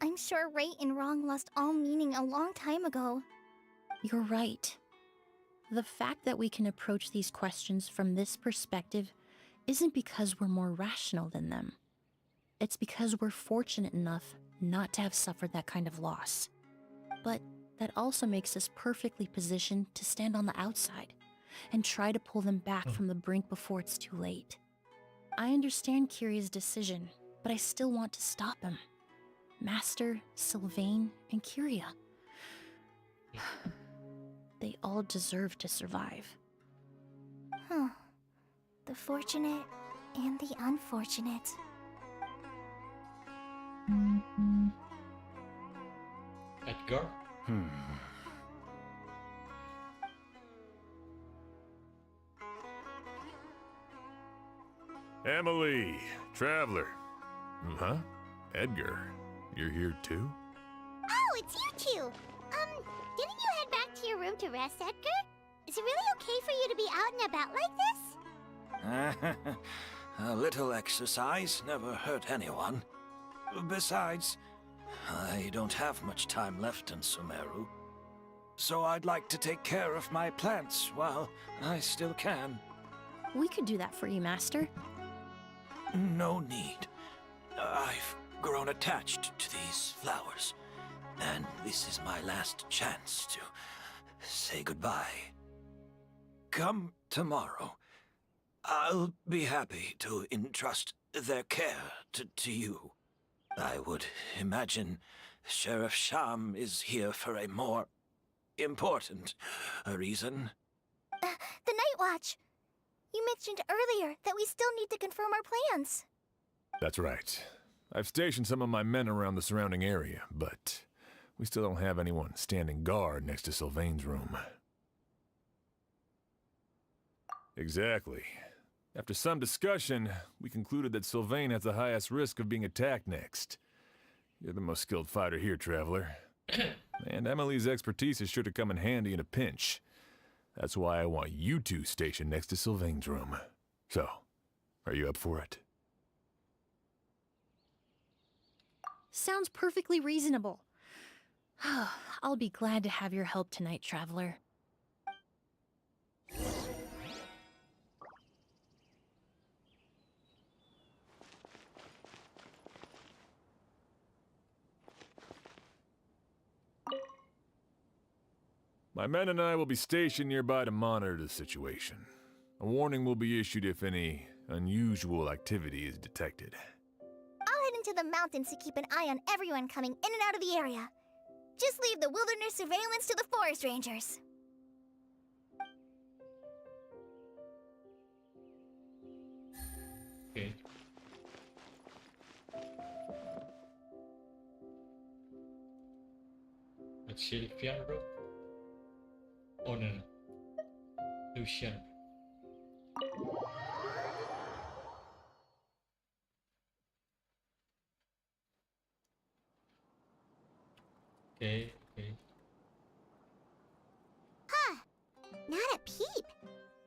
I'm sure right and wrong lost all meaning a long time ago. You're right. The fact that we can approach these questions from this perspective isn't because we're more rational than them. It's because we're fortunate enough not to have suffered that kind of loss. But that also makes us perfectly positioned to stand on the outside and try to pull them back from the brink before it's too late. I understand Kyria's decision, but I still want to stop him. Master, Sylvain, and Kyria. They all deserve to survive. The fortunate and the unfortunate. Edgar? Emily, Traveler. Huh? Edgar, you're here too? Oh, it's you two! Didn't you head back to your room to rest, Edgar? Is it really okay for you to be out and about like this? A little exercise never hurt anyone. Besides, I don't have much time left in Sumeru. So I'd like to take care of my plants while I still can. We could do that for you, Master. No need. I've grown attached to these flowers, and this is my last chance to say goodbye. Come tomorrow. I'll be happy to entrust their care to you. I would imagine Sheriff Sham is here for a more important reason. The Night Watch! You mentioned earlier that we still need to confirm our plans. That's right. I've stationed some of my men around the surrounding area, but we still don't have anyone standing guard next to Sylvain's room. Exactly. After some discussion, we concluded that Sylvain has the highest risk of being attacked next. You're the most skilled fighter here, Traveler. And Emily's expertise is sure to come in handy in a pinch. That's why I want you two stationed next to Sylvain's room. So, are you up for it? Sounds perfectly reasonable. I'll be glad to have your help tonight, Traveler. My men and I will be stationed nearby to monitor the situation. A warning will be issued if any unusual activity is detected. I'll head into the mountains to keep an eye on everyone coming in and out of the area. Just leave the wilderness surveillance to the forest rangers. Okay. It's Sylvian, bro. Oh no, no. Lucian. Okay, okay. Huh. Not a peep.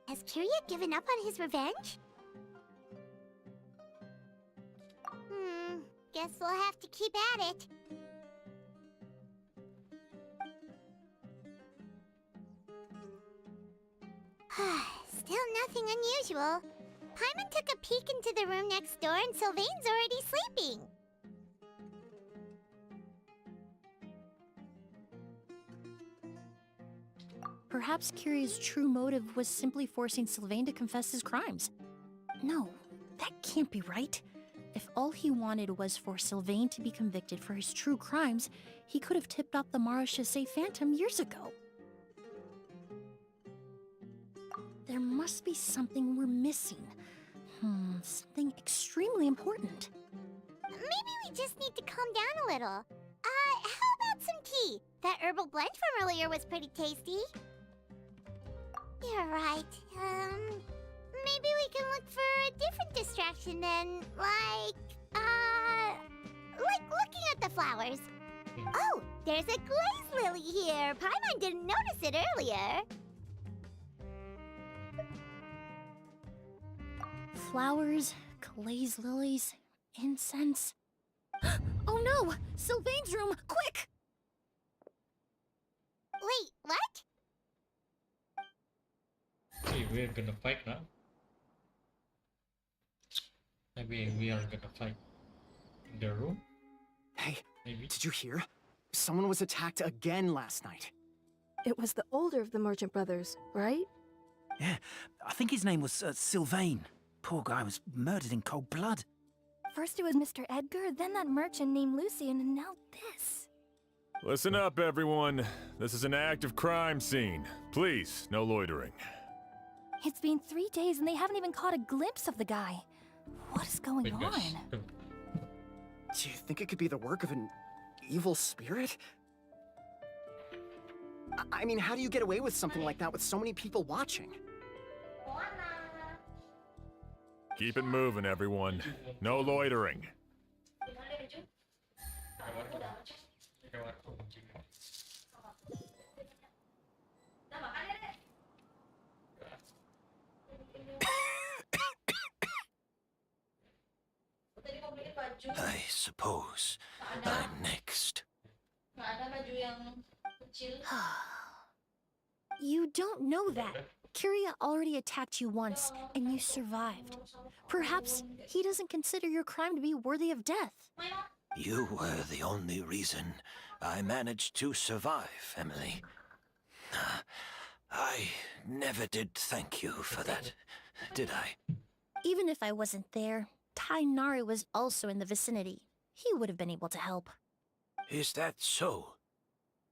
Has Kirya given up on his revenge? Guess we'll have to keep at it. Still nothing unusual. Paimon took a peek into the room next door and Sylvain's already sleeping. Perhaps Kirya's true motive was simply forcing Sylvain to confess his crimes. No, that can't be right. If all he wanted was for Sylvain to be convicted for his true crimes, he could have tipped off the Marechaussee Phantom years ago. There must be something we're missing. Something extremely important. Maybe we just need to calm down a little. How about some tea? That herbal blend from earlier was pretty tasty. You're right. Maybe we can look for a different distraction then, like looking at the flowers. Oh, there's a glaze lily here. Paimon didn't notice it earlier. Flowers, glaze lilies, incense. Oh no! Sylvain's room! Quick! Wait, what? Okay, we're gonna fight now. Maybe we are gonna fight in the room. Hey, Maybe. did you hear? Someone was attacked again last night. It was the older of the merchant brothers, right? Yeah, I think his name was Sylvain. Poor guy was murdered in cold blood. First it was Mr. Edgar, then that merchant named Lucian, and now this. Listen up, everyone. This is an active crime scene. Please, no loitering. It's been 3 days and they haven't even caught a glimpse of the guy. What is going on? Do you think it could be the work of an evil spirit? I mean, how do you get away with something like that with so many people watching? Keep it moving, everyone. No loitering. I suppose I'm next. You don't know that. Kirya already attacked you once, and you survived. Perhaps he doesn't consider your crime to be worthy of death. You were the only reason I managed to survive, Emily. I never did thank you for that, did I? Even if I wasn't there, Tainari was also in the vicinity. He would have been able to help. Is that so?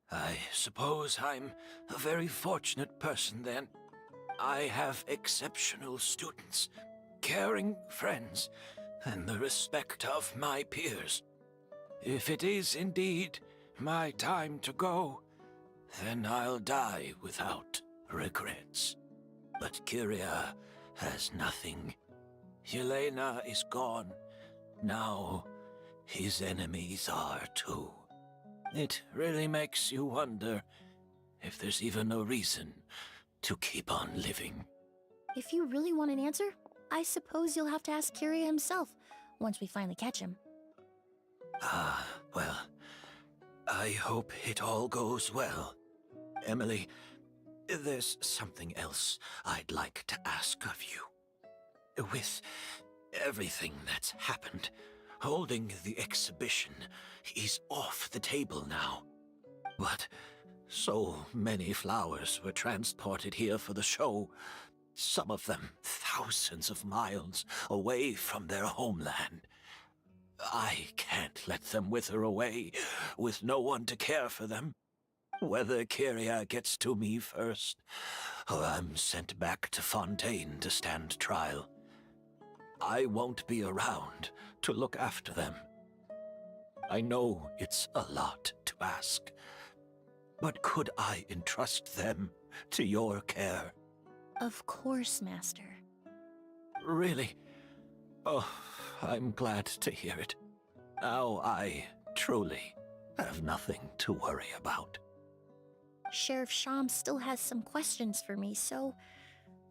I suppose I'm a very fortunate person then. I have exceptional students, caring friends, and the respect of my peers. If it is indeed my time to go, then I'll die without regrets. But Kyria has nothing. Yelena is gone. Now, his enemies are too. It really makes you wonder if there's even a reason to keep on living. If you really want an answer, I suppose you'll have to ask Kyria himself once we finally catch him. Well, I hope it all goes well. Emily, there's something else I'd like to ask of you. With everything that's happened, holding the exhibition is off the table now. But so many flowers were transported here for the show, some of them thousands of miles away from their homeland. I can't let them wither away with no one to care for them. Whether Kyria gets to me first, or I'm sent back to Fontaine to stand trial, I won't be around to look after them. I know it's a lot to ask, but could I entrust them to your care? Of course, Master. Really? Oh, I'm glad to hear it. Now I truly have nothing to worry about. Sheriff Sham still has some questions for me, so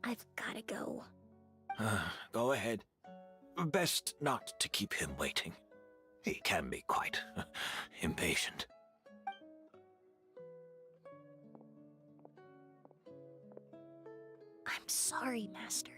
I've gotta go. Go ahead. Best not to keep him waiting. He can be quite impatient. I'm sorry, Master.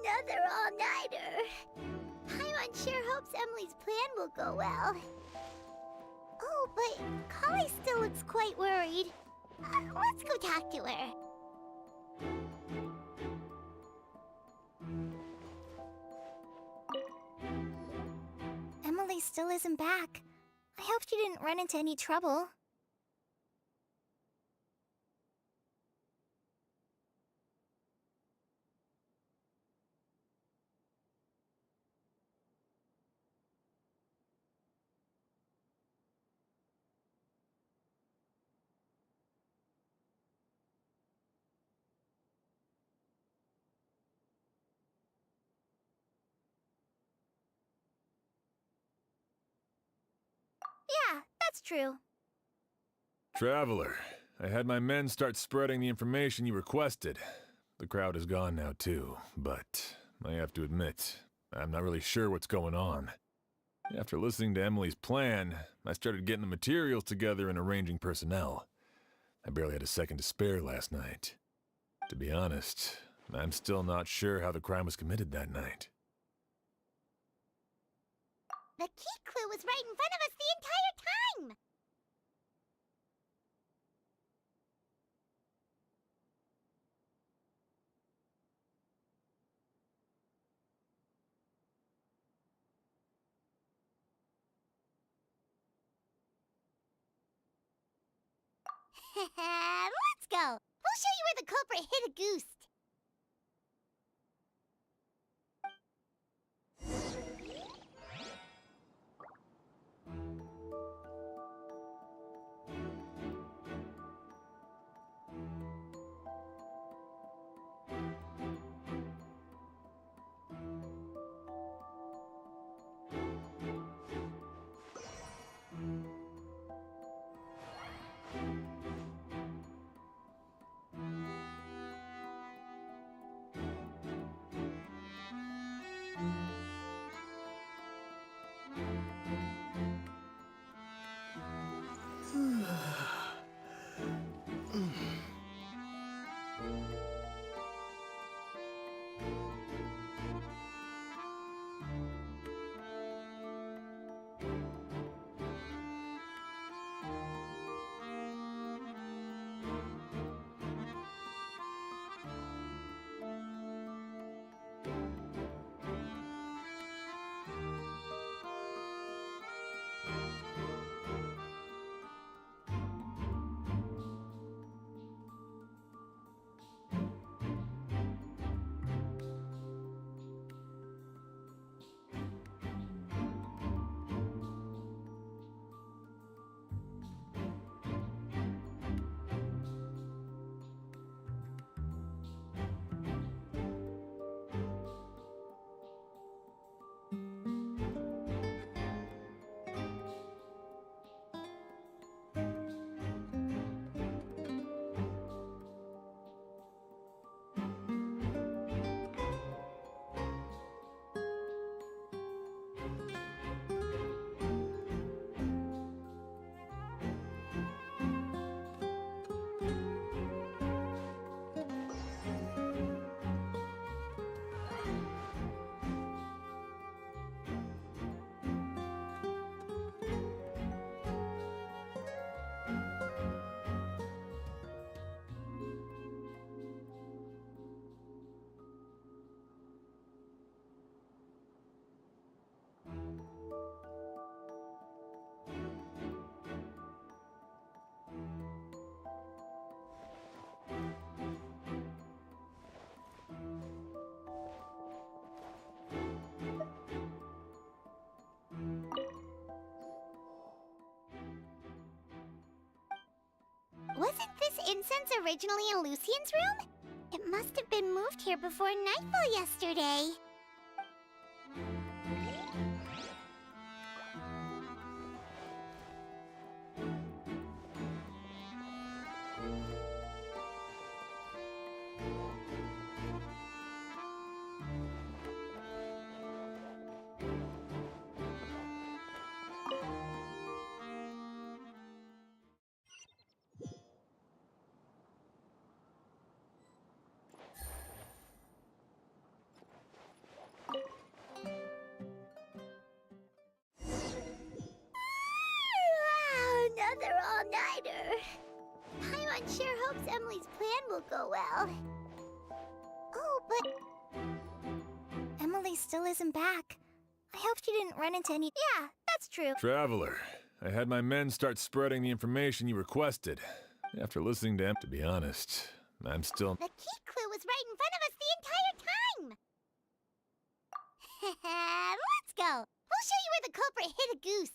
Another all-nighter. Paimon sure hopes Emily's plan will go well. Oh, but Kali still looks quite worried. Let's go talk to her. Emily still isn't back. I hope she didn't run into any trouble. Yeah, that's true. Traveler, I had my men start spreading the information you requested. The crowd is gone now too, but I have to admit, I'm not really sure what's going on. After listening to Emily's plan, I started getting the materials together and arranging personnel. I barely had a second to spare last night. To be honest, I'm still not sure how the crime was committed that night. The key clue was right in front of us the entire time! Let's go! We'll show you where the culprit hid a goose. incense originally in Lucian's room? It must have been moved here before nightfall yesterday. Another all-nighter. Paimon sure hopes Emily's plan will go well. Oh, but Emily still isn't back. I hope she didn't run into any... Yeah, that's true. Traveler, I had my men start spreading the information you requested. After listening to him, to be honest, I'm still... The key clue was right in front of us the entire time! Let's go! We'll show you where the culprit hid a goose.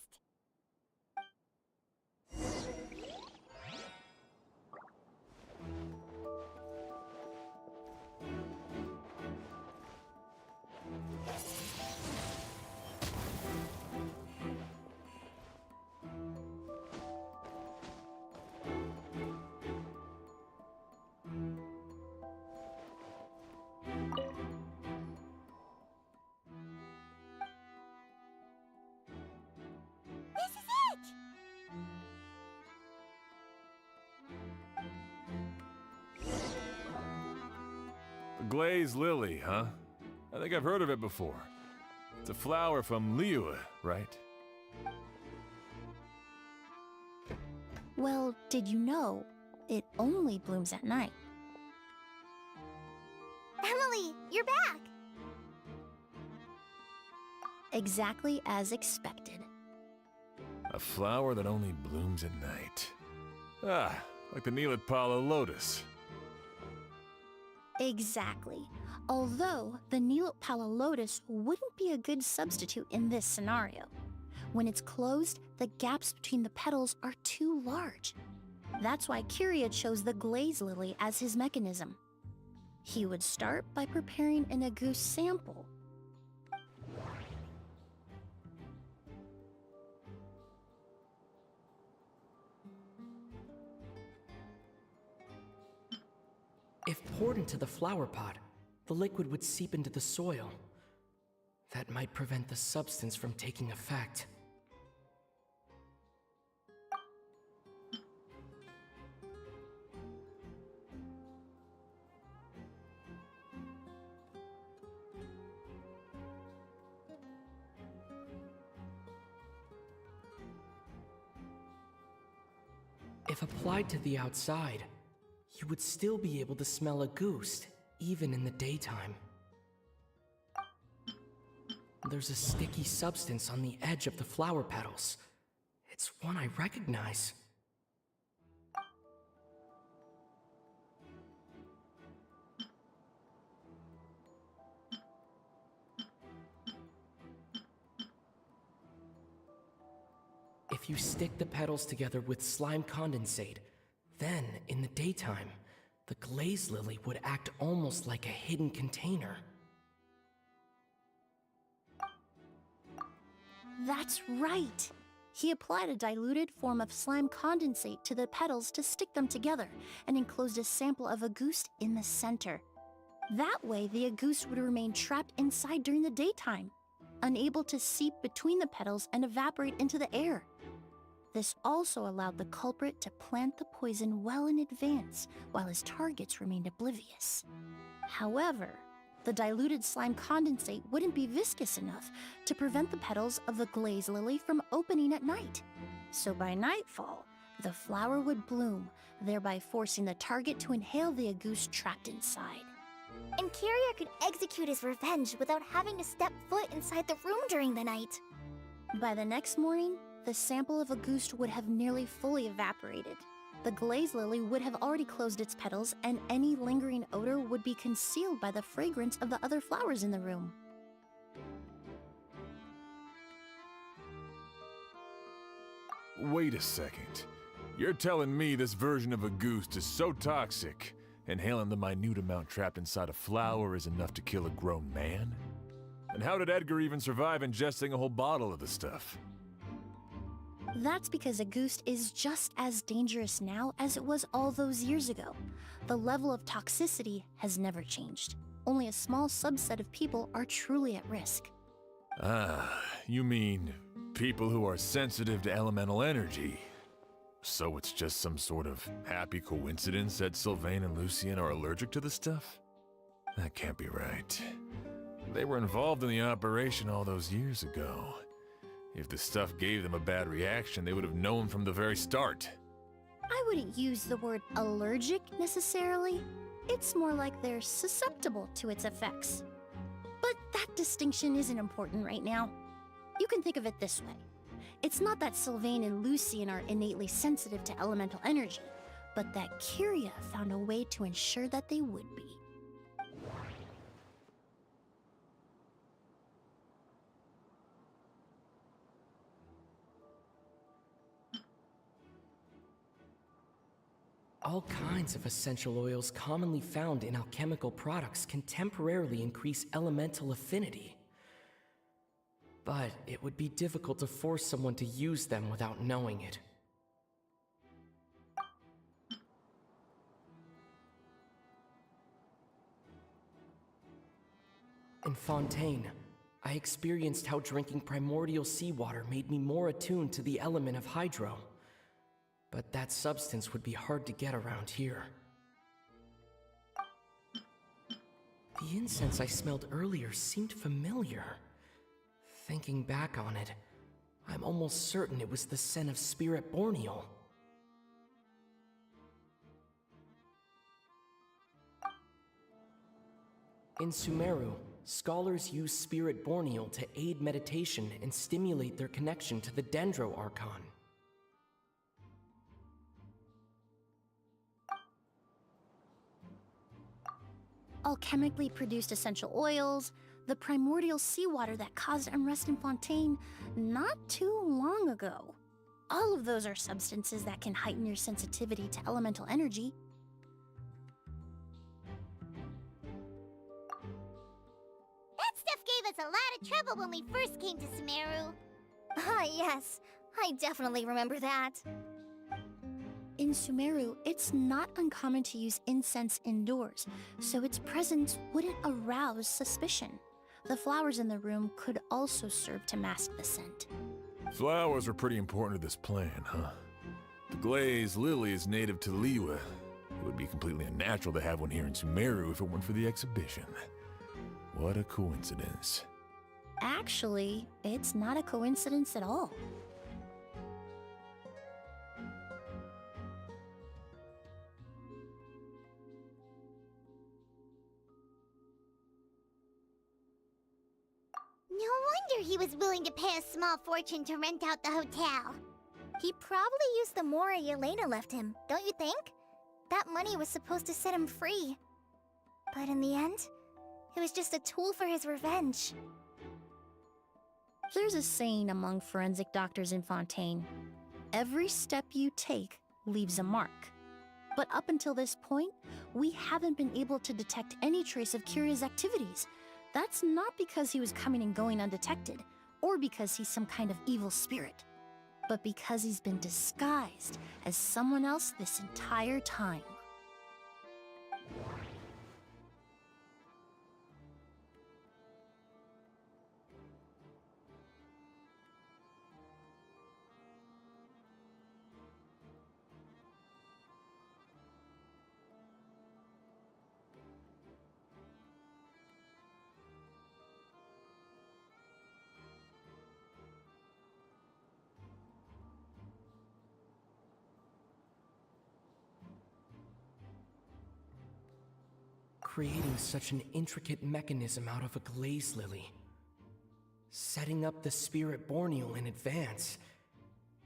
This is it! A glazed lily, huh? I think I've heard of it before. It's a flower from Liyue, right? Well, did you know it only blooms at night? Emily, you're back! Exactly as expected. A flower that only blooms at night. Ah, like the Neelitpala lotus. Exactly. Although the Neelitpala lotus wouldn't be a good substitute in this scenario. When it's closed, the gaps between the petals are too large. That's why Kyria chose the glaze lily as his mechanism. He would start by preparing an agouti sample. If poured into the flower pot, the liquid would seep into the soil. That might prevent the substance from taking effect. If applied to the outside, you would still be able to smell a goose, even in the daytime. There's a sticky substance on the edge of the flower petals. It's one I recognize. If you stick the petals together with slime condensate, then, in the daytime, the glaze lily would act almost like a hidden container. That's right! He applied a diluted form of slime condensate to the petals to stick them together and enclosed a sample of agouti in the center. That way, the agouti would remain trapped inside during the daytime, unable to seep between the petals and evaporate into the air. This also allowed the culprit to plant the poison well in advance, while his targets remained oblivious. However, the diluted slime condensate wouldn't be viscous enough to prevent the petals of the glaze lily from opening at night. So by nightfall, the flower would bloom, thereby forcing the target to inhale the agouti trapped inside. And Kyria could execute his revenge without having to step foot inside the room during the night. By the next morning, the sample of agouti would have nearly fully evaporated. The glaze lily would have already closed its petals, and any lingering odor would be concealed by the fragrance of the other flowers in the room. Wait a second. You're telling me this version of a goose is so toxic, inhaling the minute amount trapped inside a flower is enough to kill a grown man? And how did Edgar even survive ingesting a whole bottle of the stuff? That's because a goose is just as dangerous now as it was all those years ago. The level of toxicity has never changed. Only a small subset of people are truly at risk. Ah, you mean people who are sensitive to elemental energy. So it's just some sort of happy coincidence that Sylvain and Lucien are allergic to the stuff? That can't be right. They were involved in the operation all those years ago. If the stuff gave them a bad reaction, they would have known from the very start. I wouldn't use the word allergic necessarily. It's more like they're susceptible to its effects. But that distinction isn't important right now. You can think of it this way. It's not that Sylvain and Lucien are innately sensitive to elemental energy, but that Kyria found a way to ensure that they would be. All kinds of essential oils commonly found in alchemical products can temporarily increase elemental affinity. But it would be difficult to force someone to use them without knowing it. In Fontaine, I experienced how drinking primordial seawater made me more attuned to the element of hydro. But that substance would be hard to get around here. The incense I smelled earlier seemed familiar. Thinking back on it, I'm almost certain it was the scent of Spirit Borneal. In Sumeru, scholars use Spirit Borneal to aid meditation and stimulate their connection to the Dendro Archon. Alchemically produced essential oils, the primordial seawater that caused unrest in Fontaine not too long ago. All of those are substances that can heighten your sensitivity to elemental energy. That stuff gave us a lot of trouble when we first came to Sumeru. Ah, yes. I definitely remember that. In Sumeru, it's not uncommon to use incense indoors, so its presence wouldn't arouse suspicion. The flowers in the room could also serve to mask the scent. Flowers were pretty important to this plan, huh? The glazed lily is native to Liyue. It would be completely unnatural to have one here in Sumeru if it weren't for the exhibition. What a coincidence. Actually, it's not a coincidence at all. No wonder he was willing to pay a small fortune to rent out the hotel. He probably used the Mora Yelena left him, don't you think? That money was supposed to set him free. But in the end, it was just a tool for his revenge. There's a saying among forensic doctors in Fontaine. Every step you take leaves a mark. But up until this point, we haven't been able to detect any trace of Kyria's activities. That's not because he was coming and going undetected, or because he's some kind of evil spirit, but because he's been disguised as someone else this entire time. Creating such an intricate mechanism out of a glaze lily, setting up the Spirit Borneal in advance,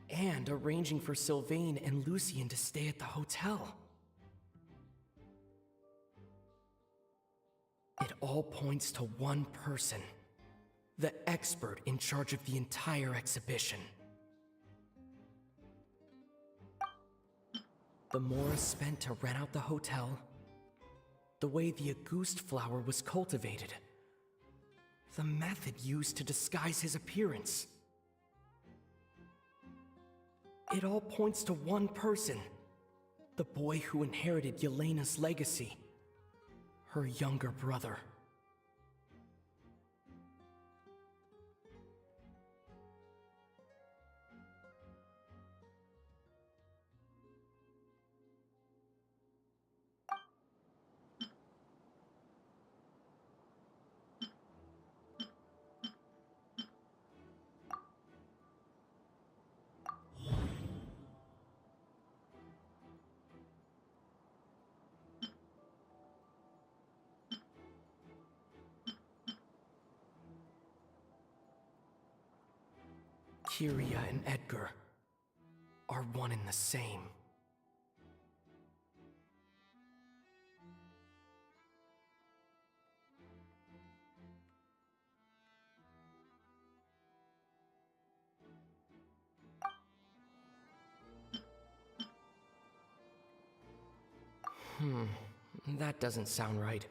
and arranging for Sylvain and Lucien to stay at the hotel. It all points to one person, the expert in charge of the entire exhibition. The Mora spent to rent out the hotel, the way the Auguste flower was cultivated, the method used to disguise his appearance. It all points to one person, the boy who inherited Yelena's legacy, her younger brother. Kyria and Edgar are one and the same. That doesn't sound right.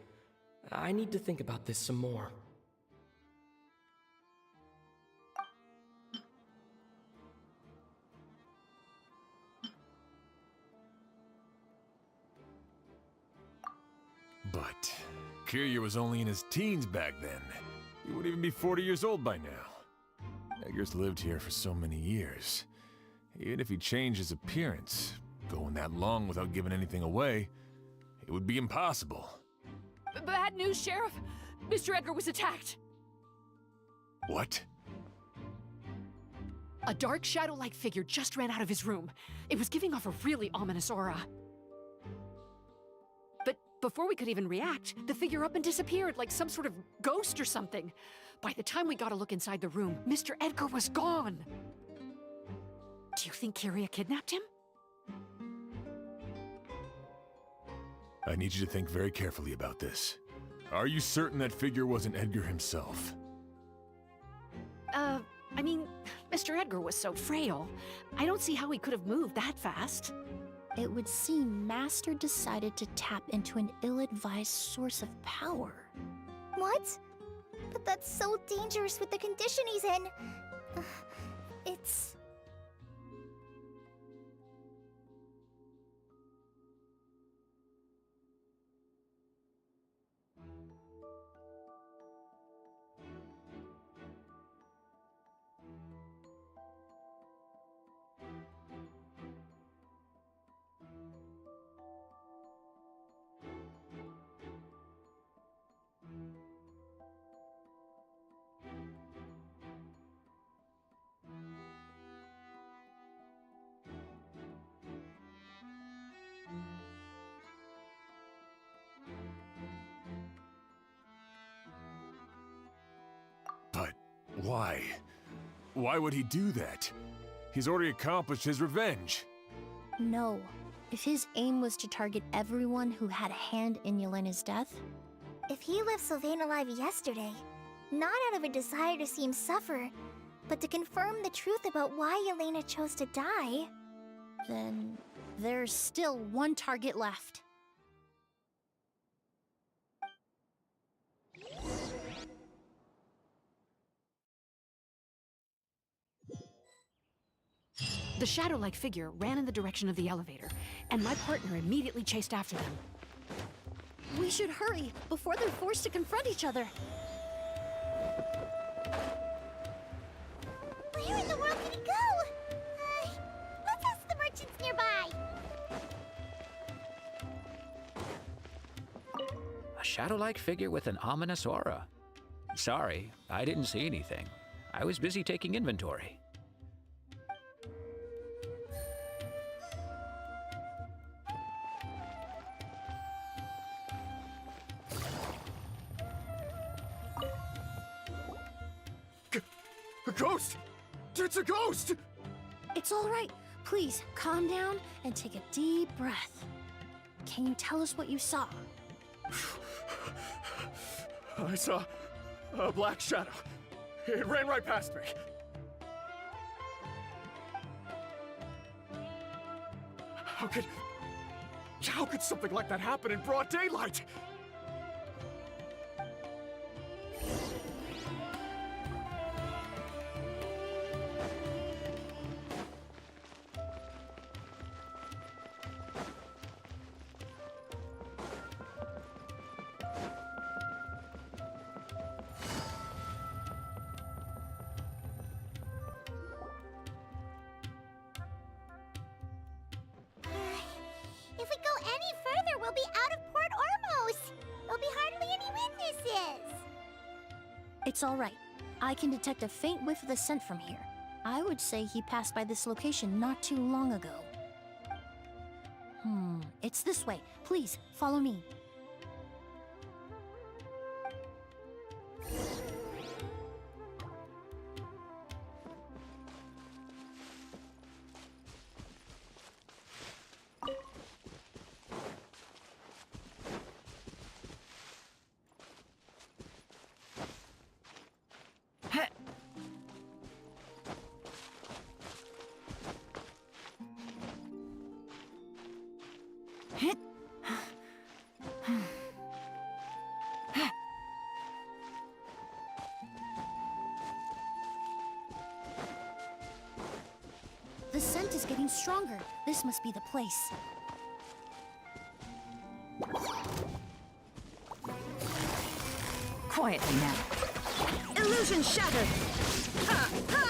I need to think about this some more. But Kirya was only in his teens back then. He wouldn't even be 40 years old by now. Edgar's lived here for so many years. Even if he changed his appearance, going that long without giving anything away, it would be impossible. Bad news, Sheriff! Mr. Edgar was attacked! What? A dark shadow-like figure just ran out of his room. It was giving off a really ominous aura. But before we could even react, the figure up and disappeared like some sort of ghost or something. By the time we got a look inside the room, Mr. Edgar was gone. Do you think Kyria kidnapped him? I need you to think very carefully about this. Are you certain that figure wasn't Edgar himself? I mean, Mr. Edgar was so frail. I don't see how he could have moved that fast. It would seem Master decided to tap into an ill-advised source of power. What? But that's so dangerous with the condition he's in. It's... But why? Why would he do that? He's already accomplished his revenge. No. If his aim was to target everyone who had a hand in Yelena's death... If he left Sylvain alive yesterday, not out of a desire to see him suffer, but to confirm the truth about why Yelena chose to die... Then there's still one target left. The shadow-like figure ran in the direction of the elevator, and my partner immediately chased after them. We should hurry before they're forced to confront each other. Where in the world did he go? Let's ask the merchants nearby. A shadow-like figure with an ominous aura. Sorry, I didn't see anything. I was busy taking inventory. A ghost! It's a ghost! It's all right. Please, calm down and take a deep breath. Can you tell us what you saw? I saw a black shadow. It ran right past me. How could something like that happen in broad daylight? If we go any further, we'll be out of Port Ormos. There'll be hardly any witnesses. It's all right. I can detect a faint whiff of the scent from here. I would say he passed by this location not too long ago. It's this way. Please, follow me. The scent is getting stronger. This must be the place. Quietly now. Illusion shattered! Ha! Ha!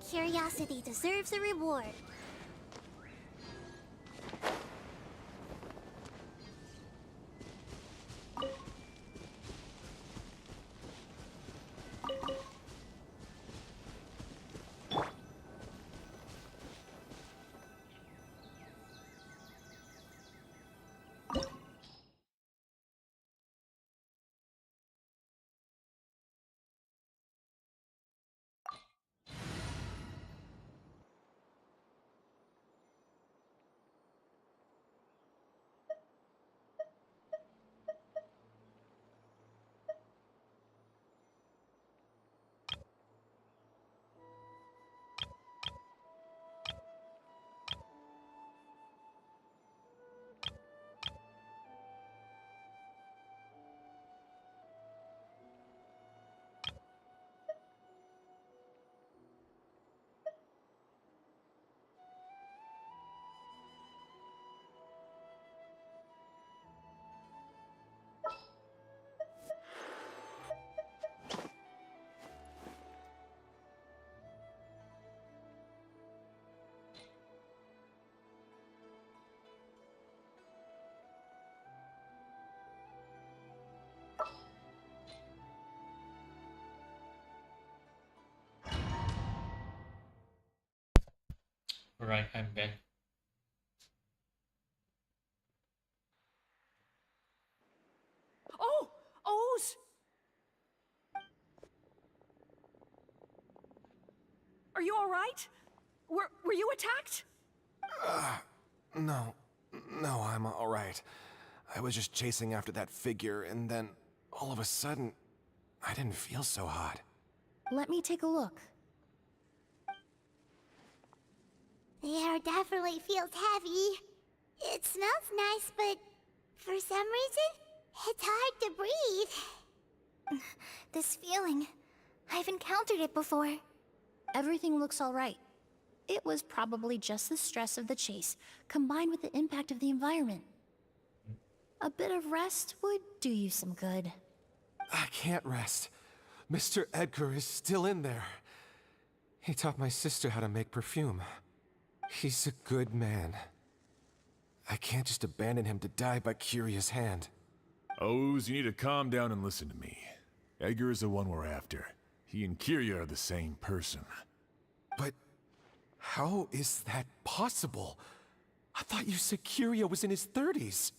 Curiosity deserves a reward. Alright, I'm back. Oh! O's! Are you all right? Were you attacked? No, I'm all right. I was just chasing after that figure, and then all of a sudden, I didn't feel so hot. Let me take a look. The air definitely feels heavy. It smells nice, but for some reason, it's hard to breathe. This feeling, I've encountered it before. Everything looks all right. It was probably just the stress of the chase, combined with the impact of the environment. A bit of rest would do you some good. I can't rest. Mr. Edgar is still in there. He taught my sister how to make perfume. He's a good man. I can't just abandon him to die by Curia's hand. Oz, you need to calm down and listen to me. Edgar is the one we're after. He and Kyria are the same person. But how is that possible? I thought you said Kyria was in his 30s.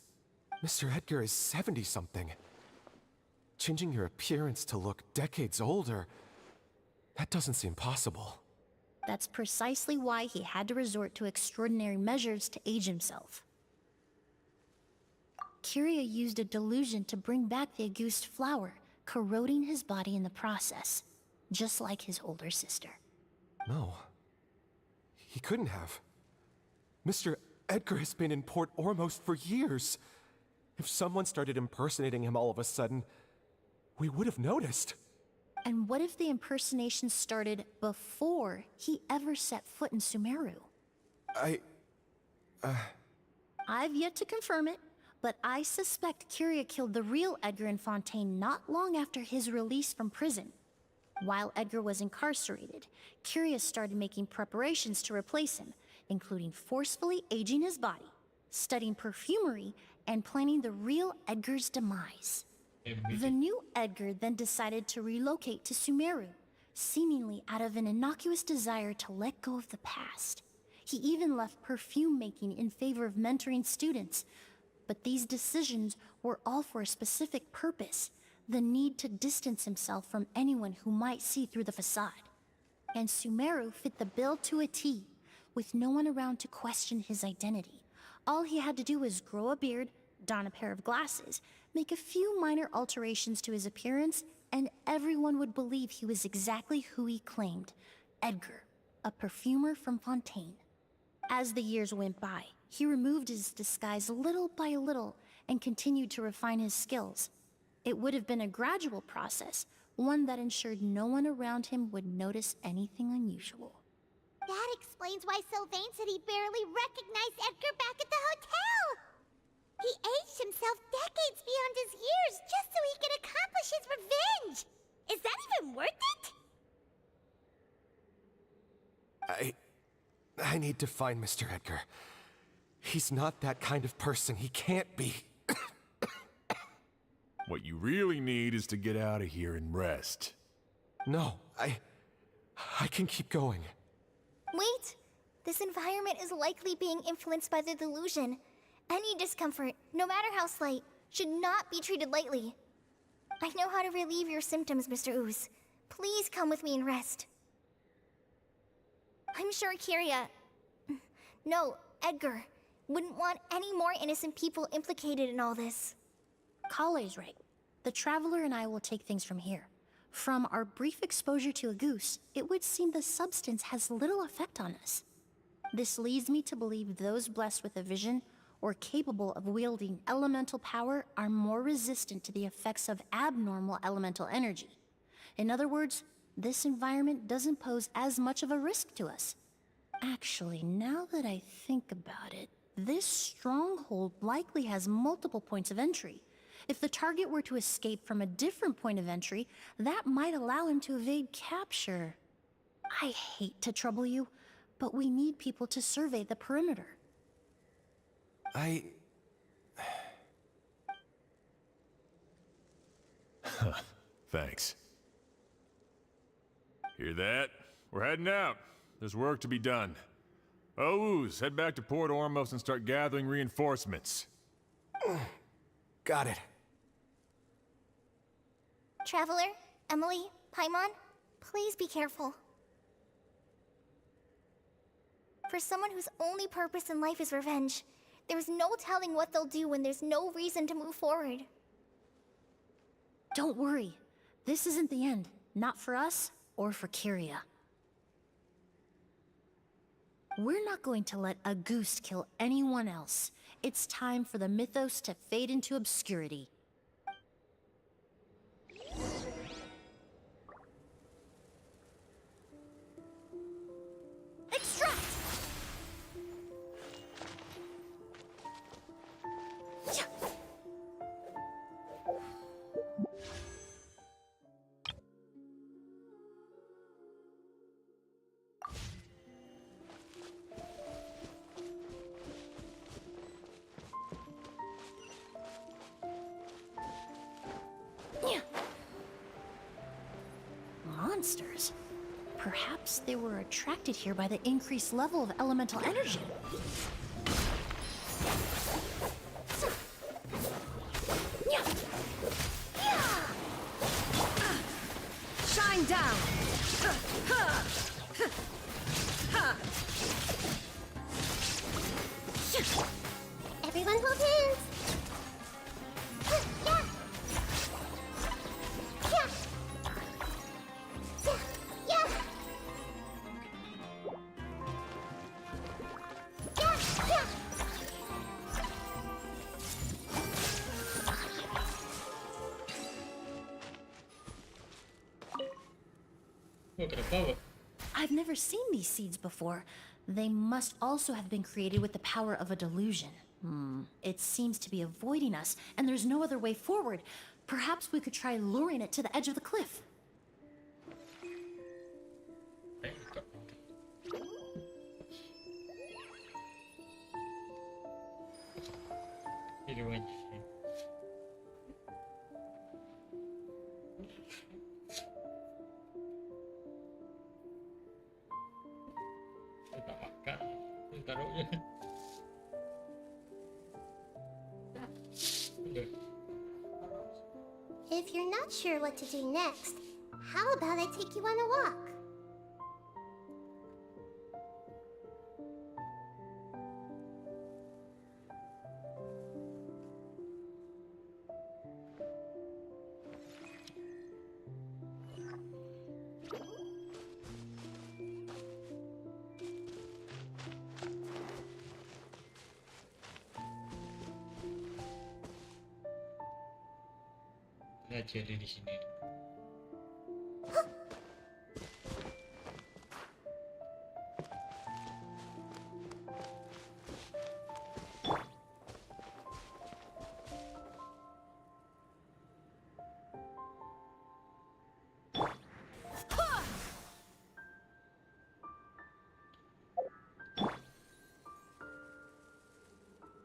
Mr. Edgar is 70-something. Changing your appearance to look decades older, that doesn't seem possible. That's precisely why he had to resort to extraordinary measures to age himself. Kyria used a delusion to bring back the Auguste flower, corroding his body in the process, just like his older sister. No. He couldn't have. Mr. Edgar has been in Port Ormos for years. If someone started impersonating him all of a sudden, we would have noticed. And what if the impersonation started before he ever set foot in Sumeru? I've yet to confirm it, but I suspect Kyria killed the real Edgar in Fontaine not long after his release from prison. While Edgar was incarcerated, Kyria started making preparations to replace him, including forcefully aging his body, studying perfumery, and planning the real Edgar's demise. The new Edgar then decided to relocate to Sumeru, seemingly out of an innocuous desire to let go of the past. He even left perfume making in favor of mentoring students. But these decisions were all for a specific purpose: the need to distance himself from anyone who might see through the facade. And Sumeru fit the bill to a T, with no one around to question his identity. All he had to do was grow a beard, don a pair of glasses, make a few minor alterations to his appearance, and everyone would believe he was exactly who he claimed: Edgar, a perfumer from Fontaine. As the years went by, he removed his disguise little by little and continued to refine his skills. It would have been a gradual process, one that ensured no one around him would notice anything unusual. That explains why Sylvain said he barely recognized Edgar back at the hotel! He aged himself decades beyond his years just so he could accomplish his revenge! Is that even worth it? I need to find Mr. Edgar. He's not that kind of person. He can't be. What you really need is to get out of here and rest. No, I can keep going. Wait! This environment is likely being influenced by the delusion. Any discomfort, no matter how slight, should not be treated lightly. I know how to relieve your symptoms, Mr. Ooze. Please come with me and rest. I'm sure Kyria... No, Edgar wouldn't want any more innocent people implicated in all this. Kale's right. The Traveler and I will take things from here. From our brief exposure to a goose, it would seem the substance has little effect on us. This leads me to believe those blessed with a vision or capable of wielding elemental power are more resistant to the effects of abnormal elemental energy. In other words, this environment doesn't pose as much of a risk to us. Actually, now that I think about it, this stronghold likely has multiple points of entry. If the target were to escape from a different point of entry, that might allow him to evade capture. I hate to trouble you, but we need people to survey the perimeter. Thanks. Hear that? We're heading out. There's work to be done. Ooze, head back to Port Ormos and start gathering reinforcements. Got it. Traveler, Emily, Paimon, please be careful. For someone whose only purpose in life is revenge, there's no telling what they'll do when there's no reason to move forward. Don't worry. This isn't the end. Not for us or for Kyria. We're not going to let a goose kill anyone else. It's time for the mythos to fade into obscurity. Extract! Monsters. Perhaps they were attracted here by the increased level of elemental energy. Shine down! Oh, kenapa? I've never seen these seeds before. They must also have been created with the power of a delusion. It seems to be avoiding us, and there's no other way forward. Perhaps we could try luring it to the edge of the cliff. Either way. Tak makan. Taruhnya. If you're not sure what to do next, how about I take you on a walk? Aja di sini.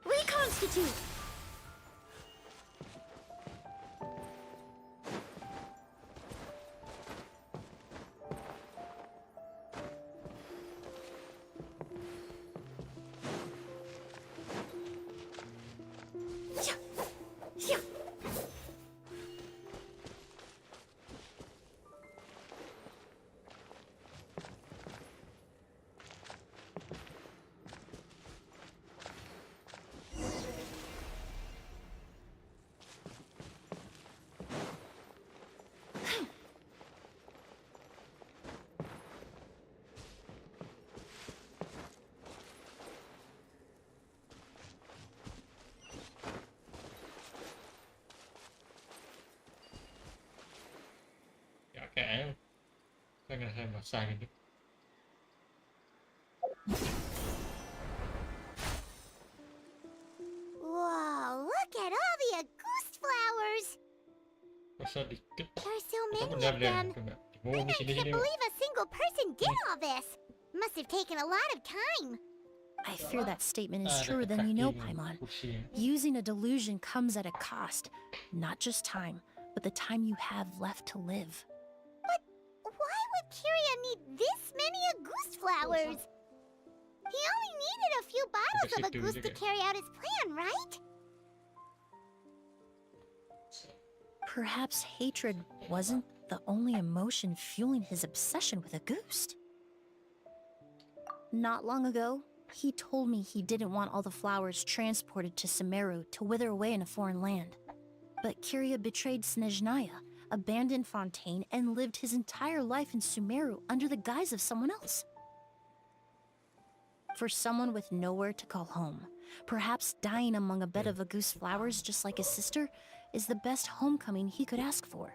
Reconstitute! Kayaknya saya ngerasa basah gitu. Whoa, look at all the Auguste flowers! Basah dikit. There's so Atau many of them. Oh, And di I sini can't sini. believe a single person did all this. Must have taken a lot of time. I fear that statement is truer than you know, Paimon. Using a delusion comes at a cost. Not just time, but the time you have left to live. But why would Kiria need this many Auguste flowers? He only needed a few bottles of Auguste to carry out his plan, right? Perhaps hatred wasn't the only emotion fueling his obsession with Auguste. Not long ago, he told me he didn't want all the flowers transported to Sumeru to wither away in a foreign land. But Kiria betrayed Snezhnaya, abandoned Fontaine, and lived his entire life in Sumeru under the guise of someone else. For someone with nowhere to call home, perhaps dying among a bed of Auguste flowers just like his sister is the best homecoming he could ask for.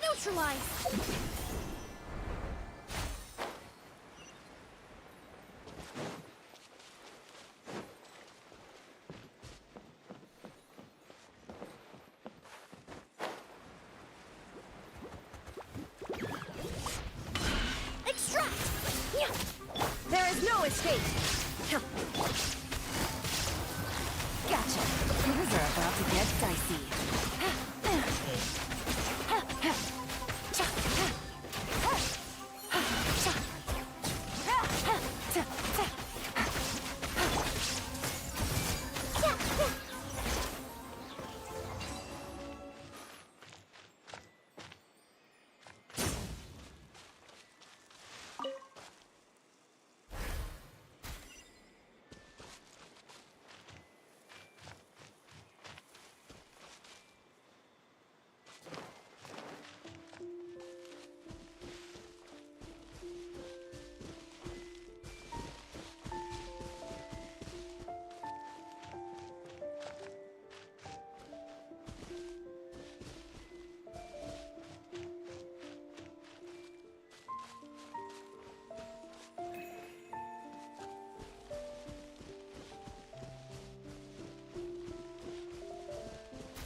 Neutralize! Extract! There is no escape! Gotcha! Things are about to get dicey.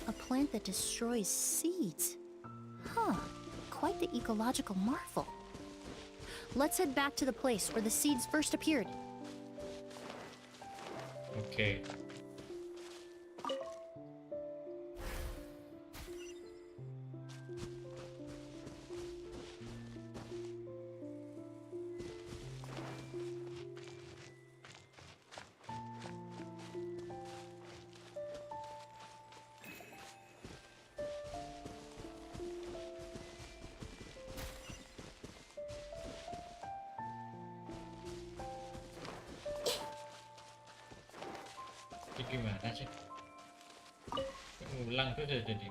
A plant that destroys seeds. Huh. Quite the ecological marvel. Let's head back to the place where the seeds first appeared. Okay. Ini gimana sih? Ulang tuh udah jadi.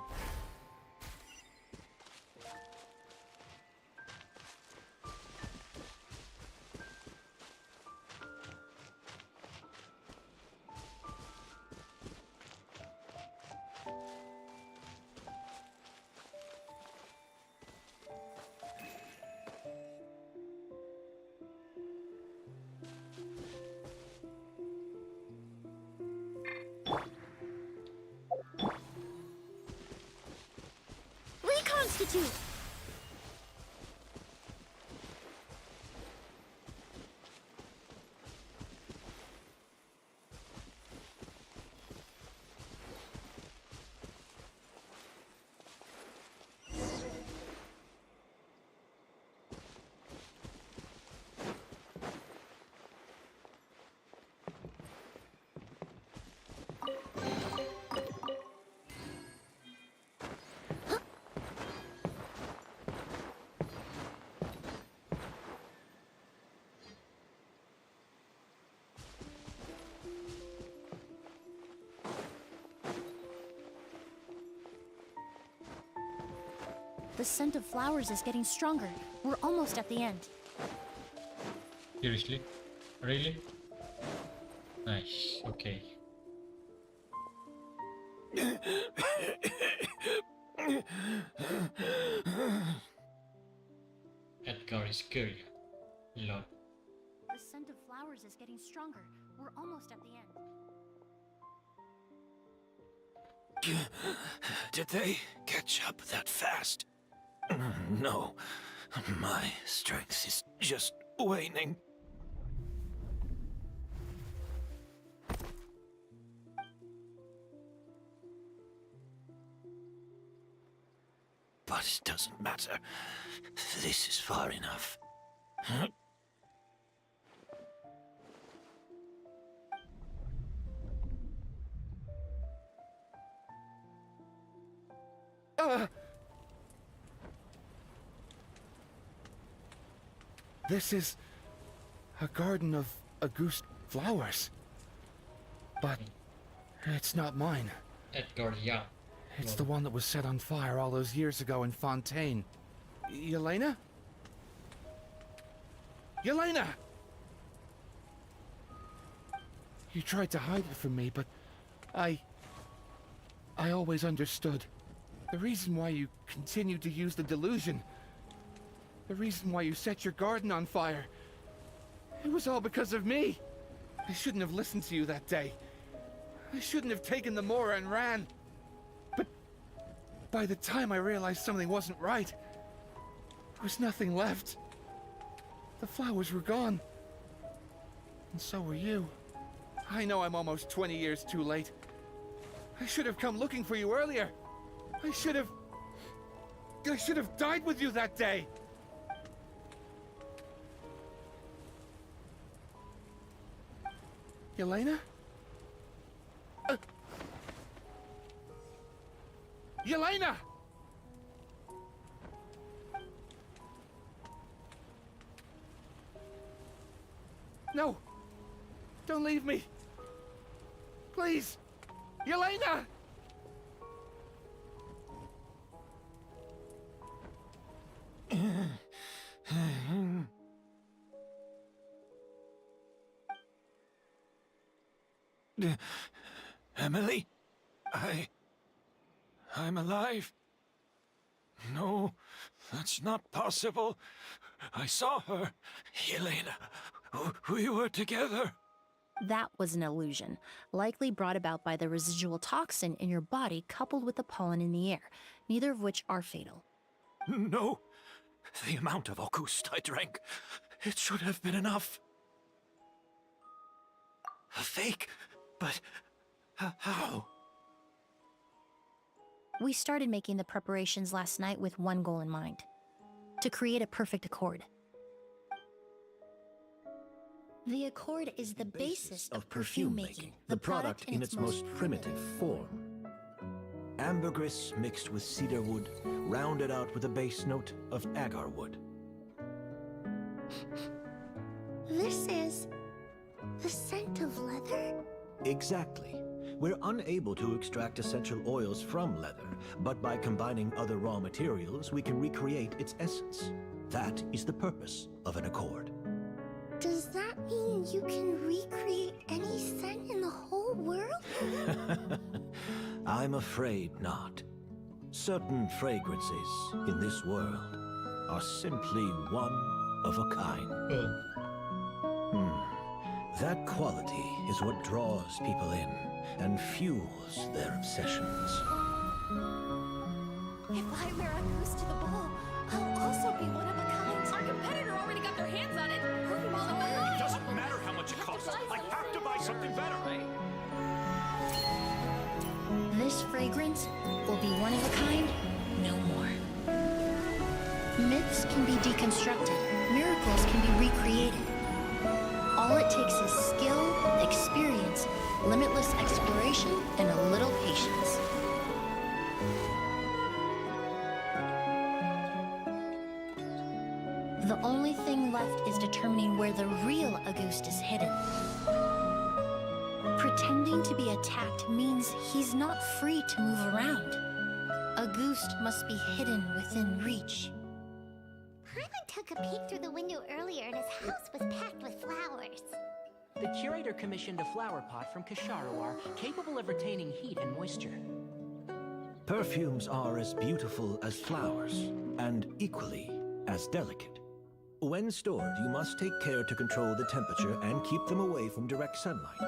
Reconstitute! The scent of flowers is getting stronger. We're almost at the end. Seriously? Really? Nice. Okay. Edgar is scary. Lord. The scent of flowers is getting stronger. We're almost at the end. Did they catch up that fast? No. My strength is just waning. But it doesn't matter. This is far enough. This is a garden of August flowers. But it's not mine. Edgar Young. It's the one that was set on fire all those years ago in Fontaine. Yelena? Yelena! You tried to hide it from me, but I always understood. The reason why you continued to use the delusion, the reason why you set your garden on fire, it was all because of me. I shouldn't have listened to you that day. I shouldn't have taken the Mora and ran. But by the time I realized something wasn't right, there was nothing left. The flowers were gone. And so were you. I know I'm almost 20 years too late. I should have come looking for you earlier. I should have died with you that day. Yelena? Yelena! No! Don't leave me! Please! Yelena! Emily? I'm alive. No, that's not possible. I saw her. Yelena, we were together. That was an illusion, likely brought about by the residual toxin in your body coupled with the pollen in the air, neither of which are fatal. No. The amount of August I drank, it should have been enough. A fake? But how? We started making the preparations last night with one goal in mind: to create a perfect accord. The accord is the basis of perfume making, the product in its most primitive form. Ambergris mixed with cedarwood, rounded out with a base note of agarwood. This is the scent of leather? Exactly. We're unable to extract essential oils from leather, but by combining other raw materials, we can recreate its essence. That is the purpose of an accord. Does that mean you can recreate any scent in the whole world? I'm afraid not. Certain fragrances in this world are simply one of a kind. That quality is what draws people in and fuels their obsessions. If I wear a goose to the ball, I'll also be one of a kind. Our competitor already got their hands on it. It doesn't matter how much it costs. I have to buy something better. This fragrance will be one of a kind, no more. Myths can be deconstructed, miracles can be recreated. All it takes is skill, experience, limitless exploration, and a little patience. The only thing left is determining where the real Auguste is hidden. Pretending to be attacked means he's not free to move around. Auguste must be hidden within reach. Paimon took a peek through the window earlier and his house was packed with flowers. The curator commissioned a flower pot from Kasharawar, capable of retaining heat and moisture. Perfumes are as beautiful as flowers, and equally as delicate. When stored, you must take care to control the temperature and keep them away from direct sunlight.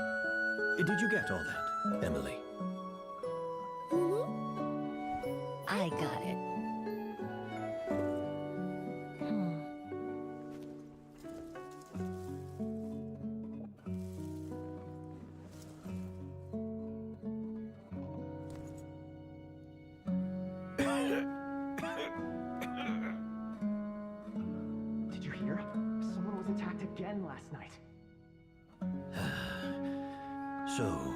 Did you get all that, Emily? I got it. Did you hear? Someone was attacked again last night. So,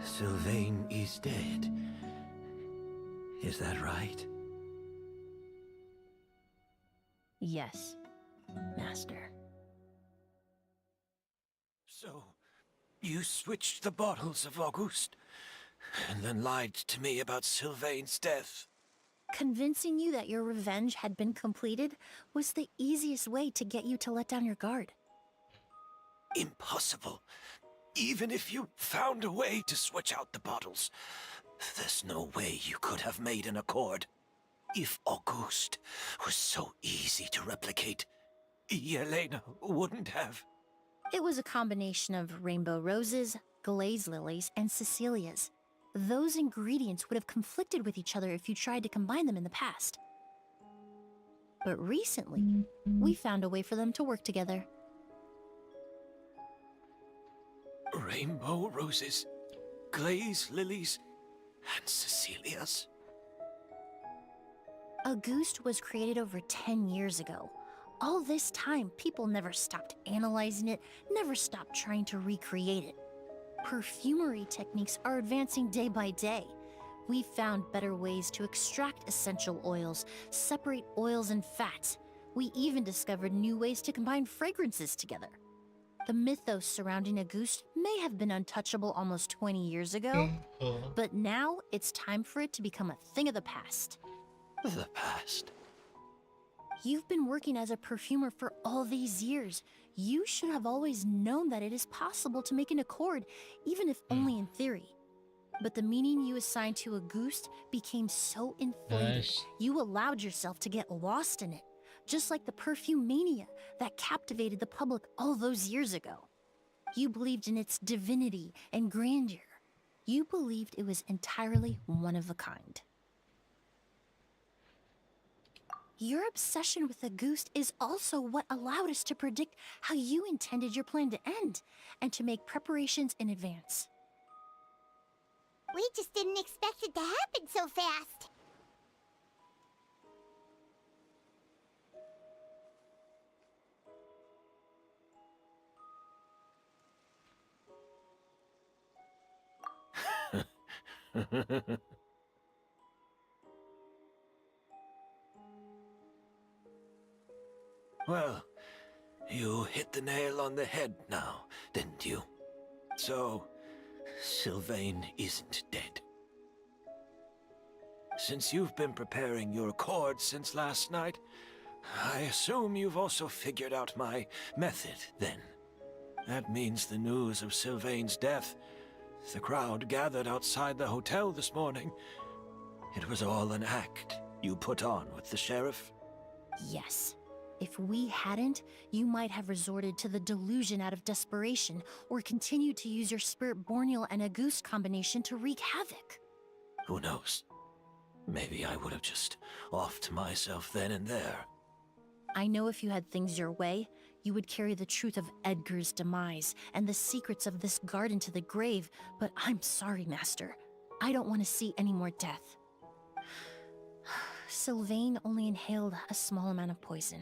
Sylvain is dead. Is that right? Yes, Master. So, you switched the bottles of Auguste, and then lied to me about Sylvain's death. Convincing you that your revenge had been completed was the easiest way to get you to let down your guard. Impossible. Even if you found a way to switch out the bottles, there's no way you could have made an accord. If Auguste was so easy to replicate, Yelena wouldn't have. It was a combination of rainbow roses, glaze lilies, and Cecilias. Those ingredients would have conflicted with each other if you tried to combine them in the past. But recently, we found a way for them to work together. Rainbow roses, glaze lilies and Cecilia's? Auguste was created over 10 years ago. All this time, people never stopped analyzing it, never stopped trying to recreate it. Perfumery techniques are advancing day by day. We've found better ways to extract essential oils, separate oils and fats. We even discovered new ways to combine fragrances together. The mythos surrounding Auguste may have been untouchable almost 20 years ago, but now it's time for it to become a thing of the past. The past? You've been working as a perfumer for all these years. You should have always known that it is possible to make an accord, even if only in theory. But the meaning you assigned to Auguste became so inflated, you allowed yourself to get lost in it, just like the perfume mania that captivated the public all those years ago. You believed in its divinity and grandeur. You believed it was entirely one of a kind. Your obsession with Auguste is also what allowed us to predict how you intended your plan to end, and to make preparations in advance. We just didn't expect it to happen so fast. Well, you hit the nail on the head now, didn't you? So, Sylvain isn't dead. Since you've been preparing your accord since last night, I assume you've also figured out my method, then. That means the news of Sylvain's death. The crowd gathered outside the hotel this morning. It was all an act you put on with the sheriff? Yes. If we hadn't, you might have resorted to the delusion out of desperation, or continued to use your Spirit Borneal and Auguste combination to wreak havoc. Who knows? Maybe I would have just offed myself then and there. I know if you had things your way, you would carry the truth of Edgar's demise and the secrets of this garden to the grave, but I'm sorry, Master. I don't want to see any more death. Sylvain only inhaled a small amount of poison.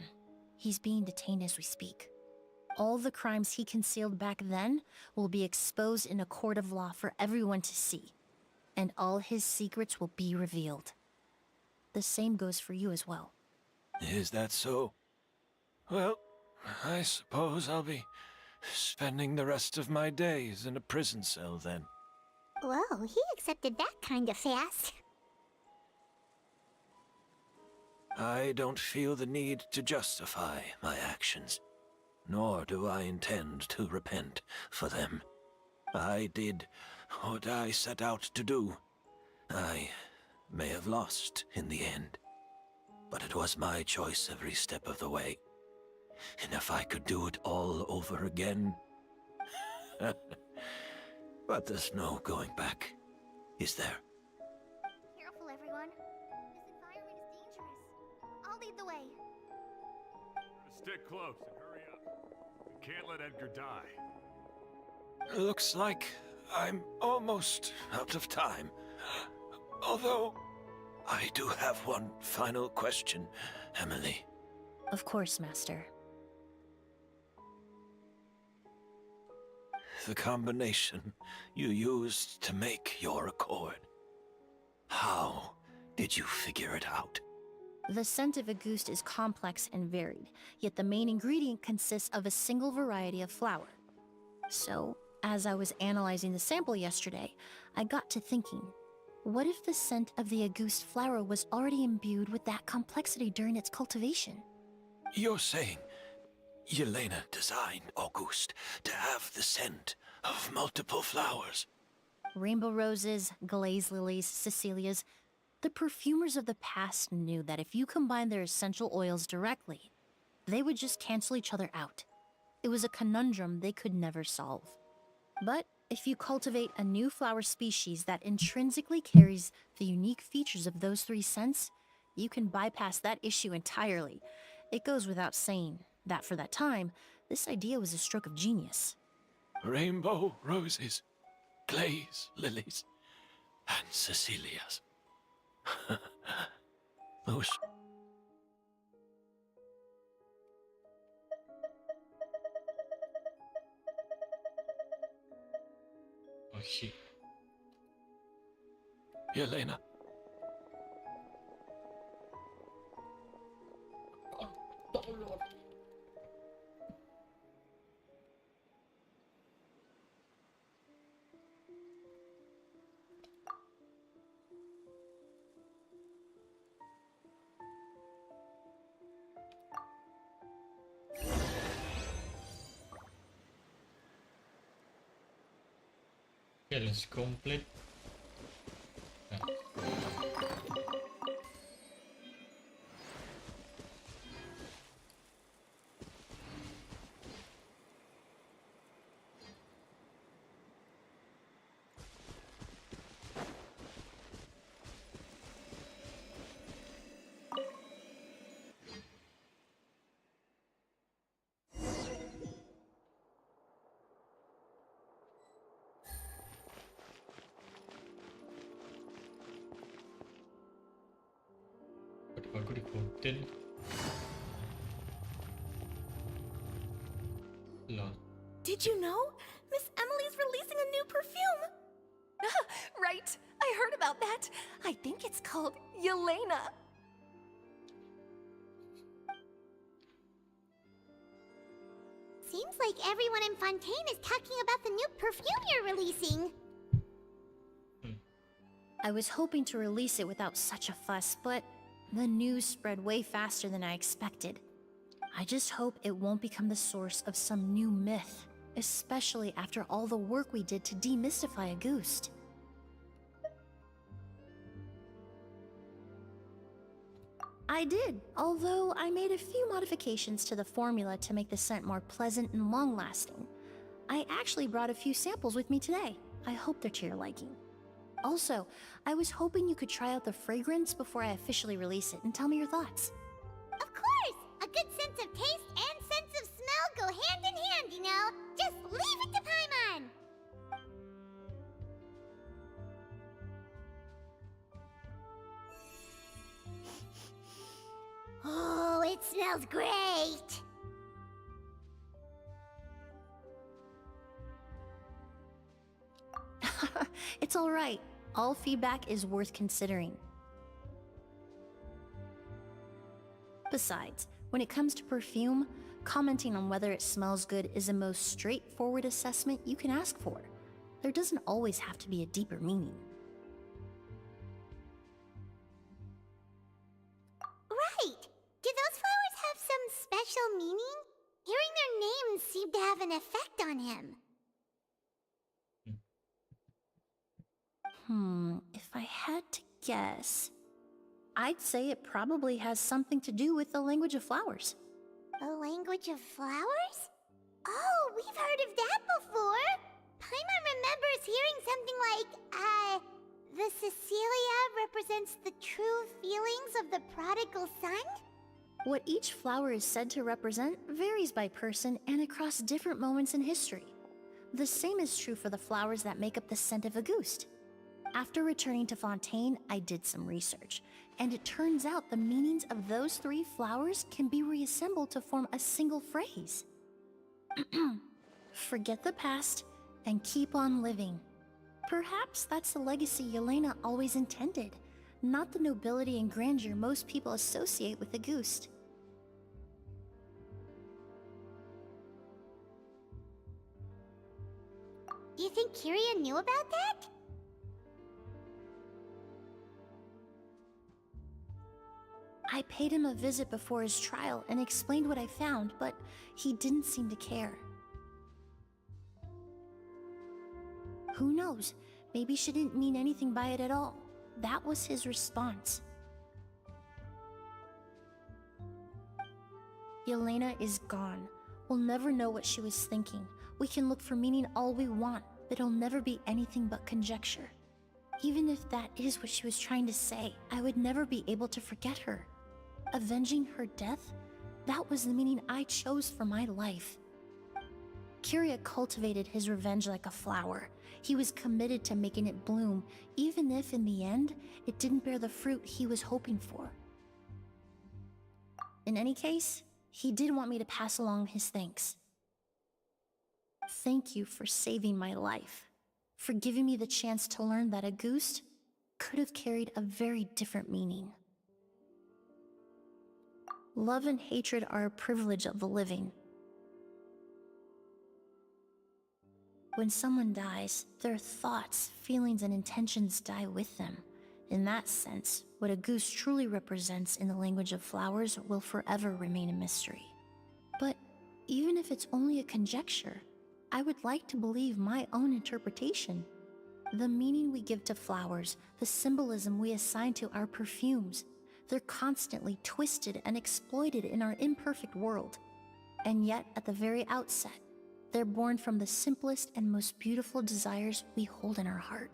He's being detained as we speak. All the crimes he concealed back then will be exposed in a court of law for everyone to see, and all his secrets will be revealed. The same goes for you as well. Is that so? Well, I suppose I'll be spending the rest of my days in a prison cell then. Whoa, he accepted that kind of fast. I don't feel the need to justify my actions, nor do I intend to repent for them. I did what I set out to do. I may have lost in the end, but it was my choice every step of the way. And if I could do it all over again... But there's no going back, is there? Careful, everyone. This environment is dangerous. I'll lead the way. Stick close and hurry up. We can't let Edgar die. Looks like I'm almost out of time. Although, I do have one final question, Emily. Of course, Master. The combination you used to make your accord. How did you figure it out? The scent of Auguste is complex and varied, yet the main ingredient consists of a single variety of flower. So, as I was analyzing the sample yesterday, I got to thinking, what if the scent of the Auguste flower was already imbued with that complexity during its cultivation? You're saying Yelena designed Auguste to have the scent of multiple flowers? Rainbow roses, glaze lilies, Cecilias. The perfumers of the past knew that if you combine their essential oils directly, they would just cancel each other out. It was a conundrum they could never solve. But if you cultivate a new flower species that intrinsically carries the unique features of those three scents, you can bypass that issue entirely. It goes without saying that for that time, this idea was a stroke of genius. Rainbow roses. Glaze lilies and Cecilias. Those. Oh shit. Yelena. Challenge complete. Nah. Aku diikutin. Lol. Did you know? Miss Emily's releasing a new perfume! Right, I heard about that. I think it's called Yelena. Seems like everyone in Fontaine is talking about the new perfume you're releasing. I was hoping to release it without such a fuss, but the news spread way faster than I expected. I just hope it won't become the source of some new myth, especially after all the work we did to demystify Auguste. I did, although I made a few modifications to the formula to make the scent more pleasant and long-lasting. I actually brought a few samples with me today. I hope they're to your liking. Also, I was hoping you could try out the fragrance before I officially release it and tell me your thoughts. Of course! A good sense of taste and sense of smell go hand in hand, you know? Just leave it to Paimon! Oh, it smells great! It's all right. All feedback is worth considering. Besides, when it comes to perfume, commenting on whether it smells good is the most straightforward assessment you can ask for. There doesn't always have to be a deeper meaning. Right! Do those flowers have some special meaning? Hearing their names seemed to have an effect on him. If I had to guess, I'd say it probably has something to do with the language of flowers. A language of flowers? Oh, we've heard of that before! Paimon remembers hearing something like, the Cecilia represents the true feelings of the prodigal son? What each flower is said to represent varies by person and across different moments in history. The same is true for the flowers that make up the scent of Auguste. After returning to Fontaine, I did some research, and it turns out the meanings of those 3 flowers can be reassembled to form a single phrase. Forget the past and keep on living. Perhaps that's the legacy Yelena always intended, not the nobility and grandeur most people associate with Auguste. Do you think Kiria knew about that? I paid him a visit before his trial and explained what I found, but he didn't seem to care. Who knows? Maybe she didn't mean anything by it at all. That was his response. Yelena is gone. We'll never know what she was thinking. We can look for meaning all we want, but it'll never be anything but conjecture. Even if that is what she was trying to say, I would never be able to forget her. Avenging her death? That was the meaning I chose for my life. Kyria cultivated his revenge like a flower. He was committed to making it bloom, even if in the end, it didn't bear the fruit he was hoping for. In any case, he did want me to pass along his thanks. Thank you for saving my life, for giving me the chance to learn that a goose could have carried a very different meaning. Love and hatred are a privilege of the living. When someone dies, their thoughts, feelings, and intentions die with them. In that sense, what a goose truly represents in the language of flowers will forever remain a mystery. But even if it's only a conjecture, I would like to believe my own interpretation. The meaning we give to flowers, the symbolism we assign to our perfumes, they're constantly twisted and exploited in our imperfect world. And yet, at the very outset, they're born from the simplest and most beautiful desires we hold in our heart.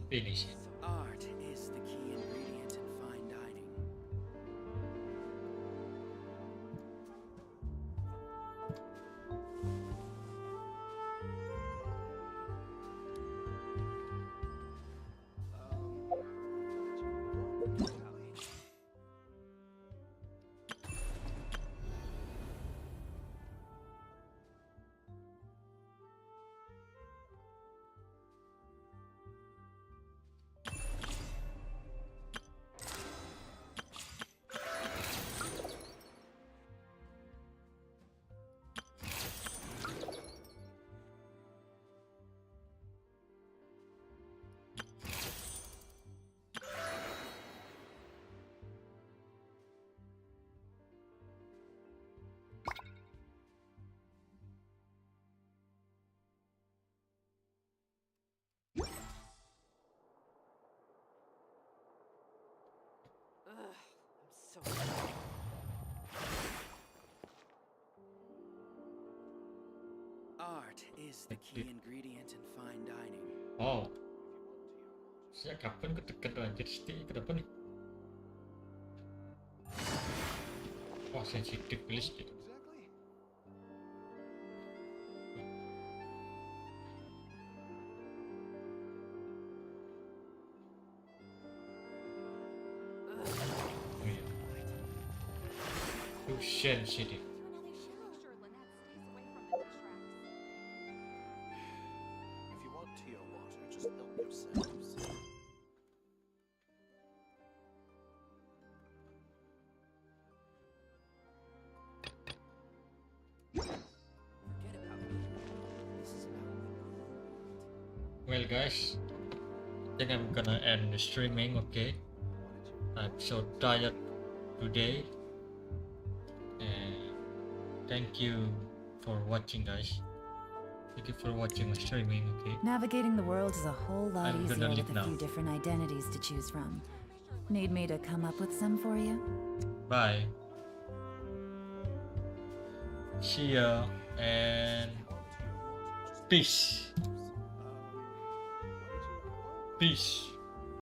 Finish. Art is the key ingredient in fine dining. I'm so sorry. Art is the key ingredient in fine dining. Oh. Sejak kapan kedekat anjir Sti? Kenapa nih? Wah, sensitif please. Too sensitive. If you want tea or water, just help yourselves. Forget about me. This is about me. Well guys, I think I'm gonna end the streaming, okay? I'm so tired today. And thank you for watching guys. Thank you for watching my streaming, okay? Navigating the world is a whole lot I'm easier gonna with leave a now. few different identities to choose from. Need me to come up with some for you? Bye. See ya and peace. Peace.